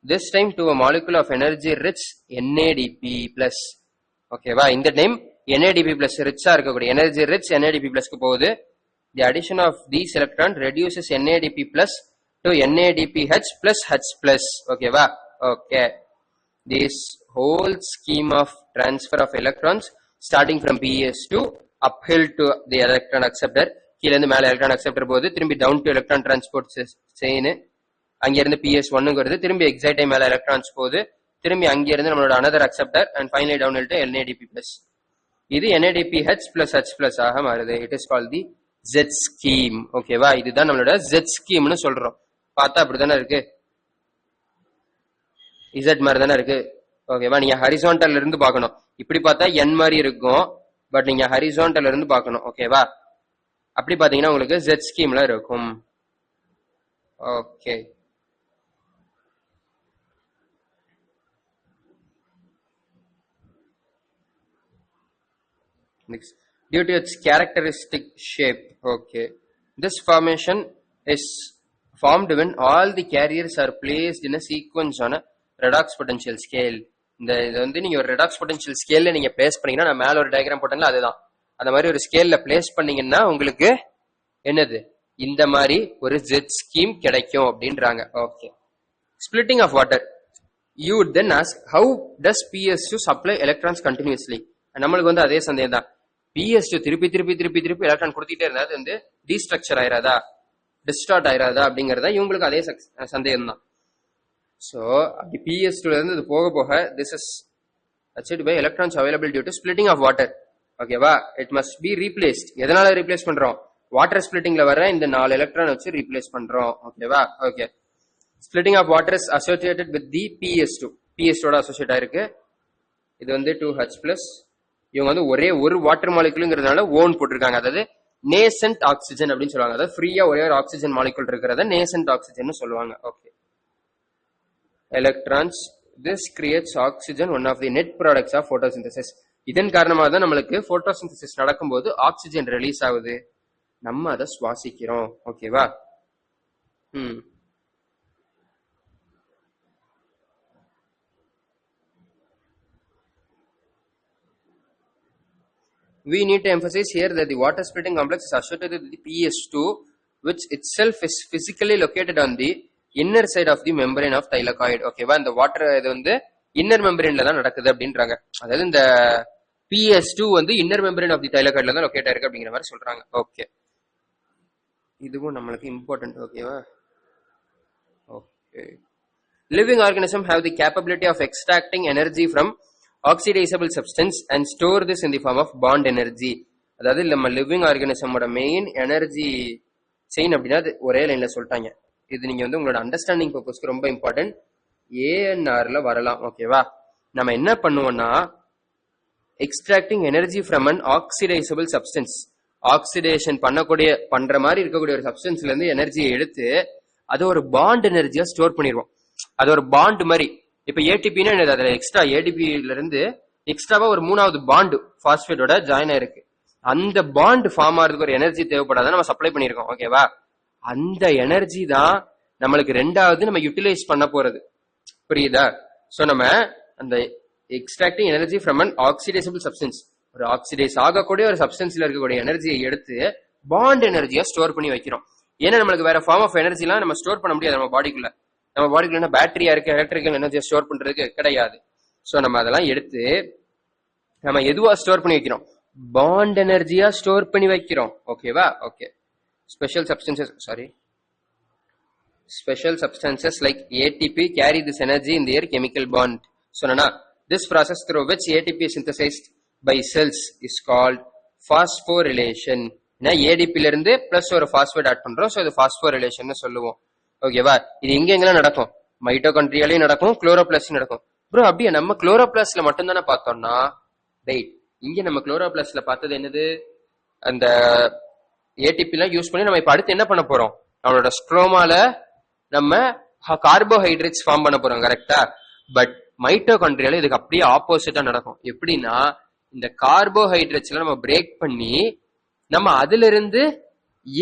this time to a molecule of energy rich NADP plus, ஓகேவா? இந்த டைம் NADP plus ரிச்சா இருக்கக்கூடிய எனர்ஜி ரிச் NADP plusக்கு போகுது. the addition of these electron reduces NADP plus to NADPH plus H plus, ஓகேவா? Okay, this whole scheme of transfer of electrons starting from PS2 uphill to the electron acceptor, கீழ இருந்து மேல electron acceptor போகுது, திரும்பி down to electron transport chain, அங்க இருந்து PS1 வருது, திரும்பி excite மேல electrons போகுது, திரும்பி அங்க இருந்து நம்மளோட another acceptor and finally down to NADP plus. இது NADPH plus H plus ஆக மாறுது. it is called the Z scheme, ஓகேவா? இதுதான் நம்மளோட Z scheme னு சொல்றோம். பார்த்தா அப்படிதானே இருக்கு, Z மாதிரி தானே இருக்கு, ஓகேவா? நீங்க ஹரிசான்டல் இருந்து பார்க்கணும். இப்படி பார்த்தா N மாதிரி இருக்கும், பட் நீங்க ஹரிசான்டல் இருந்து பார்க்கணும், ஓகேவா? அப்படி பாத்தீங்கன்னா உங்களுக்கு Z ஸ்கீம்ல இருக்கும். Okay, next, due to its characteristic shape, okay, this formation is formed when all the carriers are placed in a sequence on a redox potential scale. இந்த இது வந்து நீங்க ஒரு redox potential scale நீங்க பிளேஸ் பண்ணீங்கன்னா, நான் மேல ஒரு டயக்ராம் போட்டேன்ல அதுதான், அந்த மாதிரி ஒரு ஸ்கேல்ல பிளேஸ் பண்ணீங்கன்னா உங்களுக்கு என்னது இந்த மாதிரி ஒரு Z ஸ்கீம் கிடைக்கும் அப்படின்றாங்க. Okay, splitting of water, you would then ask how does PS2 supply electrons continuously? நம்மளுக்கு வந்து அதே சந்தேகம் தான், PS2 திருப்பி திருப்பி திருப்பி திருப்பி எலக்ட்ரான் கொடுத்துட்டே இருந்தா அது வந்து டீஸ்ட்ரக்சர் ஆயிராதா, டிஸ்டார்ட் ஆயிராதா அப்படிங்கறதா இவங்களுக்கு அதே சந்தேகம் தான். சோ அப்படி PS2 ல இருந்து இது போக போக this is achieved by electrons available due to splitting of water, ஓகேவா? it must be replaced. எதனால ரீப்ளேஸ் பண்றோம்? வாட்டர் ஸ்பிளிட்டிங்ல வர இந்த 4 எலக்ட்ரான் வச்சு ரீப்ளேஸ் பண்றோம், ஓகேவா? Okay, splitting of water is associated with the PS2 ஓட அசோசியேட் ஆயிருக்கு. இது வந்து 2H plus, இவங்க வந்து ஒரே ஒரு வாட்டர் மாலிகுலுங்கிறதுனால ஓன் போட்டிருக்காங்க, அதாவது நேசன்ட் ஆக்சிஜன் அப்படின்னு சொல்லுவாங்க. அதாவது ஃப்ரீயா ஒரே ஒரு ஆக்சிஜன் மாலிகுல் இருக்கிறத நேசன்ட் ஆக்சிஜன் சொல்லுவாங்க. Okay, electrons, this creates oxygen, one of the net products of photosynthesis. இதன் காரணமாக தான் நம்மளுக்கு போட்டோசிந்தசிஸ் நடக்கும்போது ஆக்சிஜன் ரிலீஸ் ஆகுது, நம்ம அதை சுவாசிக்கிறோம், ஓகேவா? We need to emphasize here that the water splitting complex is associated with the PS2, which itself is physically located on the inner side of the membrane of thylakoid, ஓகேவா? இந்த water இது வந்து inner மெம்பரேன்ல தான் நடக்குது அப்படின்றாங்க. அதாவது இந்த PS2 வந்து இன்னர் மெம்பரேன் ஆஃப் தி தைலகாய்ட்ல தான் லொகேட் ஆயிருக்கு அப்படிங்கிற மாதிரி சொல்றாங்க. ஓகே, இதுவும் நம்மளுக்கு இம்பார்ட்டன்ட், ஓகேவா? Okay, living organism have the capability of extracting energy from oxidizable substance and store this in the form of bond energy. அதாவது நம்ம லிவிங் ஆர்கானிசமோட மெயின் எனர்ஜி செயின் அப்படின்னா ஒரே லைன்ல சொல்லிட்டாங்க. இது நீங்க வந்து உங்களோட அண்டர்ஸ்டாண்டிங் பர்பஸ்க்கு ரொம்ப இம்பார்ட்டன்ட். ANRல வரலாம், ஓகேவா? நம்ம என்ன பண்ணுவோம்னா, extracting energy from an oxidizable substance, oxidation பண்ற மாதிரி இருக்கக்கூடிய ஒரு சப்ஸ்டன்ஸ்ல இருந்து எனர்ஜியை எடுத்து அது ஒரு பாண்ட் எனர்ஜியா ஸ்டோர் பண்ணிடுவோம். அது ஒரு பாண்ட் மாதிரி. இப்ப ஏடிபின்னா என்னது, அதுல எக்ஸ்ட்ரா ஏடிபில இருந்து எக்ஸ்ட்ராவா ஒரு 3வது பாண்ட் பாஸ்பேட்டோட ஜாயின் ஆயிருக்கு. அந்த பாண்ட் ஃபார்ம் ஆகிறதுக்கு ஒரு எனர்ஜி தேவைப்படாத நம்ம சப்ளை பண்ணிருக்கோம், ஓகேவா? அந்த எனர்ஜி தான் நம்மளுக்கு 2வது நம்ம யூட்டிலைஸ் பண்ண போறது, புரியுதா? சோ நம்ம அந்த extracting energy from an oxidizable substance, ஒரு ஆக்சிடைஸ் ஆகக்கூடிய ஒரு சப்ஸ்டன்ஸ்ல இருக்கக்கூடிய எனர்ஜியை எடுத்து பாண்ட் எனர்ஜியா ஸ்டோர் பண்ணி வைக்கிறோம். ஏன்னா நம்மளுக்கு வேற ஃபார்ம் ஆஃப் எனர்ஜி எல்லாம் நம்ம ஸ்டோர் பண்ண முடியாது நம்ம பாடிக்குள்ள. நம்ம பாடிக்குள்ள பேட்டரியா இருக்கு, எலக்ட்ரிக்கல் எனர்ஜியை ஸ்டோர் பண்றதுக்கு கிடையாது. சோ நம்ம அதெல்லாம் எடுத்து நம்ம எதுவா ஸ்டோர் பண்ணி வைக்கிறோம், பாண்ட் எனர்ஜியா ஸ்டோர் பண்ணி வைக்கிறோம், ஓகேவா? Okay, special substances like ATP carry this energy in their chemical bond. சொன்னா this process through which ATP is synthesized by cells is called phosphorylation. ADP ல இருந்து பிளஸ் ஒரு பாஸ்பேட் ஆட் பண்றோம், சோ இது பாஸ்போரிலேஷன் சொல்லுவோம், ஓகேவா? இது எங்கெங்கெல்லாம் நடக்கும், மைட்டோகாண்ட்ரியாலையும் நடக்கும், குளோரோபிளாஸ்ட்லயும் நடக்கும். ப்ரோ அப்படியே நம்ம குளோரோபிளாஸ்ட்ல மட்டும் தானே பார்த்தோம்னா, ரைட். இங்க நம்ம குளோரோபிளாஸ்ட்ல பார்த்தது என்னது, அந்த ஏடிபி எல்லாம் யூஸ் பண்ணி நம்ம இப்ப அடுத்து என்ன பண்ண போறோம், நம்மளோட ஸ்ட்ரோமால நம்ம கார்போஹைட்ரேட்ஸ் ஃபார்ம் பண்ண போறோம், கரெக்டா? பட் மைட்டோகாண்ட்ரியால இதுக்கு அப்படியே ஆப்போசிட்டா நடக்கும். எப்படின்னா, இந்த கார்போஹைட்ரேட்ஸ்ல நம்ம பிரேக் பண்ணி நம்ம அதுல இருந்து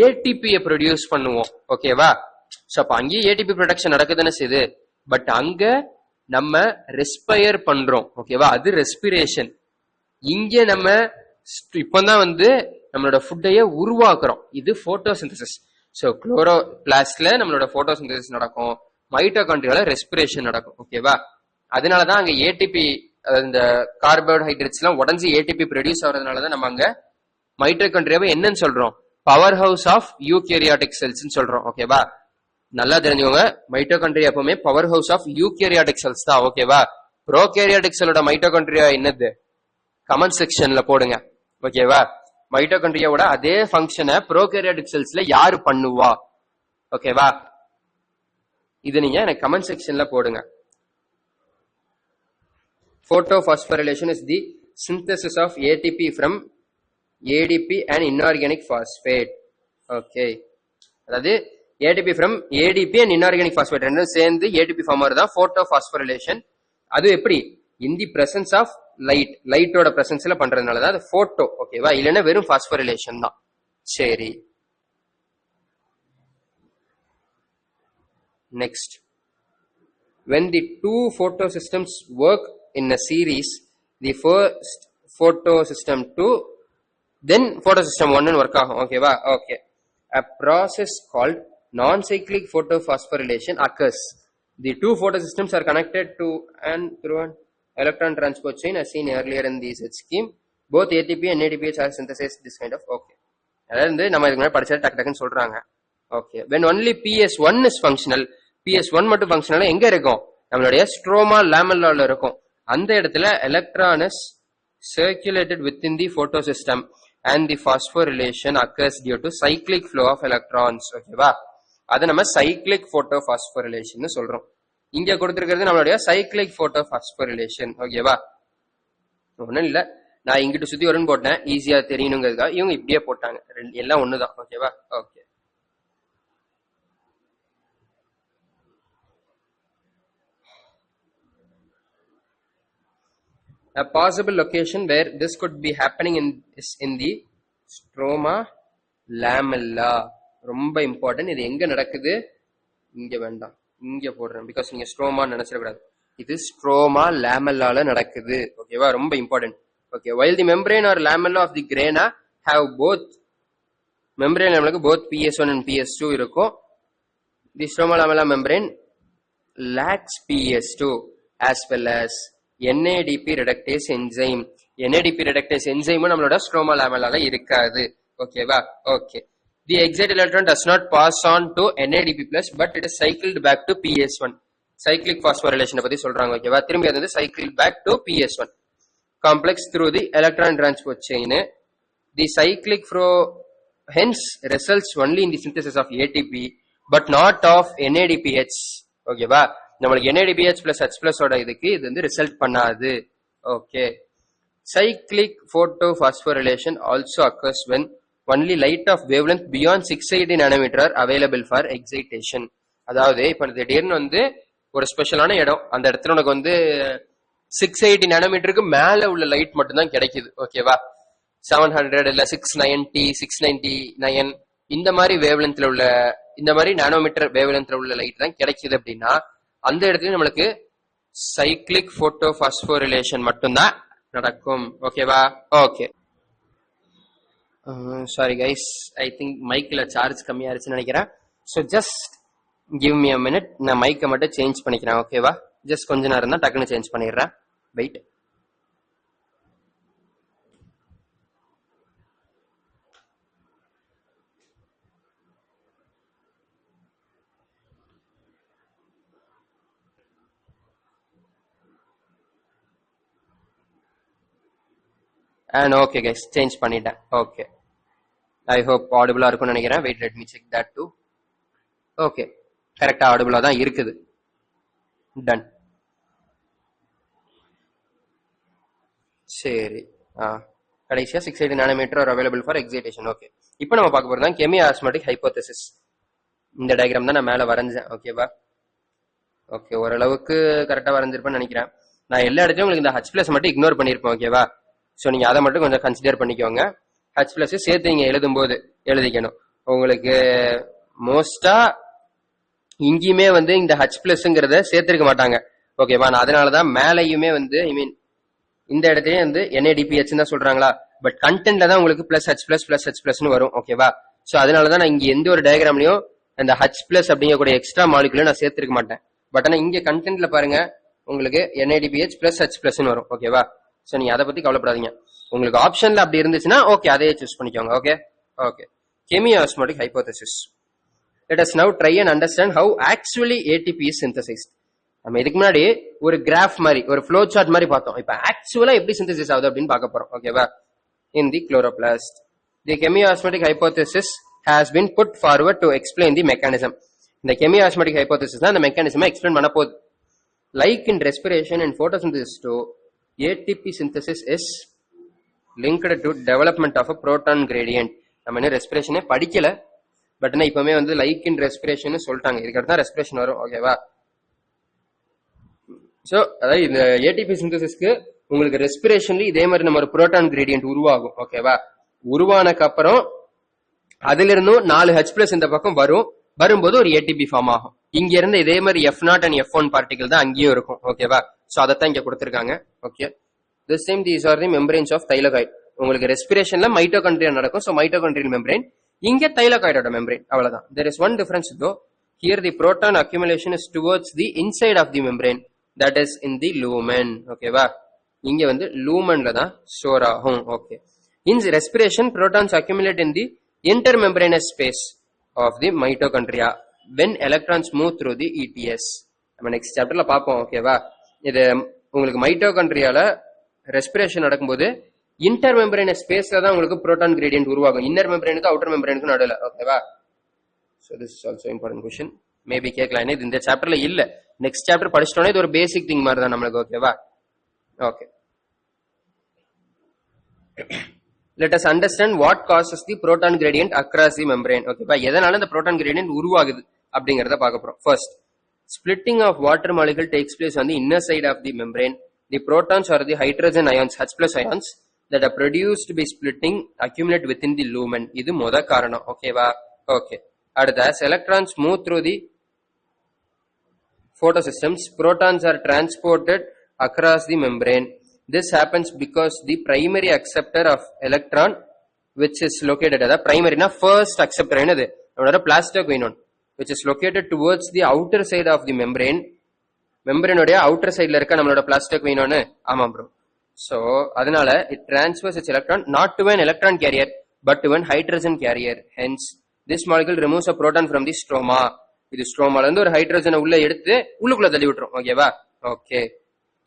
ஏடிபியை ப்ரொடியூஸ் பண்ணுவோம். ஓகேவா? சோ அப்ப அங்கேயே ஏடிபி ப்ரொடக்ஷன் நடக்குதுன்னு செய்யுது. பட் அங்க நம்ம ரெஸ்பயர் பண்றோம். ஓகேவா? அது ரெஸ்பிரேஷன். இங்க நம்ம இப்பதான் நம்மளோட ஃபுட்டையே உருவாக்குறோம். இது போட்டோசிந்தசிஸ். சோ குளோரோபிளாஸ்ட்ல நம்மளோட போட்டோசிந்தசிஸ் நடக்கும், மைட்டோகாண்ட்ரியால ரெஸ்பிரேஷன் நடக்கும். ஓகேவா? அதனாலதான் அங்க ஏடிபி, இந்த கார்போஹைட்ரேட்ஸ் எல்லாம் உடஞ்சி ஏடிபி ப்ரொடியூஸ் ஆகுறதுனாலதான் நம்ம அங்க மைட்டோகாண்ட்ரியாவை என்னன்னு சொல்றோம்? Powerhouse of eukaryotic cells சொல்றோம். ஓகேவா? நல்லா தெரிஞ்சுக்கோங்க, மைட்டோகாண்ட்ரியா எப்பவுமே powerhouse of eukaryotic cells தான். ஓகேவா? ப்ரோகேரியாட்டிக் செல்லோட மைட்டோகாண்ட்ரியா என்னது? கமெண்ட் செக்ஷன்ல போடுங்க. ஓகேவா? மைட்டோகாண்ட்ரியாவோட அதே ஃபங்க்ஷனை ப்ரோகேரியாட்டிக் செல்ஸ்ல யாரு பண்ணுவா? ஓகேவா? இது நீங்க எனக்கு கமெண்ட் செக்ஷன்ல போடுங்க. Photophosphorylation is the synthesis of ATP from ADP and inorganic phosphate. Okay. அதாவது ATP from ADP and inorganic phosphate ரெண்டும் சேர்ந்து ATP ஃபார்ம் ஆகுது தான் photophosphorylation. அது எப்படி? in the presence of light, லைட்டோட பிரசன்ஸ்ல பண்றதுனால தான் அது போட்டோ. ஓகேவா? இல்லைன்னா வெறும் பாஸ்போரிலேஷன் தான். சரி, next, when the two photosystems work in a series, the first photosystem 2 then photosystem 1 ன்னு work ஆகும். ஓகேவா? Okay. A process called non-cyclic photophosphorylation occurs. The two photosystems are connected to and through an electron transport chain as seen earlier in the Z scheme. Both ATP and ADPH are synthesized this kind of. Okay. அதாவது நம்ம இதுக்கு முன்னாடி படிச்சது டக்கு டக்குன்னு சொல்றாங்க. Okay. when only PS1 is functional, PS1 மட்டும் ஃபங்க்ஷனலா எங்க இருக்கும்? நம்மளுடைய ஸ்ட்ரோமா லேமெல்லால இருக்கும். அந்த இடத்துல electron is circulated within the photosystem and the phosphorylation occurs due to cyclic flow of electrons. ஓகேவா? அது நம்ம cyclic photophosphorylation சொல்றோம். இங்க கொடுத்திருக்கிறது நம்மளுடைய cyclic photophosphorylation. ஓகேவா? ஒண்ணும் இல்ல, நான் இங்கிட்டு சுத்தி வரும்னு போட்டேன், ஈஸியா தெரியணுங்கிறதுக்காக. இவங்க இப்படியே போட்டாங்க, எல்லாம் ஒண்ணுதான். ஓகேவா? Okay. A possible location where this could be happening is in the stroma lamella. ரொம்ப இம்பார்ட்டன்ட். இது எங்க நடக்குது? இங்க வேண்டாம், இங்க போடுறேன், பிகாஸ் நீங்க ஸ்ட்ரோமா நினைச்சிடக்கூடாது. இது ஸ்ட்ரோமா லேமெல்லால நடக்குது. ஓகேவா? ரொம்ப important. Okay. while the membrane or lamella of the grana have both membrane lamella both PS1 and PS2 இருக்கும். the stroma lamella membrane lacks PS2 as well as NADP reductase enzyme. NADP reductase enzyme நம்மளோட stroma லேமெல்லால இருக்காது. ஓகேவா? Okay. the excited electron does not pass on to NADP plus but it is cycled back to PS1. cyclic phosphorylation பத்தி சொல்றாங்க. ஓகேவா? திரும்பி அது cycled back to PS1 complex through the electron transport chain. the cyclic flow hence results only in the synthesis of ATP but not of NADPH. ஓகேவா? நம்மளுக்கு NADPH plus H plus ஓட இதுக்கு இது ரிசல்ட் பண்ணாது. Okay. cyclic photophosphorylation also occurs when only light of wavelength beyond 680 nanometer are available for excitation. அதாவது இப்ப திடீர்னு ஒரு ஸ்பெஷலான இடம், அந்த இடத்துல உனக்கு 680 நானோமீட்டருக்கு மேல உள்ள லைட் மட்டும் தான் கிடைக்குது. ஓகேவா? 700 இல்ல 690 699 இந்த மாதிரி வேவ்லென்த்ல உள்ள, இந்த மாதிரி நானோமீட்டர் வேவ்லென்த்ல உள்ள லைட் தான் கிடைக்குது. அப்படின்னா அந்த இடத்துல நம்மளுக்கு சைக்ளிக் போட்டோபாஸ்போரிலேஷன் மட்டும்தான் நடக்கும். ஓகேவா? Okay. Sorry guys, I think மைக்ல சார்ஜ் கம்மியா இருந்துச்சுன்னு நினைக்கிறேன். So just give me a minute, நான் மைக்கை மட்டும் சேஞ்ச் பண்ணிக்கிறேன். ஓகேவா? ஜஸ்ட் கொஞ்ச நேரம் தான், டக்குன்னு சேஞ்ச் பண்ணிடுறேன். Wait. And okay guys, change பண்ணிட்டேன். ஓகே, ஐ ஹோப் ஆடிபிளா இருக்கும்னு நினைக்கிறேன். Wait, let me check that too. Okay, கரெக்டா ஆடிபிளா தான் இருக்குது. டன். சரி, கடைசியா 680 nanometre are available for excitation. Okay, இப்போ நம்ம பார்க்க போறது தான் கெமியோ ஆஸ்மோட்டிக் ஹைபோதசிஸ். இந்த டயக்ராம் தான் நான் மேல வரைஞ்சேன். ஓகேவா? ஓகே, ஓரளவுக்கு கரெக்டா வரைஞ்சிருப்பேன்னு நினைக்கிறேன். நான் எல்லா இடத்தையும் உங்களுக்கு இந்த H+ மட்டும் இக்னோர் பண்ணிருப்பேன். ஓகேவா? சோ நீங்க அதை மட்டும் கொஞ்சம் கன்சிடர் பண்ணிக்கோங்க. H+ சேர்த்து நீங்க எழுதும்போது எழுதிக்கணும். உங்களுக்கு மோஸ்டா இங்கேயுமே இந்த H+ங்கிறத சேர்த்திருக்க மாட்டாங்க. ஓகேவா? நான் அதனாலதான் மேலையுமே ஐ மீன் இந்த இடத்தையும் NADPH தான் சொல்றாங்களா, பட் கண்டென்ட்ல தான் உங்களுக்கு +H++H+ன்னு வரும். ஓகேவா? சோ அதனாலதான் நான் இங்க எந்த ஒரு டயக்ராம்லயும் அந்த H+ அப்படிங்கக்கூடிய எக்ஸ்ட்ரா மாலிகுல நான் சேர்த்திருக்க மாட்டேன். பட் ஆனா இங்க கண்டென்ட்ல பாருங்க, உங்களுக்கு NADPH +H+ன்னு வரும். ஓகேவா? சோ நீங்க அதை பத்தி கவலைப்படாதீங்க. உங்களுக்கு ஆப்ஷன்ல அப்படி இருந்துச்சுன்னா ஓகே, அதையே சூஸ் பண்ணிக்கோங்க. Okay okay. Chemiosmotic hypothesis. Let us now try and understand how actually ATP is synthesized. நம்ம இதுக்கு முன்னாடி ஒரு கிராஃப் மாதிரி, ஒரு ஃப்ளோ சார்ட் மாதிரி பார்த்தோம். இப்ப ஆக்சுவலா எப்படி சிந்தசிஸ் ஆகுது அப்படின்னு பார்க்க போறோம். ஓகேவா? In the chloroplast, the chemiosmotic hypothesis has been put forward to explain the mechanism. இந்த chemiosmotic hypothesis தான் இந்த மெக்கானிசமை எக்ஸ்பிளைன் பண்ண போகுது. Like in respiration and photosynthesis too, ATP synthesis is linked to development of a proton gradient. நம்ம இன்னும் ரெஸ்பிரேஷனே படிக்கல, but இப்பவுமே like in respiration சொல்லிட்டாங்க. இதுக்கு அடுத்த ரெஸ்பிரேஷன் வரும். ஓகேவா? சோ அதாவது இந்த ஏடிபி சிந்தசிஸ்க்கு உங்களுக்கு ரெஸ்பிரேஷன்ல இதே மாதிரி நம்ம ஒரு புரோட்டான் கிரேடியன்ட் உருவாகும். ஓகேவா? உருவானக்கு அப்புறம் அதுல இருந்தும் 4 H+ இந்த பக்கம் வரும். வரும்போது ஒரு ஏடிபி ஃபார்ம் ஆகும். இங்க இருந்து இதே மாதிரி F0 and F1 பார்ட்டிகல் தான் அங்கேயும் இருக்கும். ஓகேவா? சோ அதைத்தான் இங்க கொடுத்திருக்காங்க. Okay, this time these are the membranes of thylakoid. உங்களுக்கு ரெஸ்பிரேஷன்ல மைட்டோகாண்ட்ரியா நடக்கும். சோ மைட்டோகாண்ட்ரியல் மெம்பரேன், இங்க தைலகாய்டோட மெம்பரேன். அவ்வளவுதான். there is one difference though. Here the proton accumulation is towards the inside of the membrane, that is in the lumen. ஓகேவா? இங்க lumenல தான் store ஆகும். Okay. In respiration, protons accumulate in the intermembranous space of the mitochondria when electrons move through the ETS. நம்ம next சாப்டர்ல பார்ப்போம். ஓகேவா? இது உங்களுக்கு மைட்டோகாண்ட்ரியால ரெஸ்பிரேஷன் நடக்கும்போது இன்டர் மெம்பரேனஸ் ஸ்பேஸ்ல தான் உங்களுக்கு புரோட்டான் கிரேடியன்ட் உருவாகும். இன்னர் மெம்பரேனுக்கு அவுட்டர் மெம்பரேனுக்கு நடுவுல. ஓகேவா? So this is also important question. Maybe கேட்கலாம். இது இந்த சாப்டர்ல இல்ல, நெக்ஸ்ட் சாப்டர் படிச்சிட்டோம்னா இது ஒரு பேசிக் திங் மாதிரி தான் நம்மளுக்கு. ஓகேவா? Okay. Let us understand what causes the proton gradient across the membrane. ஓகேவா? எதனால இந்த புரோட்டான் கிரேடியன்ட் உருவாகுது அப்படிங்கறத பார்க்க போறோம். First, splitting of water molecule takes place on the inner side of the membrane. The protons or the hydrogen ions, H+ ions, that are produced by splitting accumulate within the lumen. இது முத காரணம். ஓகேவா? Okay. அடுத்து, as electrons move through the photosystems, protons are transported across the membrane. This happens because the primary acceptor of electron, which is located at the primary na first acceptor enadhu நம்மளோட பிளாஸ்டோகுயினோன், which is located towards the outer side of the membrane. membrane உடைய outer sideல இருக்க நம்மளோட பிளாஸ்டோகுயினோன். ஆமா bro. so அதனால it transfers its electron not to an electron carrier but to an hydrogen carrier. hence this molecule removes a proton from the stroma. இது ஸ்ட்ரோமால இருந்து ஒரு ஹைட்ரஜனை உள்ள எடுத்து உள்ளுக்குள்ள தள்ளி விட்டுரும். ஓகேவா? ஓகே.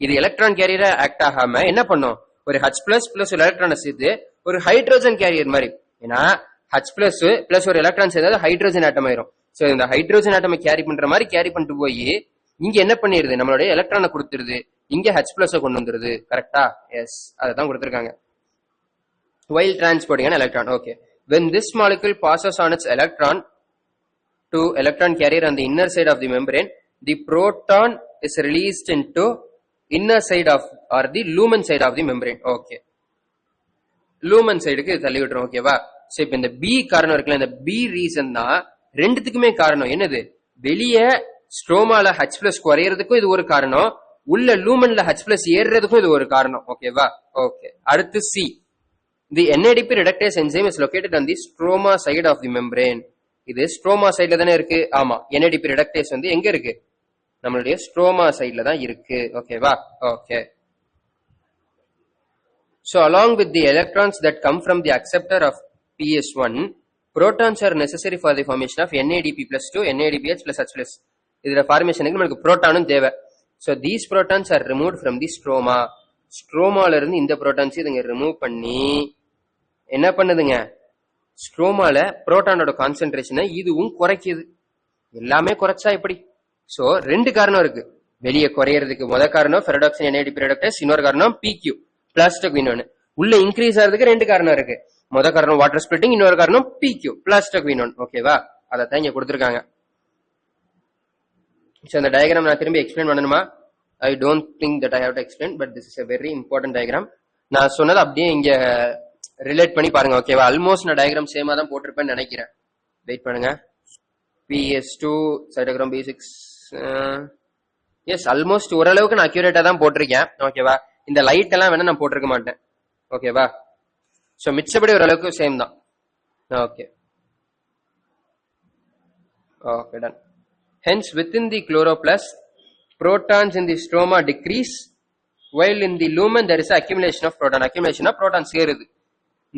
இது எலக்ட்ரான் கேரியரா ஆக்ட் ஆகாம என்ன பண்ணும், ஒரு H+ பிளஸ் ஒரு எலக்ட்ரானை சேர்த்து ஒரு ஹைட்ரோஜன் கேரியர் மாதிரி. ஏன்னா H+ பிளஸ் ஒரு எலக்ட்ரான் சேர்த்து ஹைட்ரோஜன் ஆட்டம் ஆயிரும். சோ இந்த ஹைட்ரோஜன் ஆட்டமை கேரி பண்ற மாதிரி கேரி பண்ணிட்டு போய் இங்க என்ன பண்ணிருது, நம்மளுடைய எலக்ட்ரானை கொடுத்துருது, இங்க H+ கொண்டு வந்துருது. கரெக்டா? எஸ், அதான் கொடுத்திருக்காங்க. while transporting an electron. okay, when this molecule passes on its electron to electron carrier on the inner side of the membrane, the proton is released into inner side of or the lumen side of the membrane. okay, lumen side க்கு தள்ளி விட்டுரும். ஓகேவா? So இப்போ இந்த B காரணம் இருக்குல்ல, இந்த B reason தான் ரெண்டுத்துக்குமே காரணம். என்னது, வெளியே ஸ்ட்ரோமால H+ குறையறதுக்கும் இது ஒரு காரணம், உள்ள லூமன்ல H+ ஏறுறதுக்கும் இது ஒரு காரணம். ஓகேவா? ஓகே. அடுத்து C, the NADP reductase enzyme is located on the stroma side of the membrane. இது ஸ்ட்ரோமா சைடுல தானே இருக்கு. ஆமா, NADP reductase எங்க இருக்கு, நம்மளுடைய ஸ்ட்ரோமா சைடுல தான் இருக்கு. ஓகேவா? Okay. so along with the electrons that come from the acceptor of PS1, protons are necessary for the formation of NADP+2 NADPH plus H+. இதுல ஃபார்மேஷனுக்கு நமக்கு புரோட்டானும் தேவை. so these protons are removed from the stroma. ஸ்ட்ரோமால இருந்து இந்த protons இதுங்க remove பண்ணி என்ன பண்ணுதுங்க, ஸ்ட்ரோமால புரோட்டானோட கான்சென்ட்ரேஷனை இதுவும் குறைக்குது. எல்லாமே குறைச்சா எப்படி? சோ ரெண்டு காரணம் இருக்கு வெளியே குறையறதுக்கு. முத காரணம் ஃபெரடாக்சின் NADP reductase, இன்னொரு காரணம் PQ பிளாஸ்டோகுயினோன். உள்ள இன்க்ரீஸ் ஆகிறதுக்கு ரெண்டு காரணம் இருக்கு. முத காரணம் வாட்டர் ஸ்பிளிட்டிங், இன்னொரு காரணம் PQ பிளாஸ்டோகுயினோன். ஓகேவா? அதைத்தான் இங்க கொடுத்திருக்காங்க. ஸோ அந்த டயக்ராம் நான் திரும்பி எக்ஸ்பிளைன் பண்ணணுமா? I don't think that I have to explain, but this is a very important diagram. நான் சொன்னது அப்படியே இங்க ரிலேட் பண்ணி பாருங்க, ஓகேவா? ஆல்மோஸ்ட் நான் டயக்ராம் சேமா தான் போட்டிருப்பேன்னு நினைக்கிறேன். வெயிட் பண்ணுங்க. PS2 cytogram B6, S almost ஓரளவுக்கு நான் அக்யூரேட்டா தான் போட்டிருக்கேன், ஓகேவா? இந்த லைட் எல்லாம் வேணா நான் போட்டிருக்க மாட்டேன், ஓகேவா? ஸோ மிச்சபடி ஓரளவுக்கு சேம் தான். Okay okay, done. Hence, within the chloroplast, protons in the stroma decrease, while in the lumen there is accumulation of proton. Accumulation of protons சேருது.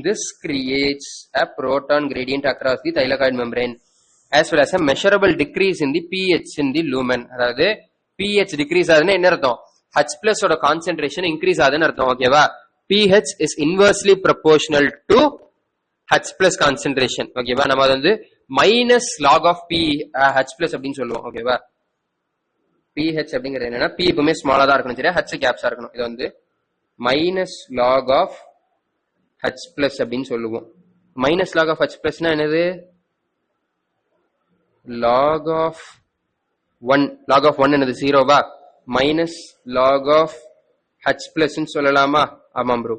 This creates a proton gradient across the thylakoid membrane, as well as a measurable decrease in the pH in the lumen. அதாவது pH decrease ஆகுதுன்னா என்ன அர்த்தம்? H+ ஓட concentration increase ஆகுதுன்னு அர்த்தம், ஓகேவா? pH is inversely proportional to H+ concentration, ஓகேவா? நம்ம அது வந்து minus log of p H+ அப்படின்னு சொல்லுவோம், ஓகேவா? pH அப்படிங்கிறது என்னன்னா, P எப்பவுமே ஸ்மாலா தான் இருக்கணும், சரியா? H கேப்ஸா இருக்கணும். இது வந்து மைனஸ் லாக் ஆஃப் H+ அப்படின்னு சொல்லுவோம். மைனஸ் லாக் ஆஃப் H+னா என்னது? Lock of 1. லாக் ஆஃப் 1 என்னது? 0வா? மைனஸ் லாக் ஆஃப் H+ சொல்லலாமா? ஆமாம் ப்ரோ.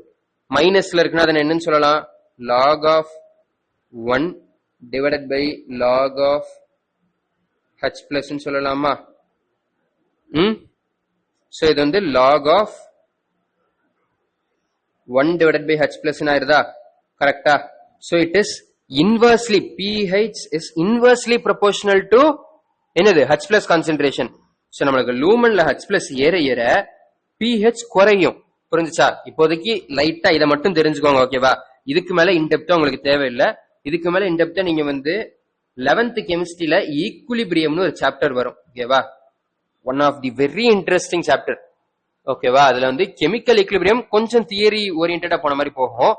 மைனஸ்ல இருக்குன்னா அதை என்னன்னு சொல்லலாம்? Log of 1 divided by log of H+ சொல்லலாமா? So இது வந்து log of 1 divided by H+ ஆயிருதா? கரெக்டா? So it is inversely, pH is inversely proportional to என்னது? H+ concentration. So நம்மளுக்கு லூமன்ல H+ ஏற ஏற pH குறையும், புரிஞ்சுச்சா? இப்போதைக்கு லைட்டா இதை மட்டும் தெரிஞ்சுக்கோங்க, ஓகேவா? இதுக்கு மேல இன்டெப்தா உங்களுக்கு தேவையில்லை. இதுக்கு மேல இன்டெப்தா நீங்க வந்து 11th கெமிஸ்ட்ரியில ஈக்குலிபிரியம்னு ஒரு சாப்டர் வரும், ஓகேவா? One of the very interesting chapter, ஓகேவா? அதுல வந்து கெமிக்கல் ஈக்குலிபிரியம் கொஞ்சம் தியரி ஓரியன்டா போன மாதிரி போகும்,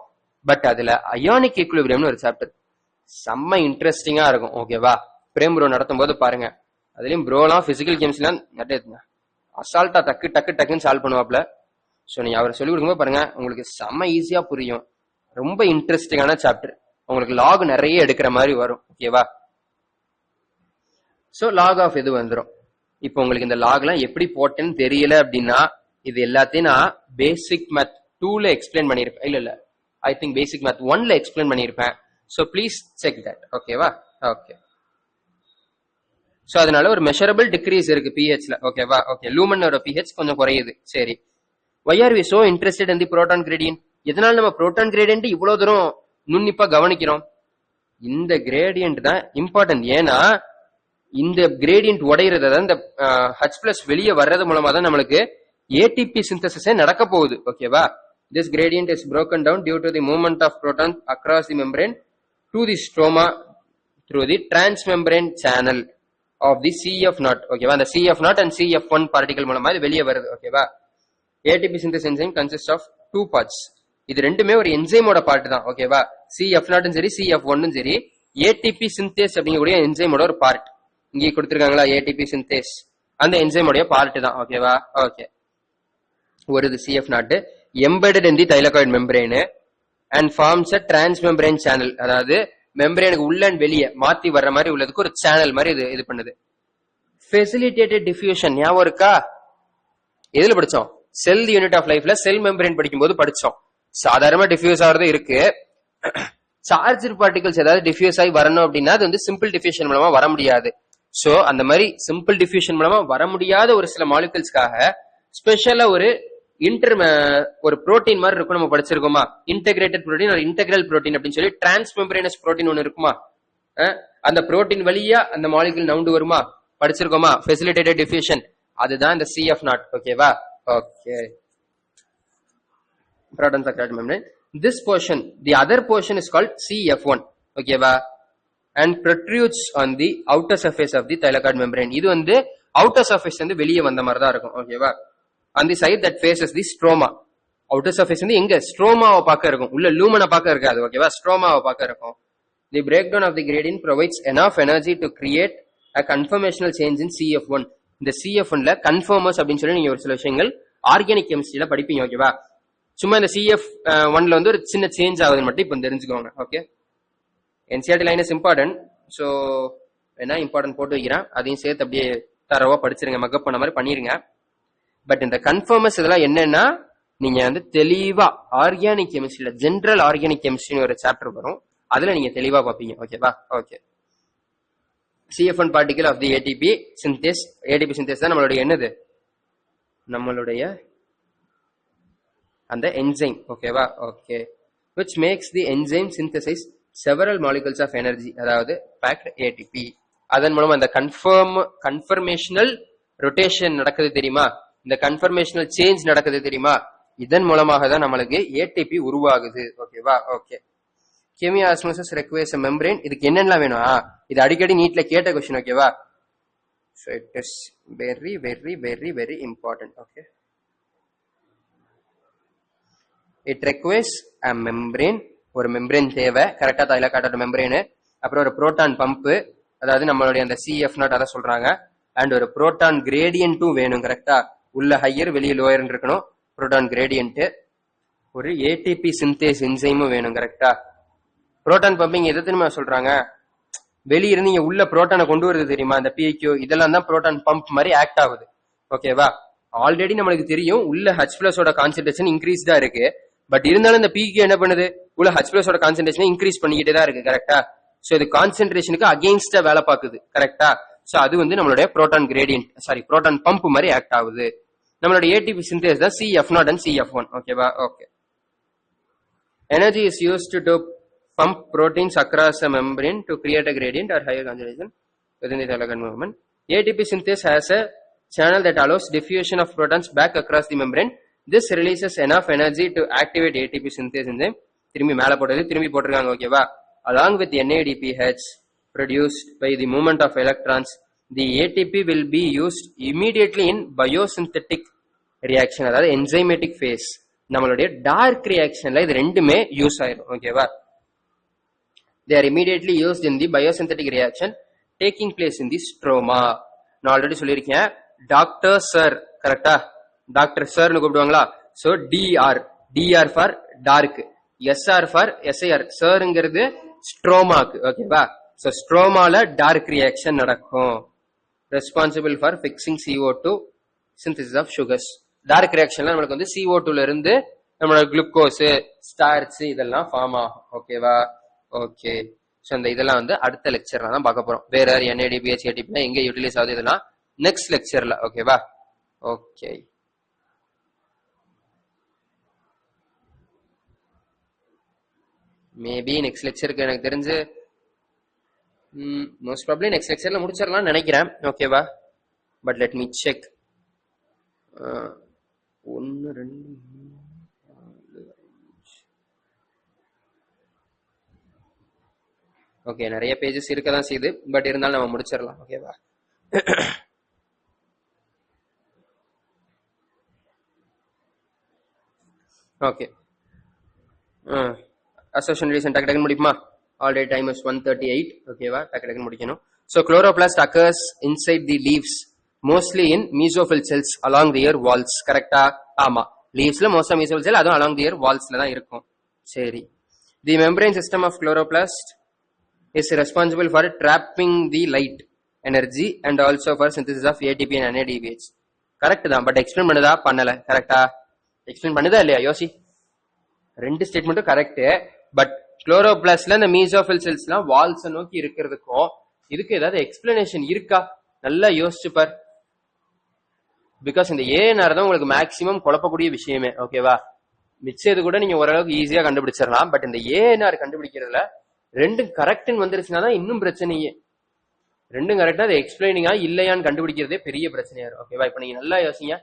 பட் அதுல அயானிக் ஈக்குலிபிரியம்னு ஒரு சாப்டர் செம்ம இன்ட்ரெஸ்டிங்கா இருக்கும், ஓகேவா? பிரேம் ப்ரோ நடத்தும் போது பாருங்க. அதுலயும் ப்ரோலாம் பிசிக்கல் கெமிஸ்ட்ரிலாம் நிறைய அசால்ட்டா டக்கு டக்கு டக்குன்னு சால்வ் பண்ணுவாப்ல. ஸோ நீங்க அவர் சொல்லிக் கொடுக்கும்போது பாருங்க, உங்களுக்கு செம்ம ஈஸியா புரியும். ரொம்ப இன்ட்ரெஸ்டிங்கான சாப்டர், உங்களுக்கு லாக் நிறைய எடுக்கிற மாதிரி வரும், ஓகேவா? சோ லாக் ஆஃப் இது வந்துடும். இப்போ உங்களுக்கு இந்த லாக்லாம் எப்படி போட்டேன்னு தெரியல அப்படின்னா, இது எல்லாத்தையும் நான் பேசிக் மேத் 2ல எக்ஸ்பிளைன் பண்ணிருப்பேன். இல்ல ஐ திங்க் பேசிக் மேத் 1ல எக்ஸ்பிளைன் பண்ணிருப்பேன். சோ ப்ளீஸ் செக் தட், ஓகேவா? ஓகே. சோ அதனால ஒரு மெஷரபிள் டிக்ரீஸ் இருக்கு pHல, ஓகேவா? ஓகே, லூமனோட pH கொஞ்சம் குறையுது. சரி, why are we so interested in the proton gradient? எதனால நம்ம புரோட்டான் கிரேடியன்ட் இவ்வளவு தூரம் நுண்ணிப்பா கவனிக்கிறோம்? இந்த கிரேடியன்ட் தான் இம்பார்ட்டன்ட். ஏன்னா இந்த கிரேடியன்ட் உடையிறது, அதாவது இந்த H+ வெளியே வர்றது மூலமா தான் நம்மளுக்கு ஏடிபி சிந்தசிஸே நடக்க போகுது, ஓகேவா? This gradient is broken down due to the movement of protons across the membrane to the stroma through the transmembrane channel of the CF0, ஓகேவா? அந்த CF0 and CF1 பார்ட்டிகல் மூலமா இது வெளியே வருது, ஓகேவா? ATP synthesis enzyme consists of 2 parts. இது ரெண்டுமே ஒரு என்சைமோட பார்ட் தான், ஓகேவா? CF0 சரி CF1 சரி ATP synthase அப்படிங்கக்கூடிய என்சைமோட ஒரு பார்ட். இங்கே கொடுத்திருக்காங்களா ATP synthase, அந்த என்சைமோட பார்ட் தான், ஓகேவா? ஓகே. ஒரு CF0 embedded in the thylakoid membrane and forms a transmembrane channel. அதாவது மெம்பரேனுக்கு உள்ள வெளியே மாத்தி வர்ற மாதிரி உள்ளதுக்கு ஒரு சேனல் மாதிரி இது பண்ணுது. ஃபெசிலிட்டேட்டட் டிஃப்யூஷன் ஞாபகம் இருக்கா? எதுல படிச்சோம்? செல் யூனிட் ஆஃப் லைஃப்ல செல் மெம்பரேன் படிக்கும் போது படிச்சோம். சாதாரணமா டிஃப்யூஸ் ஆகிறது இருக்கு. சார்ஜ் பார்ட்டிகல்ஸ் ஏதாவது டிஃப்யூஸ் ஆகி வரணும் அப்படின்னா அது வந்து சிம்பிள் டிஃப்யூஷன் மூலமா வர முடியாது. சோ அந்த மாதிரி சிம்பிள் டிஃப்யூஷன் மூலமா வர முடியாத ஒரு சில மாலிகுல்ஸ்க்காக ஸ்பெஷலா ஒரு புரோட்டீன் மாதிரி இருக்கும், நம்ம படிச்சிருக்கோமா? இன்டெகிரேட்டட் புரோட்டீன் ஒரு இன்டெகிரல் புரோட்டீன் அப்படின்னு சொல்லி டிரான்ஸ்மெம்பரேனஸ் புரோட்டீன் ஒன்னு இருக்குமா? அந்த புரோட்டீன் வழியா அந்த மாலிகுல் நவுண்டு வருமா? படிச்சிருக்கோமா? ஃபெசிலிட்டேட்டட் டிஃப்யூஷன், அதுதான் இந்த CF0, ஓகேவா? Okay. Proton thylakoid membrane. This portion, the other portion is called CF1, ஓகேவா? And protrudes on the outer surface of the thylakoid membrane. இது வந்து outer surface வந்து வெளியே வந்த மாதிரி தான் இருக்கும், ஓகேவா? On the side that faces the stroma. Outer surface வந்து எங்க? ஸ்ட்ரோமாவை பார்க்க இருக்கும், உள்ள லூமனை பார்க்க இருக்காது, ஓகேவா? ஸ்ட்ரோமாவை பார்க்க இருக்கும். The breakdown of the gradient provides enough energy to create a conformational change in CF1. இந்த CF1ல கன்ஃபார்மர்ஸ் அப்படின்னு சொல்லி நீங்க ஒரு சில விஷயங்கள் ஆர்கானிக் கெமிஸ்ட்ரியில படிப்பீங்க, ஓகேவா? சும்மா இந்த CF1ல வந்து ஒரு சின்ன சேஞ்ச் ஆகுதுன்னு மட்டும் இப்போ தெரிஞ்சுக்கோங்க, okay? NCERT line is important. So என்ன இம்பார்ட்டன்ட் போட்டு வைக்கிறேன், அதையும் சேர்த்து அப்படியே தரவா படிச்சிருங்க, மக்கப் பண்ண மாதிரி பண்ணிருங்க. பட் இந்த கன்ஃபர்மஸ் இதெல்லாம் என்னன்னா நீங்க வந்து தெளிவா ஆர்கானிக் கெமிஸ்ட்ரியில ஜென்ரல் ஆர்கானிக் கெமிஸ்ட்ரின்னு ஒரு சாப்டர் வரும், அதுல நீங்க தெளிவா பாப்பீங்க. ஓகேவா? Okay. CF1 particle of the ATP synthase. ATP synthase தான் நம்மளுடைய என்னது, நம்மளுடைய அந்த என்சைம். ஓகேவா? Okay. which makes the enzyme synthesize several molecules of energy, அதாவது packed ATP. அதன் மூலம் அந்த கன்ஃபர்மேஷனல் ரொட்டேஷன் நடக்குது தெரியுமா, இந்த கன்ஃபர்மேஷனல் சேஞ்ச் நடக்குது தெரியுமா, இதன் மூலமாக தான் நம்மளுக்கு ATP உருவாகுது. ஓகேவா? ஓகே. கெமியோஸ்மோசிஸ் requires a membrane. இதுக்கு என்னெல்லாம் வேணும், இது அடிக்கடி நீட்ல கேட்ட क्वेश्चन. ஓகேவா? so it is very very very very important. okay, it requires a membrane. ஒரு மெம்பரேன் தேவை, கரெக்டா தைல காட்டோட மெம்பரேன். அப்புறம் ஒரு புரோட்டான் பம்ப், அதாவது நம்மளுடைய அந்த CF0 அத சொல்றாங்க. அண்ட் ஒரு புரோட்டான் கிரேடியன்ட்டும் வேணும், கரெக்டா, உள்ள ஹையர் வெளியே லோயர் இருக்கணும் புரோட்டான் கிரேடியன்ட். ஒரு ATP சிந்தேஸ் என்சைமும் வேணும், கரெக்டா. புரோட்டான் பம்பிங் எதை தெரியுமா சொல்றாங்க, வெளியிருந்து நீங்க உள்ள புரோட்டானை கொண்டு வருது தெரியுமா, இந்த PQ இதெல்லாம் தான் புரோட்டான் பம்ப் மாதிரி ஆக்ட் ஆகுது. ஓகேவா? ஆல்ரெடி நம்மளுக்கு தெரியும் உள்ள H+ ஓட கான்சென்ட்ரேஷன் இன்க்ரீஸ் தான் இருக்கு. பட் இருந்தாலும் இந்த PQ என்ன பண்ணுது, உள்ள H+ ஓட கான்சென்ட்ரேஷன் இன்க்ரீஸ் பண்ணிக்கிட்டே தான் இருக்கு, கரெக்டா. சோ இது கான்சென்ட்ரேஷனுக்கு அகைன்ஸ்டா வேலை பார்க்குது, கரெக்டா. சோ அது வந்து நம்மளுடைய proton gradient, sorry proton pump மாதிரி ஆக்ட் ஆகுது. நம்மளுடைய ATP சிந்தேஸ் தான் CF0 and CF1. ஓகேவா? Okay. Energy is used to pump proteins across a membrane to create a gradient or higher concentration within the elegant movement. ATP synthase has a channel that allows diffusion of protons back across the membrane. This releases enough energy to activate ATP synthase enzyme. திரும்பி மேல போட்டது திரும்பி போட்டிருக்காங்க. ஓகேவா? Along with NADPH produced by the movement of electrons, the ATP will be used immediately in biosynthetic reaction, அதாவது enzymatic phase. நம்மளுடைய dark ரியாக்ஷன்ல இது ரெண்டுமே யூஸ் ஆயிடும். ஓகேவா? They are immediately used in the biosynthetic reaction taking place in the stroma. நான் already சொல்லியிருக்கேன், doctor sir, கரெக்டா, doctor சார்னு கூப்பிடுவாங்களா. So DR for dark, SR for SIR, சார்ங்கிறது ஸ்ட்ரோமாக்கு. ஓகேவா? சோ ஸ்ட்ரோமால டார்க் ரியாக்ஷன் நடக்கும். Responsible for fixing CO2 synthesis of sugars. டார்க் ரியாக்ஷன்ல நம்மளுக்கு வந்து CO2ல இருந்து நம்மளோட குளுக்கோஸ், ஸ்டார்ச் இதெல்லாம் ஃபார்ம் ஆகும். ஓகேவா? ஓகே. சோ இந்த இதெல்லாம் வந்து அடுத்த லெக்சர்ல தான் பார்க்க போறோம். வேற NADPH ATP எங்க யூட்டிலைஸ் ஆகுது இதெல்லாம் நெக்ஸ்ட் லெக்சர்ல. ஓகேவா? ஓகே. மேபி நெக்ஸ்ட் லெக்சருக்கு எனக்கு தெரிஞ்சு மோஸ்ட் ப்ராபப்லி நெக்ஸ்ட் லெக்சர்ல முடிச்சிடலாம்னு நினைக்கிறேன். ஓகேவா? But let me check. 1 2 okay, நிறைய பேஜஸ் இருக்கதான் செய்யுது, பட் இருந்தாலும் நம்ம முடிச்சிடலாம். ஓகேவா? ஓகே. அசோசியேஷன் ரிலேஷன் டக்கு டக்குன்னு முடிக்குமா? Already time is 1:38. ஓகேவா? டக்கு டக்குன்னு முடிக்கணும். So chloroplast occurs inside the leaves mostly in mesophyll cells along the ear walls. கரெக்டா? ஆமா, லீவ்ஸ்ல மோஸ்டா மீசோஃபில் செல், அதுவும் அலாங் தி இயர் வால்ஸ்ல தான் இருக்கும். சரி. The membrane system of chloroplast is responsible for trapping the light energy and also for synthesis of ATP and NADPH. Correct தான், but explain பண்ணுதா பண்ணல? கரெக்டா? எக்ஸ்பிளைன் பண்ணுதா இல்லையா? யோசி. ரெண்டு ஸ்டேட்மெண்ட்டும் கரெக்ட். பட் குளோரோபிளாஸ்ட்ல இந்த மீசோஃபில் செல்ஸ்லாம் வால்ஸ் நோக்கி இருக்கிறதுக்கும் இதுக்கு ஏதாவது எக்ஸ்பிளனேஷன் இருக்கா? நல்லா யோசிச்சு பார். பிகாஸ் இந்த ஏஎன்ஆர் தான் உங்களுக்கு மேக்சிமம் குழப்பக்கூடிய விஷயமே. ஓகேவா? மிச்சது கூட நீங்க ஓரளவுக்கு ஈஸியா கண்டுபிடிச்சிடலாம். பட் இந்த ஏஎன்ஆர் கண்டுபிடிக்கிறதுல ரெண்டும் கரெக்ட்னு வந்துருச்சுன்னா தான் இன்னும் பிரச்சனையே. ரெண்டும் கரெக்டா அதை எக்ஸ்பிளைனிங்கா இல்லையான்னு கண்டுபிடிக்கிறதே பெரிய பிரச்சனையா இருக்கும். ஓகேவா? இப்ப நீங்க நல்லா யோசிங்க,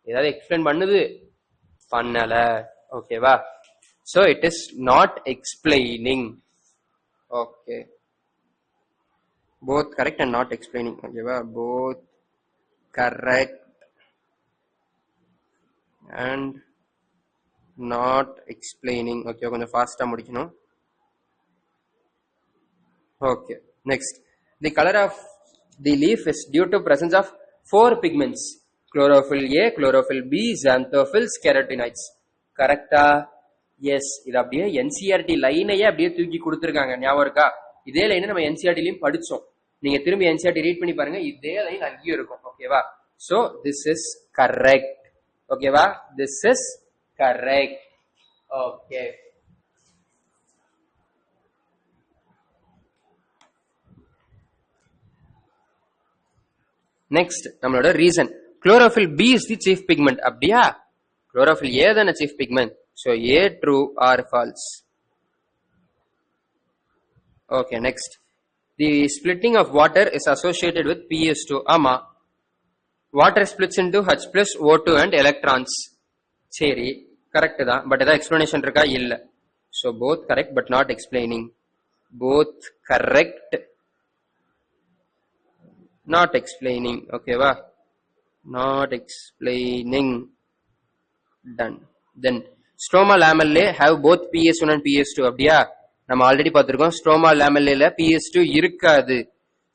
ஏதாவது எக்ஸ்பிளைன் பண்ணுது, பண்ணல. ஓகேவா? So it is not explaining. Okay, both correct and not explaining. ஓகேவா? Both correct and not explaining. Okay, கொஞ்சம் ஃபாஸ்டா முடிக்கணும். Okay, next. The color of the leaf is due to presence of 4 pigments: chlorophyll A, chlorophyll B, xanthophylls, carotenoids. கரெக்டா? S. இது அப்படியே NCERT லைனையே அப்படியே தூக்கி கொடுத்துருக்காங்க. ஞாபகம் இருக்கா? இதே லைனை நம்ம NCERT-லயும் படிச்சோம். நீங்க திரும்பி என்சிஆர்டி ரீட் பண்ணி பாருங்க, இதே லைன் அங்கேயும் இருக்கும். ஓகேவா? So this is correct. ஓகேவா? This is correct. Okay. Next நம்மளோட reason. Chlorophyll B is the chief pigment. அப்படியா? குளோரோஃபில் ஏ தானே chief pigment. So A true or false? Okay. Next, the splitting of water is associated with PS2. ஆமா, water splits into H plus O2 and electrons. சரி, correct தான். But ஏதாவது explanation இருக்கா? இல்ல. So both correct but not explaining. Both correct, not explaining. ஓகேவா? not explaining. done. then stroma lamellae have both PS1 and PS2. அப்படியா? நம்ம already பார்த்திருக்கோம் stroma lamellae PS2 இருக்காது.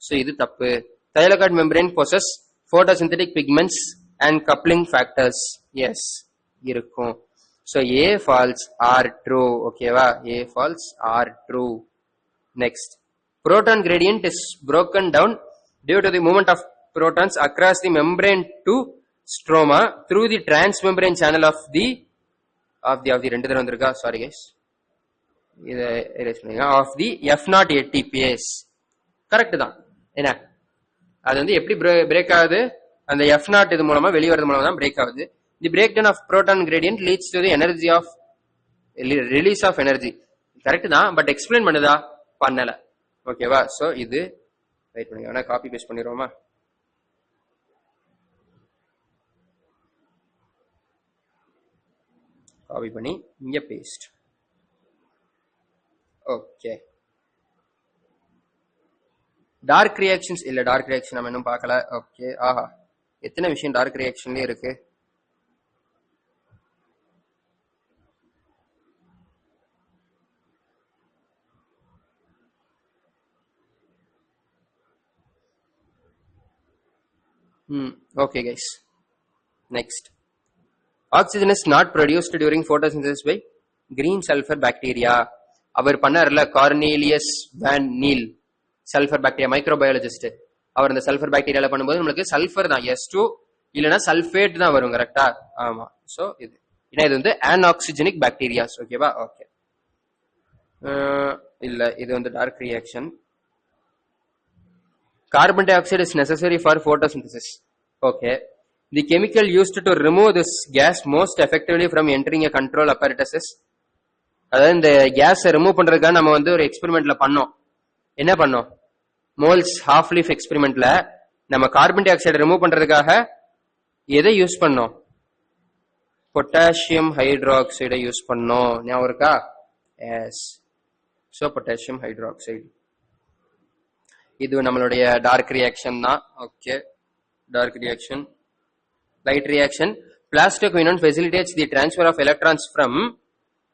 சோ இது தப்பு. thylakoid membrane possess photosynthetic pigments and coupling factors. yes, இருக்கும். so A false, R true. ஓகேவா? A false, R true. next, proton gradient is broken down due to the movement of protons across the membrane to stroma through the transmembrane channel of the ரெண்டு தடவை வந்திருக்கா? Sorry guys, இத erase பண்ணுங்க. of the F0 ATPase. Correct தான். என்ன அது வந்து எப்படி பிரேக் ஆகுது? அந்த F0 இது மூலமா வெளிய வரது மூலமா தான் பிரேக் ஆகுது. the breakdown of proton gradient leads to the energy of release of energy. Correct தான். பட் எக்ஸ்பிளைன் பண்ணுதா? பண்ணல. ஓகேவா? சோ இது வெயிட் பண்ணுங்க, வேணா காப்பி பேஸ்ட் பண்ணிடுவோமா? காப்பி பண்ணி இங்க பேஸ்ட். ஓகே. டார்க் ரியாக்ஷன்ஸ் இல்ல, டார்க் ரியாக்ஷன் நம்ம இன்னும் பார்க்கல. ஓகே. ஆஹா, எத்தனை விஷயம் டார்க் ரியாக்ஷன்லயே இருக்கு. Okay guys, next, oxygen is not produced during photosynthesis by green sulfur bacteria. அவர் பண்ணார்ல Cornelius van Niel, sulphur bacteria microbiologist. அவர் அந்த சல்ஃபர் பாக்டீரியால பண்ணும்போது நம்மளுக்கு சல்ஃபர் தான் S2 இல்லனா சல்ஃபேட் தான் வரும். கரெக்ட்டா? ஆமா. சோ இது இது வந்து அன்ஆக்சிஜனிக் பாக்டீரியாஸ். ஓகேவா? ஓகே. இல்ல, இது வந்து dark reaction. Carbon dioxide is necessary for photosynthesis. Okay. The chemical used to remove this gas most effectively from entering a control apparatus is, அதாவது இந்த கேஸ் ரிமூவ் பண்றதுக்காக நம்ம வந்து ஒரு எக்ஸ்பெரிமெண்ட்ல பண்ணோம். என்ன பண்ணோம்? மோல்ஸ் ஹாஃப் லீஃப் எக்ஸ்பெரிமெண்ட்ல நம்ம கார்பன் டை ஆக்சைடு ரிமூவ் பண்றதுக்காக எதை யூஸ் பண்ணோம்? பொட்டாசியம் ஹைட்ராக்சைடை யூஸ் பண்ணோம். ஞாபகம் இருக்கா? எஸ். சோ பொட்டாசியம் ஹைட்ராக்சைடு இது நம்மளுடைய டார்க் ரியாக்ஷன் தான். Okay. Dark reaction. Light reaction. Plastoquinone facilitates the transfer of electrons from,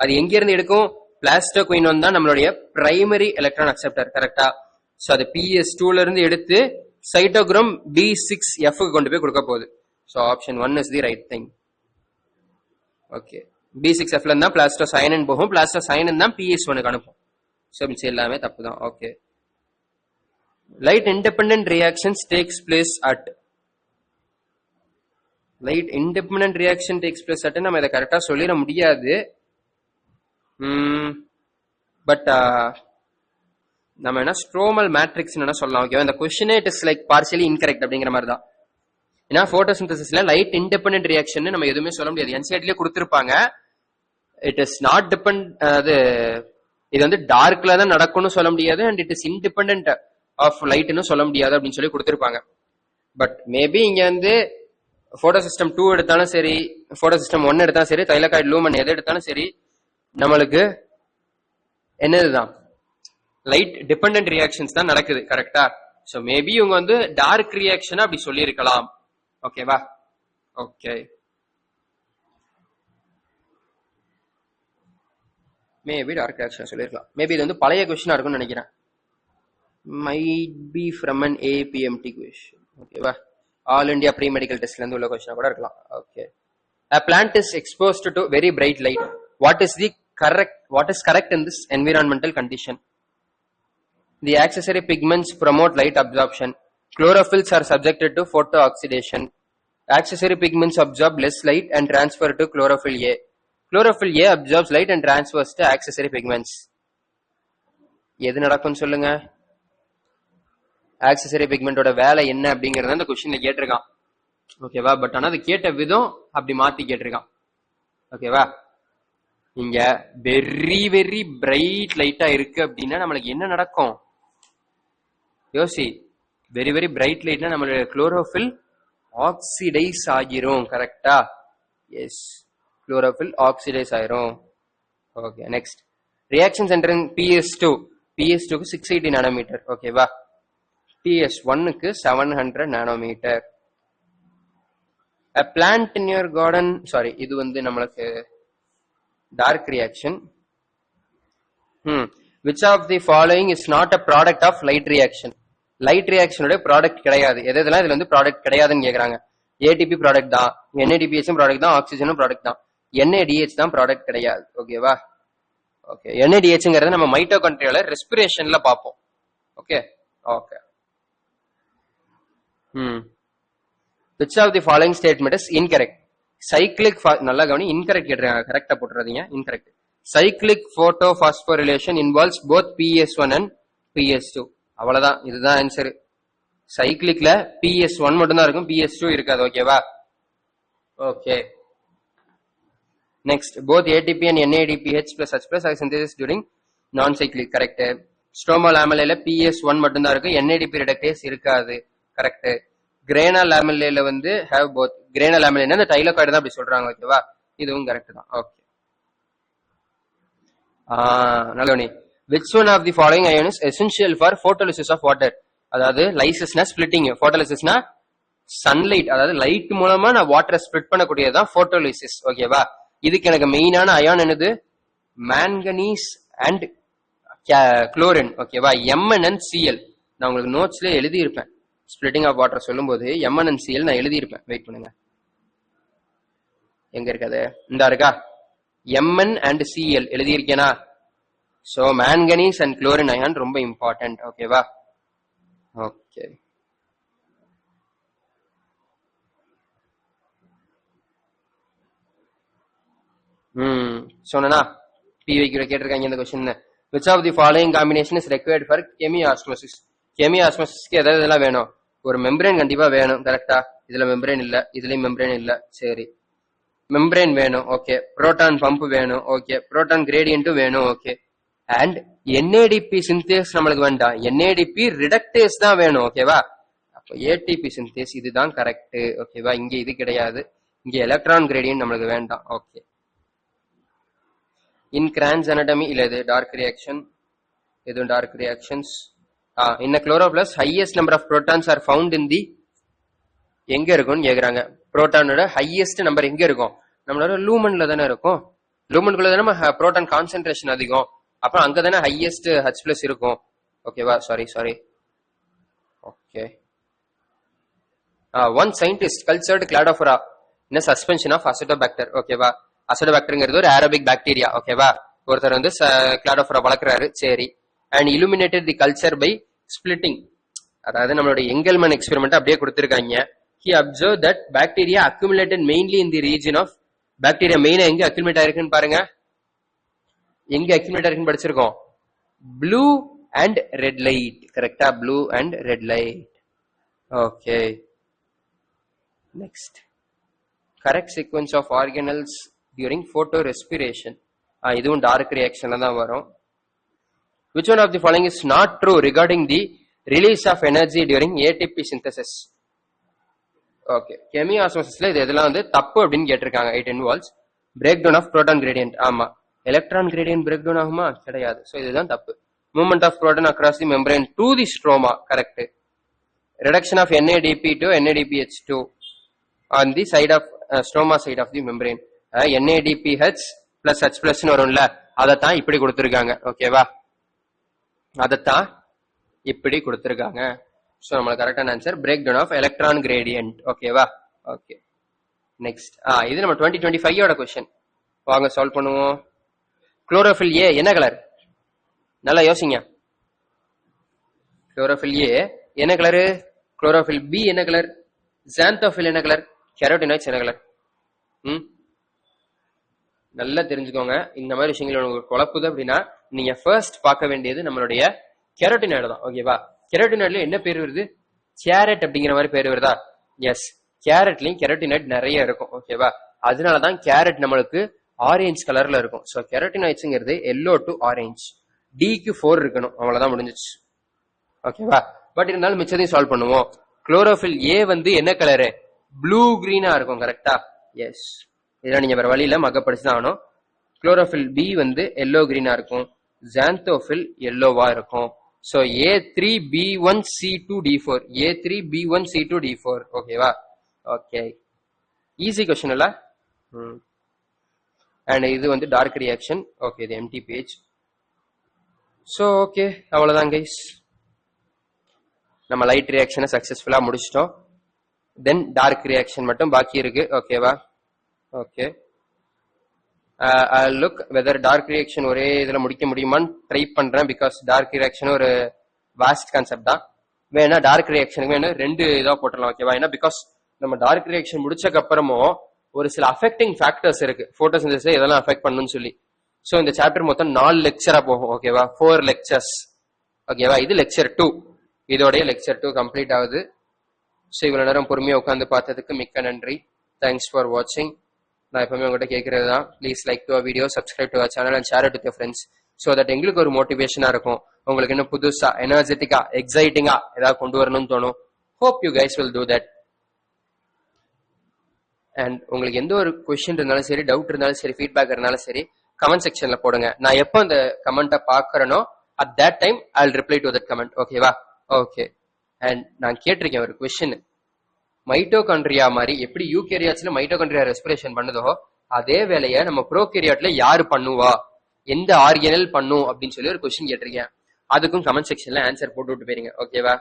அது எங்க இருந்து எடுக்கும்? பிளாஸ்டோகுயினோன் தான் நம்மளுடைய பிரைமரி எலக்ட்ரான் அக்செப்டர். கரெக்டா? சோ அது PS2ல இருந்து எடுத்து சைட்டோக்ரோம் B6F க்கு கொண்டு போய் கொடுக்க போகுது. So option 1 is the right thing. Okay. B6F ல இருந்தா பிளாஸ்டோசைனின் போகும், பிளாஸ்டோசைனின் தான் PS1 க்கு அனுப்பும். சோ மிச்சம் எல்லாமே தப்பு தான். Okay. Light independent reactions takes place at, light independent reaction takes place at நம்ம இத கரெக்ட்டா சொல்லிர முடியாது. பட் நம்ம என்ன ஸ்ட்ரோமல் மேட்ரிக்ஸ் என்ன சொல்லலாம். ஓகே. இந்த question it is like partially incorrect அப்படிங்கிற மாதிரி தான். ஏன்னா போட்டோசிந்தசிஸ்ல லைட் இண்டிபெண்டன்ட் ரியாக்ஷன் நம்ம எதுவுமே சொல்ல முடியாது. என்சிஆர்டிலே கொடுத்திருப்பாங்க. இட் இஸ் நாட் டிபெண்ட், அது இது வந்து டார்க்ல தான் நடக்கும்னு சொல்ல முடியாது. And it is independent of லைட்னு சொல்ல முடியாது அப்படின்னு சொல்லி கொடுத்திருப்பாங்க. பட் மேபி இங்க வந்து போட்டோ சிஸ்டம் 2 எடுத்தாலும் சரி, போட்டோ சிஸ்டம் 1 எடுத்தாலும் சரி, தைலகாய்டு லூமன் எது எடுத்தாலும் சரி, நம்மளுக்கு என்னதுதான் லைட் டிபெண்டன்ட் ரியாக்ஷன்ஸ் தான் நடக்குது. கரெக்டா? சோ மேபி இவங்க வந்து டார்க் ரியாக்ஷன் அப்படி சொல்லி இருக்கலாம். ஓகேவா? ஓகே. மேபி டார்க் ரியாக்ஷன் சொல்லிருக்கலாம். மேபி இது வந்து பழைய क्वेश्चन இருக்கும்னு நினைக்கிறேன். might be from an APMT question. ஓகேவா? ஆல் இந்தியா ப்ரீ மெடிக்கல் டெஸ்ட்ல இருந்து உள்ள क्वेश्चन கூட இருக்கலாம். Okay. a plant is exposed to very bright light. what is correct in this environmental condition? The accessory pigments promote light absorption. Chlorophylls are subjected to photooxidation. Accessory pigments absorb less light and transfer to chlorophyll A. Chlorophyll A absorbs light and transfers to accessory pigments. எது நடக்கும்னு சொல்லுங்க. Accessory பிக்மெண்டோட வேலை என்ன அப்படிங்கறத அந்த கொஸ்டின்ல கேட்டிருக்கான். ஓகேவா? பட் ஆனா அது கேட்ட விதம் அப்படி மாத்தி கேட்டிருக்கான். ஓகேவா? இங்க வெரி வெரி பிரைட் லைட்டா இருக்கு அப்படின்னா நம்மளுக்கு என்ன நடக்கும் யோசி. வெரி வெரி பிரைட் லைட்னா நம்மளுடைய குளோரோஃபில் ஆக்சிடைஸ் ஆகிரும். கரெக்டா? எஸ், குளோரோஃபில் ஆக்சிடைஸ் ஆயிரும். Okay, next reaction centre PS2. PS2க்கு 680 நானோமீட்டர். ஓகேவா? PS1க்கு 700 nanometre. A plant in your garden, sorry, இது வந்து நம்மளுக்கு dark reaction. Which of the following is not a product of light reaction? Light ரியாக்ஷனோட ப்ராடக்ட் கிடையாது. எதெல்லாம் இதுல வந்து ப்ராடக்ட் கிடையாதுன்னு கேக்குறாங்க. ஏடிபி ப்ராடக்ட் தான், NADPH ப்ராடக்ட் தான், ஆக்சிஜனும் ப்ராடக்ட் தான். NADH தான் ப்ராடக்ட் கிடையாது. ஓகேவா? ஓகே, NADHங்கிறது நம்ம மைட்டோகாண்ட்ரியால ரெஸ்பிரேஷன்ல பார்ப்போம். Okay okay. Which of the following statement is incorrect? Cyclic, நல்லா கவனி, incorrect கேட்டிருக்காங்க. கரெக்டா போட்டுறாதீங்க, incorrect. Cyclic photophosphorylation involves both PS1 and PS2. அவ்வளவுதான், இதுதான் ஆன்சர். சைக்கிளிக்ல PS1 மட்டும் தான் இருக்கும், PS2 இருக்காது. ஓகேவா? Okay, next both ATP and NADPH plus H plus are synthesis during non-cyclic. Correct. Stroma லாமெல்லைல PS1 மட்டும் தான் இருக்கும், NADP reductase இருக்காது. கரெக்ட். கிரேனா லாமெல்லைல வந்து have both. கிரேனா லாமெல்லைனா அந்த டைலோகாய்டு தான் அப்படி சொல்றாங்க. ஓகேவா? இதுவும் கரெக்ட் தான். ஓகே, நல்ல. Which one of the following ion is essential for photolysis of water? அதாவது லைசிஸ்னா ஸ்பிளிட்டிங், போட்டோலிசிஸ்னா சன்லைட், அதாவது லைட் மூலமா நான் வாட்டரை ஸ்பிளிட் பண்ணக்கூடியதான் போட்டோலிசிஸ். ஓகேவா? இதுக்கு எனக்கு மெயினான அயான் என்னது? Manganese and chlorine. ஓகேவா? Mn and Cl நான் உங்களுக்கு நோட்ஸ்ல எழுதி இருப்பேன். ஸ்பிளிட்டிங் ஆஃப் வாட்டர் சொல்லும் போது Mn and Cl நான் எழுதி இருப்பேன். வெயிட் பண்ணுங்க, எங்க இருக்காது? இந்த இருக்கா? Mn and Cl எழுதி இருக்கேனா? So manganese and chlorine ion ரொம்ப important. ஓகேவா? ஓகே, சொன்னா PVQ கேட்டிருக்காங்க இந்த question. which of the following combination is required for chemiosmosis? chemiosmosisக்கு எதெல்லாம் வேணும்? ஒரு மெம்பரேன் கண்டிப்பா வேணும். கரெக்டா? இதுல மெம்பரேன் இல்ல, இதுலயும் மெம்பரேன் இல்ல. சரி, மெம்பரேன் வேணும். ஓகே, புரோட்டான் பம்ப் வேணும். ஓகே, புரோட்டான் கிரேடியன்ட்டும் வேணும். ஓகே, அண்ட் NADP சிந்தேஸ் நம்மளுக்கு வேண்டாம், NADP ரிடக்டேஸ் தான் வேணும். ஓகேவா? அப்ப ATP சிந்தேஸ் இதுதான் கரெக்ட். ஓகேவா? இங்க இது கிடையாது, இங்க எலக்ட்ரான் கிரேடியன்ட் நம்மளுக்கு வேண்டாம். ஓகே, இன் கிரான்ஸ் anatomy இல்ல இது டார்க் ரியாக்ஷன், இதுவும் dark reactions. in a chloroplast highest number of protons are found in the, எங்க இருக்கும்னு கேக்குறாங்க. புரோட்டானோட ஹையஸ்ட் நம்பர் எங்க இருக்கும்? நம்மளோட லூமன்ல தானே இருக்கும். லூமனுக்குள்ள தானே நம்ம புரோட்டான் கான்சென்ட்ரேஷன் அதிகம். அப்ப அங்கதானே ஹையஸ்ட் H+ இருக்கும். ஓகேவா? Sorry. Okay, one scientist cultured cladophora in a suspension of acetobacter. ஓகேவா? அசிடோபாக்டர்ங்கிறது ஒரு ஏரோபிக் பாக்டீரியா. ஓகேவா? ஒருத்தர் வந்து கிளாடோஃபோரா வளர்க்குறாரு. சரி, and illuminated the culture by splitting. அதாவது நம்மளோட எங்கெல்மன் எக்ஸ்பெரிமெண்ட் அப்படியே கொடுத்திருக்காங்க. He observed that bacteria accumulated mainly in the region of, bacteria மெயினா எங்க அக்யூமுலேட் ஆயிருக்குன்னு பாருங்க. எங்க அக்யூமுலேட் ஆயிருக்குன்னு படிச்சிருக்கோம்? Blue and red light. கரெக்டா? Blue and red light. Okay, next correct sequence of organelles during photo respiration. இதுவும் டார்க் ரியாக்ஷன்ல தான் வரும். Which one of the following is not true regarding the release of energy during ATP synthesis? Okay, கெமியாஸ்மோசிஸ்ல இது எதெல்லாம் வந்து தப்பு அப்படின்னு கேட்டிருக்காங்க. It involves breakdown of proton gradient. ஆமா, எலக்ட்ரான் கிரேடியன்ட் பிரேக் டவுன் ஆகுமா? கிடையாது. சோ இதுதான் தப்பு. Movement of proton across the membrane to the stroma. Correct. Reduction of NADP to NADPH2 on the side of stroma side of the membrane. NADPH plus H plus னு வரும்ல, அதத்தான் இப்படி கொடுத்திருக்காங்க. ஓகேவா? அதத்தான் இப்படி கொடுத்திருக்காங்க. சோ நம்மளுக்கு கரெக்டான answer break down of electron gradient. ஓகேவா? ஓகே, நெக்ஸ்ட் இது நம்ம 2025 ஓட क्वेश्चन. வாங்க சால்வ் பண்ணுவோம். குளோரோஃபில் ஏ என்ன கலர்? நல்லா யோசிங்க. குளோரோஃபில் ஏ என்ன கலரு, குளோரோஃபில் பி என்ன கலர், ஜாந்தோஃபில் என்ன கலர், கெரோட்டினாய்ட்ஸ் என்ன கலர்? நல்லா தெரிஞ்சுக்கோங்க. இந்த மாதிரி விஷயங்கள் உங்களுக்கு குழப்புது அப்படின்னா நீங்க ஃபர்ஸ்ட் பார்க்க வேண்டியது நம்மளுடைய கெரோட்டினாய்டு தான். ஓகேவா? கெரோட்டினாய்டுல என்ன பேர் வருது, கேரட் அப்படிங்கிற மாதிரி பேர் வருதா? எஸ், கேரட்லயும் கெரோட்டினாய்டு நிறைய இருக்கும். ஓகேவா? அதனாலதான் கேரட் நம்மளுக்கு ஆரஞ்சு கலர்ல இருக்கும். ஸோ கெரோட்டினாய்ட்ஸ்ங்கிறது எல்லோ டு ஆரஞ்சு. டிக்கு 4 இருக்கணும், அவ்வளவுதான் முடிஞ்சிச்சு. ஓகேவா? பட் இருந்தாலும் மிச்சத்தையும் சால்வ் பண்ணுவோம். குளோரோஃபில் ஏ வந்து என்ன கலரு, ப்ளூ கிரீனா இருக்கும். கரெக்டா? எஸ், இதெல்லாம் நீங்க வேற வழியில மகப்படுத்திதான் ஆகணும். குளோரோஃபில் பி வந்து எல்லோ கிரீனா இருக்கும், ஜாந்தோஃபில் எல்லோவா இருக்கும். So A3B1C2D4, A3B1C2D4. ஓகேவா? ஓகே, ஈஸி கொஸ்டின் இல்ல? அண்ட் இது வந்து டார்க் ரியாக்ஷன். ஓகே, இது எம்டி பேஜ். ஸோ ஓகே, அவ்வளவுதான் கைஸ். நம்ம லைட் ரியாக்ஷனை சக்சஸ்ஃபுல்லா முடிச்சிட்டோம். தென் டார்க் ரியாக்ஷன் மட்டும் பாக்கி இருக்கு. ஓகேவா? Okay, look whether dark reaction ஒரே இதுல முடிக்க முடியுமான்னு ட்ரை பண்றேன். பிகாஸ் டார்க் ரியாக்ஷன் ஒரு வாஸ்ட் கான்செப்ட் தான். வேணா டார்க் ரியாக்ஷனுக்கு வேணும் 2 இதா போட்டுடலாம். ஓகேவா? ஏன்னா பிகாஸ் நம்ம டார்க் ரியாக்ஷன் முடிச்சக்கு அப்புறமும் ஒரு சில அஃபெக்டிங் ஃபேக்டர்ஸ் இருக்கு, போட்டோசிந்தசிஸ் இதெல்லாம் அஃபெக்ட் பண்ணணும்னு சொல்லி. ஸோ இந்த சாப்டர் மொத்தம் 4 லெக்சரா போகும். ஓகேவா? 4 லெக்சர்ஸ். ஓகேவா? இது லெக்சர் 2, இதோடைய லெக்சர் 2 கம்ப்ளீட் ஆகுது. ஸோ இவ்வளவு நேரம் பொறுமையா உட்காந்து பார்த்ததுக்கு மிக்க நன்றி. தேங்க்ஸ் ஃபார் வாட்சிங். நான் எப்பவுமே உங்கள்கிட்ட கேட்கறது தான், please like to our video, subscribe to our channel and share it with your friends. So that எங்களுக்கு ஒரு மோட்டிவேஷனா இருக்கும், உங்களுக்கு இன்னும் புதுசா எனர்ஜெட்டிக்கா எக்ஸைட்டிங்கா ஏதாவது கொண்டு வரணும்னு தோணும். Hope you guys will do that. And உங்களுக்கு எந்த ஒரு கொஸ்டின் இருந்தாலும் சரி, டவுட் இருந்தாலும் சரி, ஃபீட்பேக் இருந்தாலும் சரி, கமெண்ட் செக்ஷன்ல போடுங்க. நான் எப்போ அந்த கமெண்ட்டை பாக்குறேனோ at that time I will reply to that comment. ஓகேவா? ஓகே, அண்ட் நான் கேட்டிருக்கேன் ஒரு கொஸ்டின், மைட்டோகாண்ட்ரியா மாதிரி எப்படி யூகேரியாட்ஸ்ல மைட்டோகாண்ட்ரியா ரெஸ்பிரேஷன் பண்ணுதோ அதே வேலையை நம்ம ப்ரோகேரியாட்ல யாரு பண்ணுவா, எந்த ஆர்கனல் பண்ணும் அப்படின்னு சொல்லி ஒரு கொஸ்டின் கேட்டிருக்கேன். அதுக்கும் கமெண்ட் செக்ஷன்ல ஆன்சர் போட்டு விட்டு போயிருங்க. ஓகேவா?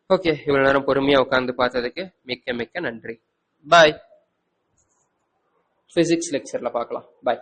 ஓகே, இவ்வளவு நேரம் பொறுமையா உட்காந்து பார்த்ததுக்கு மிக்க மிக்க நன்றி. பாய். பிசிக்ஸ் லெக்சர்ல பார்க்கலாம். பாய்.